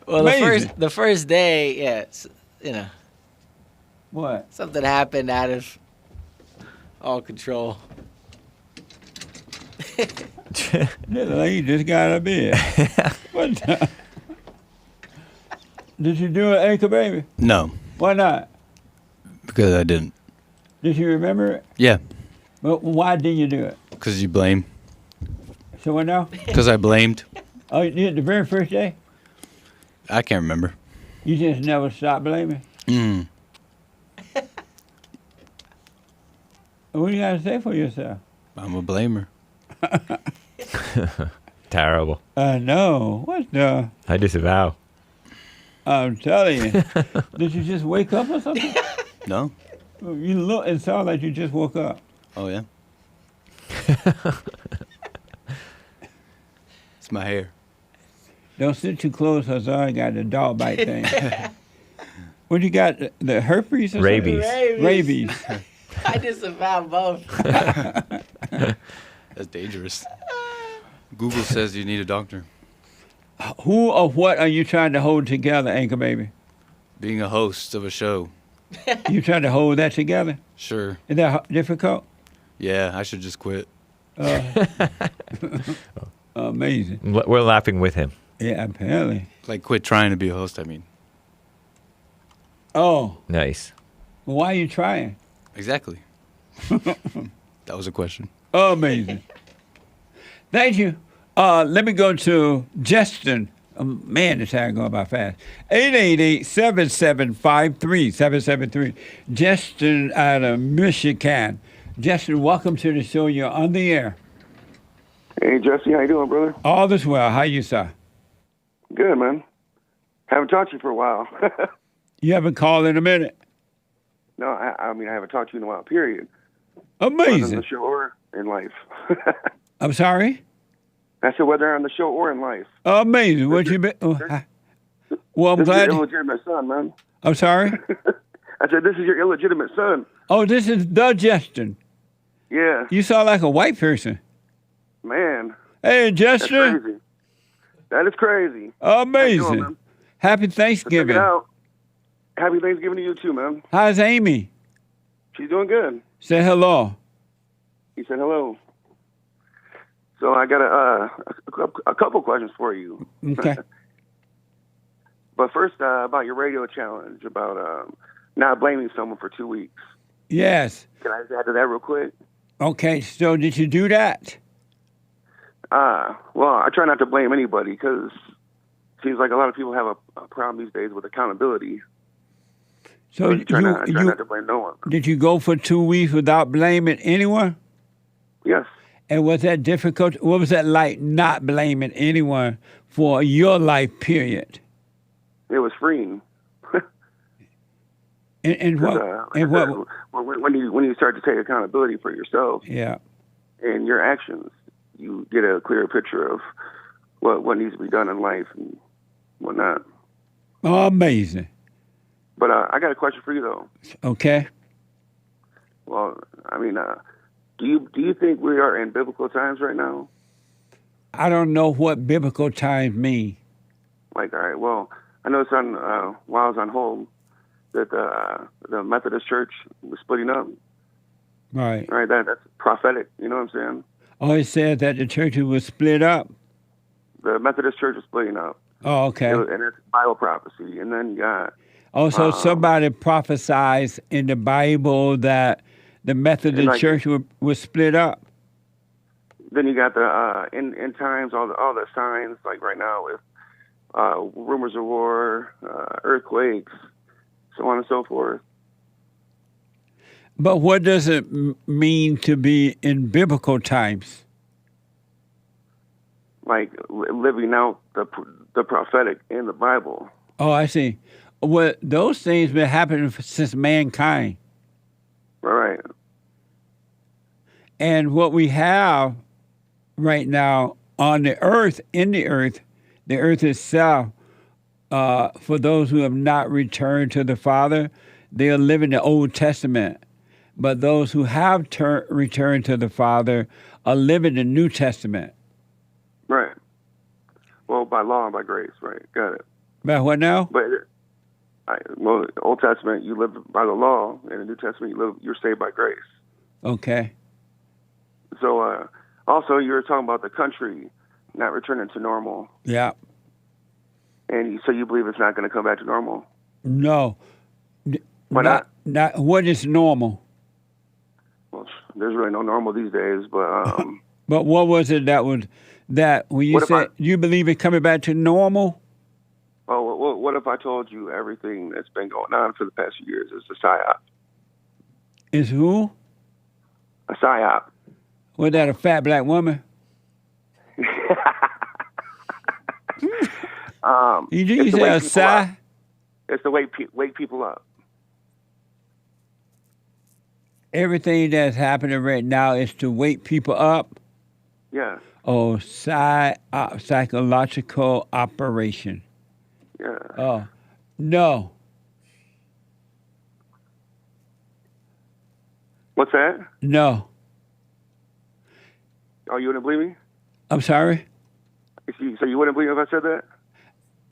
Well, the first day, yeah, you know. What? Something happened out of all control. Little lady just got out of bed. What the? Did you do it, Anchor Baby? No, Why not? because I didn't. Did you remember it? Yeah, Well, why didn't you do it? because you blame. So what now? Because I blamed. Oh, you did it the very first day? I can't remember. You just never stopped blaming? Mm. What do you got to say for yourself? I'm a blamer. Terrible. I know. What the? I disavow. I'm telling you. Did you just wake up or something? No. You look and sound like you just woke up. Oh yeah. It's my hair. Don't sit too close, Hazard got the dog bite thing. What you got? The herpes or Rabies. something? Rabies. I disavow both. That's dangerous. Google says you need a doctor. Who or what are you trying to hold together, Anchor Baby? Being a host of a show. You trying to hold that together? Sure. Is that difficult? Yeah, I should just quit. Amazing. We're laughing with him. Yeah, apparently. Like quit trying to be a host, I mean. Oh. Nice. Well, why are you trying? Exactly. That was a question. Amazing. Thank you. Let me go to Justin. Man, this time going by fast. 888-7753-773. Justin out of Michigan. Justin, welcome to the show. You're on the air. Hey, Jesse, how you doing, brother? All is well. How you, sir? Good, man. Haven't talked to you for a while. You haven't called in a minute. No, I mean, I haven't talked to you in a while, period. Amazing. Whether on the show or in life. I'm sorry? I said whether on the show or in life. Amazing. What you been? Well, I'm this glad. Is your illegitimate son, man. I'm sorry? I said, this is your illegitimate son. Oh, this is the Justin. Yeah. You sound like a white person. Man. Hey, That's Justin. crazy. That is crazy. Amazing. How you doing, man? Happy Check Thanksgiving. it out. Happy Thanksgiving to you, too, man. How's Amy? She's doing good. Say hello. He said hello. So I got a couple questions for you. Okay. But first, about your radio challenge, about not blaming someone for 2 weeks. Yes. Can I just add to that real quick? Okay, so did you do that? Well, I try not to blame anybody because it seems like a lot of people have a problem these days with accountability. So I try not to blame no one. Did you go for 2 weeks without blaming anyone? Yes. And was that difficult? What was that like, not blaming anyone for your life period? It was freeing. And what? And what? When you start to take accountability for yourself, Yeah. and your actions, you get a clearer picture of what needs to be done in life and whatnot. Oh, amazing. But I got a question for you though. Okay. Well, I mean, do you think we are in biblical times right now? I don't know what biblical times mean. Like, all right, well, I know it's on while I was on hold, that the Methodist Church was splitting up. Right. Right. That's prophetic. You know what I'm saying? Oh, it said that the church was split up. The Methodist Church was splitting up. Oh, okay. And it's Bible prophecy. And then you got. Also, somebody prophesies in the Bible that the Methodist Church was split up. Then you got the end times, all the signs, like right now with rumors of war, earthquakes, so on and so forth. But what does it mean to be in biblical times? Like living out the prophetic in the Bible. Oh, I see. Well, those things been happening since mankind. Right. And what we have right now on the earth, the earth itself, for those who have not returned to the Father, they are living the Old Testament. But those who have returned to the Father are living the New Testament. Right. Well, by law and by grace, right. Got it. By what now? But well, the Old Testament, you live by the law. In the New Testament, you're saved by grace. Okay. So, also, you were talking about the country not returning to normal. Yeah. And so you believe it's not going to come back to normal? No. Why not? What is normal? Well, there's really no normal these days, but... But what was it that when you said you believe it coming back to normal? Oh, well, what if I told you everything that's been going on for the past few years is a psyop? Is who? A psyop. Was that a fat black woman? You say a psy? It's to wake people up. Everything that's happening right now is to wake people up? Yeah. Oh, psychological operation. Yeah. Oh, no. What's that? No. Oh, you wouldn't believe me? I'm sorry? So you wouldn't believe if I said that?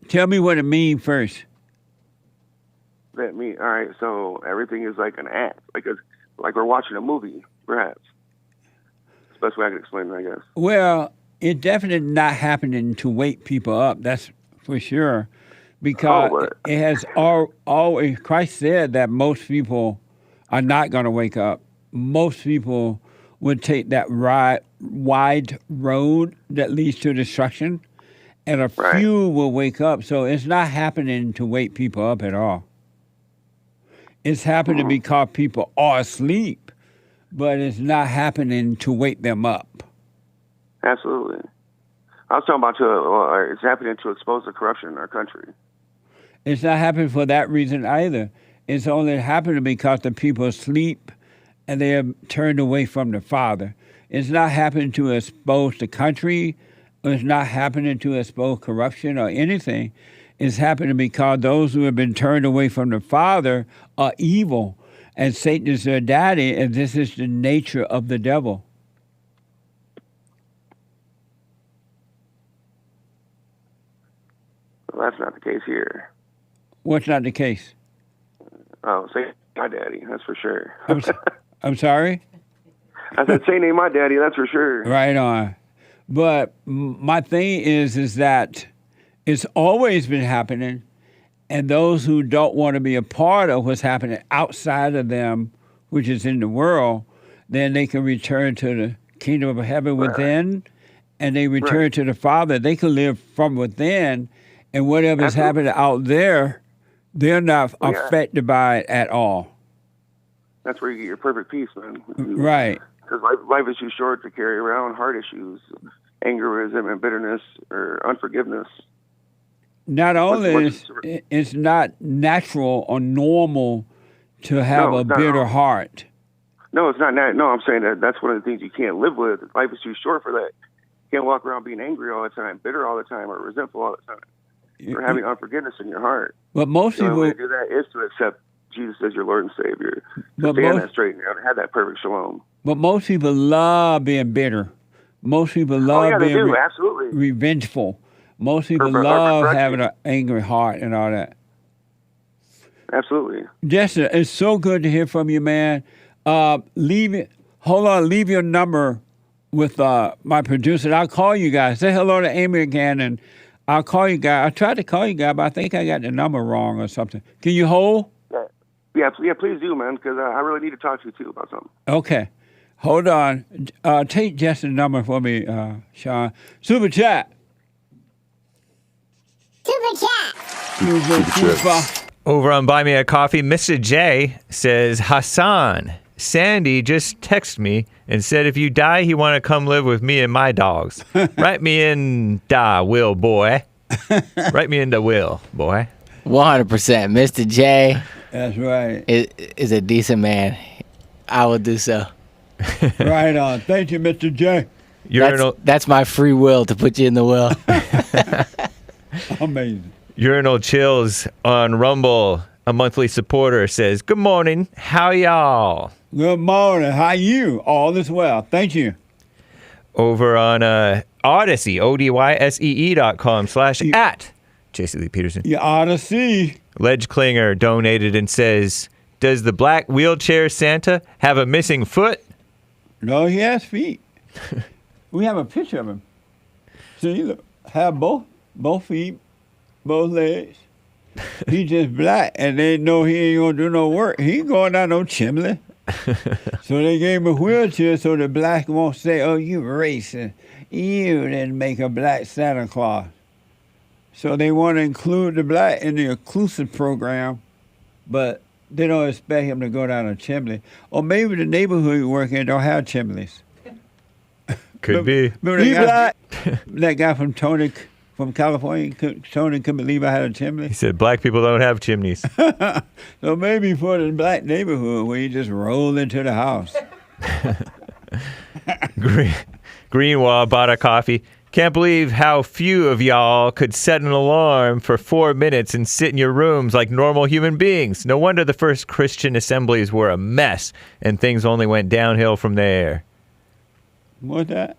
Tell me what it means first. That mean, all right, so everything is like an act, like we're watching a movie, perhaps. That's the best way I can explain it, I guess. Well, it definitely not happening to wake people up, that's for sure. Because it has always, Christ said that most people are not going to wake up. Most people would take that wide road that leads to destruction, and a few will wake up. So it's not happening to wake people up at all. It's happening because people are asleep, but it's not happening to wake them up. Absolutely. I was talking about it's happening to expose the corruption in our country. It's not happening for that reason either. It's only happening because the people sleep and they have turned away from the Father. It's not happening to expose the country. It's not happening to expose corruption or anything. It's happening because those who have been turned away from the Father are evil, and Satan is their daddy, and this is the nature of the devil. Well, that's not the case here. What's not the case? Oh, Satan ain't my daddy, that's for sure. I'm sorry? I said Satan ain't my daddy, that's for sure. Right on. But my thing is that it's always been happening, and those who don't want to be a part of what's happening outside of them, which is in the world, then they can return to the kingdom of heaven within, and they return to the Father. They can live from within, and whatever's happening out there, they're not affected by it at all. That's where you get your perfect peace, man. Right. Because life is too short to carry around heart issues, angerism and bitterness or unforgiveness. Not only it's not natural or normal to have a bitter heart. No, it's not. No, I'm saying that's one of the things you can't live with. Life is too short for that. You can't walk around being angry all the time, bitter all the time, or resentful all the time, or having unforgiveness in your heart. But most people... The way to do that is to accept Jesus as your Lord and Savior. To stand that straight and have that perfect shalom. But most people love being bitter. Most people love being revengeful. Most people love having an angry heart and all that. Absolutely. Jesse, it's so good to hear from you, man. Leave your number with my producer. I'll call you guys. Say hello to Amy again, and I'll call you guys. I tried to call you guys, but I think I got the number wrong or something. Can you hold? Yeah, please do, man, because I really need to talk to you, too, about something. Okay. Hold on. Take Jesse's number for me, Sean. Super chat. Over on Buy Me a Coffee, Mr. J says, Hassan, Sandy just texted me and said if you die, he want to come live with me and my dogs. Write me in the will, boy. Write me in the will, boy. 100%. Mr. J. That's right. Is a decent man. I will do so. Right on. Thank you, Mr. J. That's my free will to put you in the will. Amazing. Urinal Chills on Rumble, a monthly supporter, says, good morning. How y'all? Good morning. How you? All is well. Thank you. Over on Odyssey, odyssee.com/@ Jesse Lee Peterson. You ought to see. Ledge Klinger donated and says, does the black wheelchair Santa have a missing foot? No, he has feet. We have a picture of him. See, look, have both feet, both legs. He just black, and they know he ain't gonna do no work. He ain't going down no chimney. So they gave him a wheelchair so the black won't say, oh, you racist. You didn't make a black Santa Claus. So they want to include the black in the inclusive program, but they don't expect him to go down a chimney. Or maybe the neighborhood you work in don't have chimneys. Could be. Remember that guy from California, Tony couldn't believe I had a chimney. He said black people don't have chimneys. So maybe for the black neighborhood where you just roll into the house. Greenwall bought a coffee. Can't believe how few of y'all could set an alarm for 4 minutes and sit in your rooms like normal human beings. No wonder the first Christian assemblies were a mess and things only went downhill from there. What's that?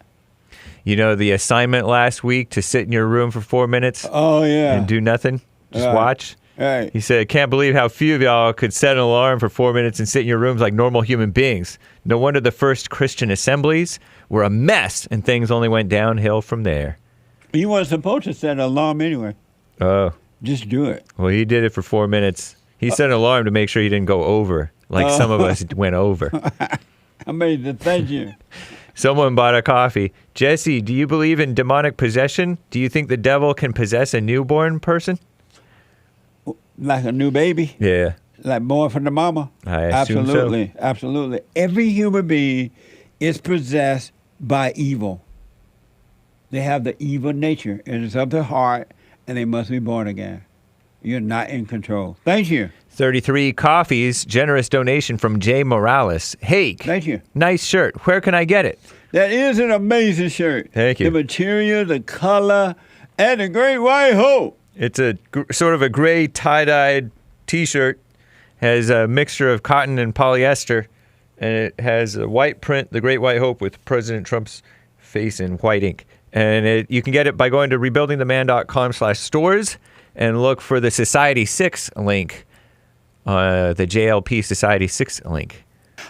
You know, the assignment last week to sit in your room for 4 minutes? Oh, yeah. And do nothing? Just watch? Right. He said, can't believe how few of y'all could set an alarm for 4 minutes and sit in your rooms like normal human beings. No wonder the first Christian assemblies were a mess and things only went downhill from there. You weren't supposed to set an alarm anyway. Oh. Just do it. Well, he did it for 4 minutes. He set an alarm to make sure he didn't go over, like some of us went over. Amazing. Thank you. Someone bought a coffee. Jesse, do you believe in demonic possession? Do you think the devil can possess a newborn person? Like a new baby? Yeah. Like born from the mama? I assume Absolutely. so. Absolutely. Every human being is possessed by evil. They have the evil nature. It is of the heart, and they must be born again. You're not in control. Thank you. 33 coffees, generous donation from Jay Morales. Hake. Thank you. Nice shirt. Where can I get it? That is an amazing shirt. Thank you. The material, the color, and the great white hope. It's a sort of a gray tie-dyed T-shirt. Has a mixture of cotton and polyester, and it has a white print, the Great White Hope, with President Trump's face in white ink. And you can get it by going to rebuildingtheman.com/stores and look for the Society 6 link, the JLP Society 6 link.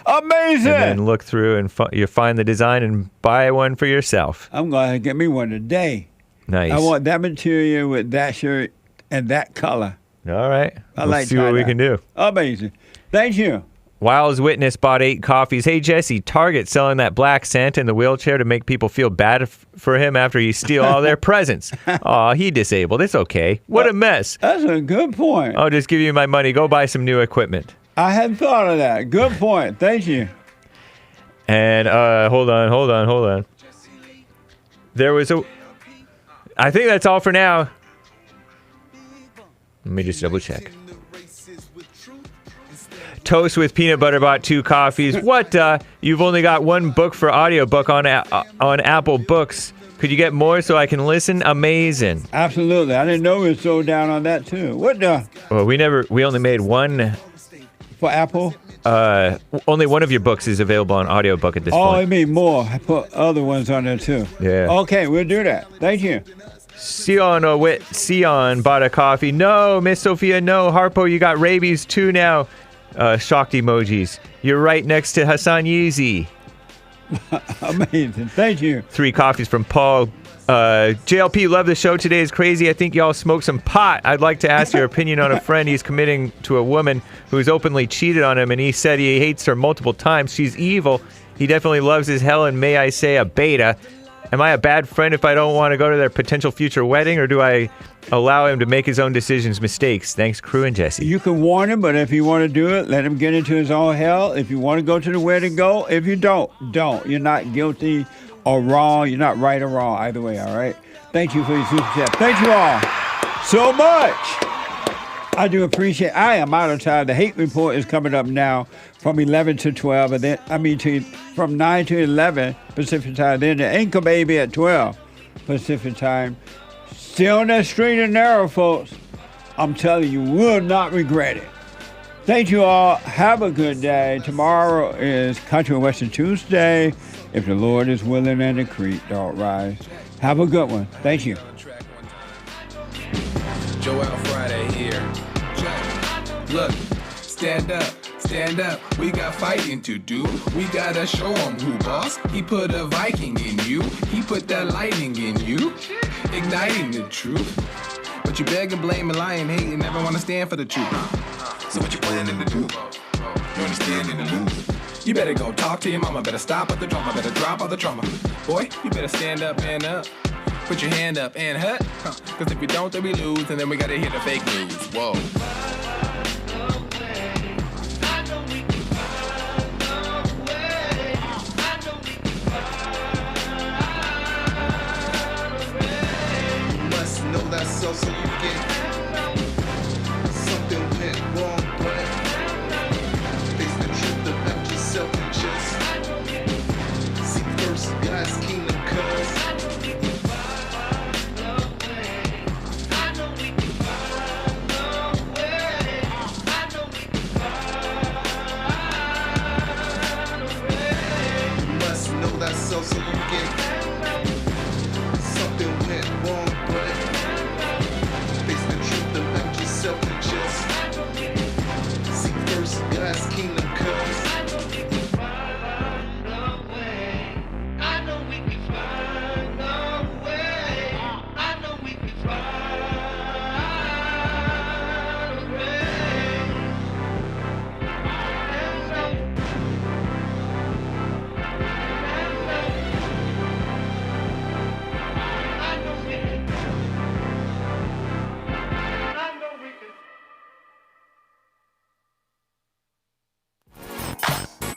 Amazing! And then look through and you find the design and buy one for yourself. I'm going to get me one today. Nice. I want that material with that shirt and that color. All right. We'll see what we can do. Amazing. Thank you. Wiles Witness bought 8 coffees. Hey, Jesse, Target selling that black Santa in the wheelchair to make people feel bad for him after you steal all their presents. Aw, he disabled. It's okay. What a mess. That's a good point. I'll just give you my money. Go buy some new equipment. I hadn't thought of that. Good point. Thank you. And hold on. There was I think that's all for now. Let me just double check. Toast with Peanut Butter bought 2 coffees. What? You've only got 1 book for audiobook on Apple Books. Could you get more so I can listen? Amazing. Absolutely. I didn't know we were so down on that too. What the? Well, we only made 1. For Apple? Only 1 of your books is available on audiobook at this point. Oh, I mean more. I put other ones on there too. Yeah. Okay, we'll do that. Thank you. Sion bought a coffee. No, Miss Sophia, no. Harpo, you got rabies too now. Shocked emojis. You're right next to Hassan Yeezy. Amazing. Thank you. 3 coffees from Paul. JLP, love the show. Today is crazy. I think y'all smoked some pot. I'd like to ask your opinion on a friend he's committing to a woman who's openly cheated on him, and he said he hates her multiple times. She's evil. He definitely loves his hell, and may I say a beta. Am I a bad friend if I don't want to go to their potential future wedding, or do I allow him to make his own decisions, mistakes? Thanks, Crew and Jesse. You can warn him, but if you want to do it, let him get into his own hell. If you want to go to the wedding, go. If you don't. You're not guilty or wrong. You're not right or wrong either way, all right? Thank you for your super chat. Thank you all so much. I do appreciate it. I am out of time. The Hake Report is coming up now from 11 to 12, and then, from 9 to 11 Pacific time. Then the Anchor Baby at 12 Pacific time. Still on that straight and narrow, folks. I'm telling you, will not regret it. Thank you all. Have a good day. Tomorrow is Country and Western Tuesday. If the Lord is willing and the creek don't rise. Have a good one. Thank you. Joel Friday here. Look, stand up. We got fighting to do. We gotta show him who boss. He put a Viking in you. He put that lightning in you. Igniting the truth. But you beg and blame and lie and hate and never wanna stand for the truth. So what you planning to do? You understanding the lose. You better go talk to your mama. Better stop at the drama. Better drop all the trauma. Boy, you better stand up and up. Put your hand up and hut. Cause if we don't, then we lose. And then we gotta hear the fake news. Whoa. Know that so you get something went wrong, but face the truth about yourself and just seek first God's kingdom, cause you must know that so you get something went wrong, but face the truth about yourself and just seek first God's kingdom, cause I know we can find a way. I know we can find a way.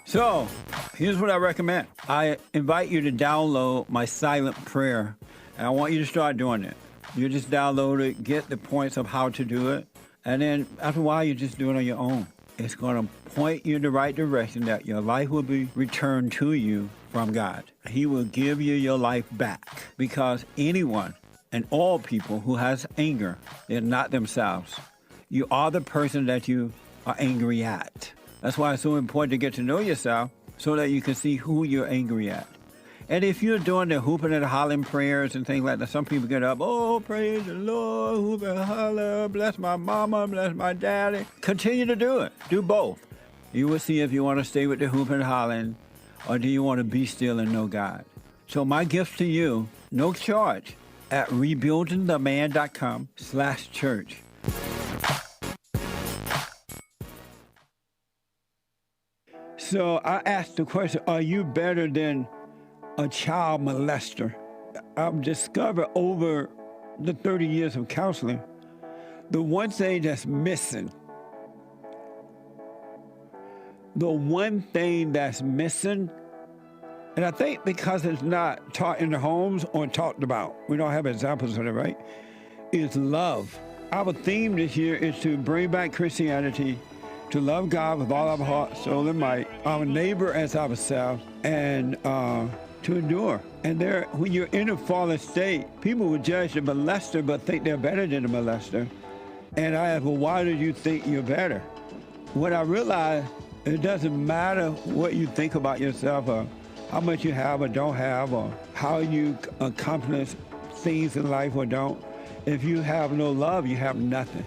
So, here's what I recommend. I invite you to download my silent prayer, and I want you to start doing it. You just download it, get the points of how to do it, and then after a while, you just do it on your own. It's going to point you in the right direction that your life will be returned to you from God. He will give you your life back, because anyone and all people who has anger, they're not themselves. You are the person that you are angry at. That's why it's so important to get to know yourself so that you can see who you're angry at. And if you're doing the hooping and hollering prayers and things like that, some people get up, oh, praise the Lord, hoop and holler, bless my mama, bless my daddy. Continue to do it. Do both. You will see if you want to stay with the hooping and hollering, or do you want to be still and know God. So my gift to you, no charge, at rebuildingtheman.com/church. So I asked the question, are you better than a child molester? I've discovered over the 30 years of counseling, the one thing that's missing, and I think because it's not taught in the homes or talked about, we don't have examples of it, right, is love. Our theme this year is to bring back Christianity, to love God with all our heart, soul, and might, our neighbor as ourselves, and to endure. And when you're in a fallen state, people will judge the molester but think they're better than the molester. And I ask, well, why do you think you're better? When I realized it doesn't matter what you think about yourself or how much you have or don't have or how you accomplish things in life or don't. If you have no love, you have nothing.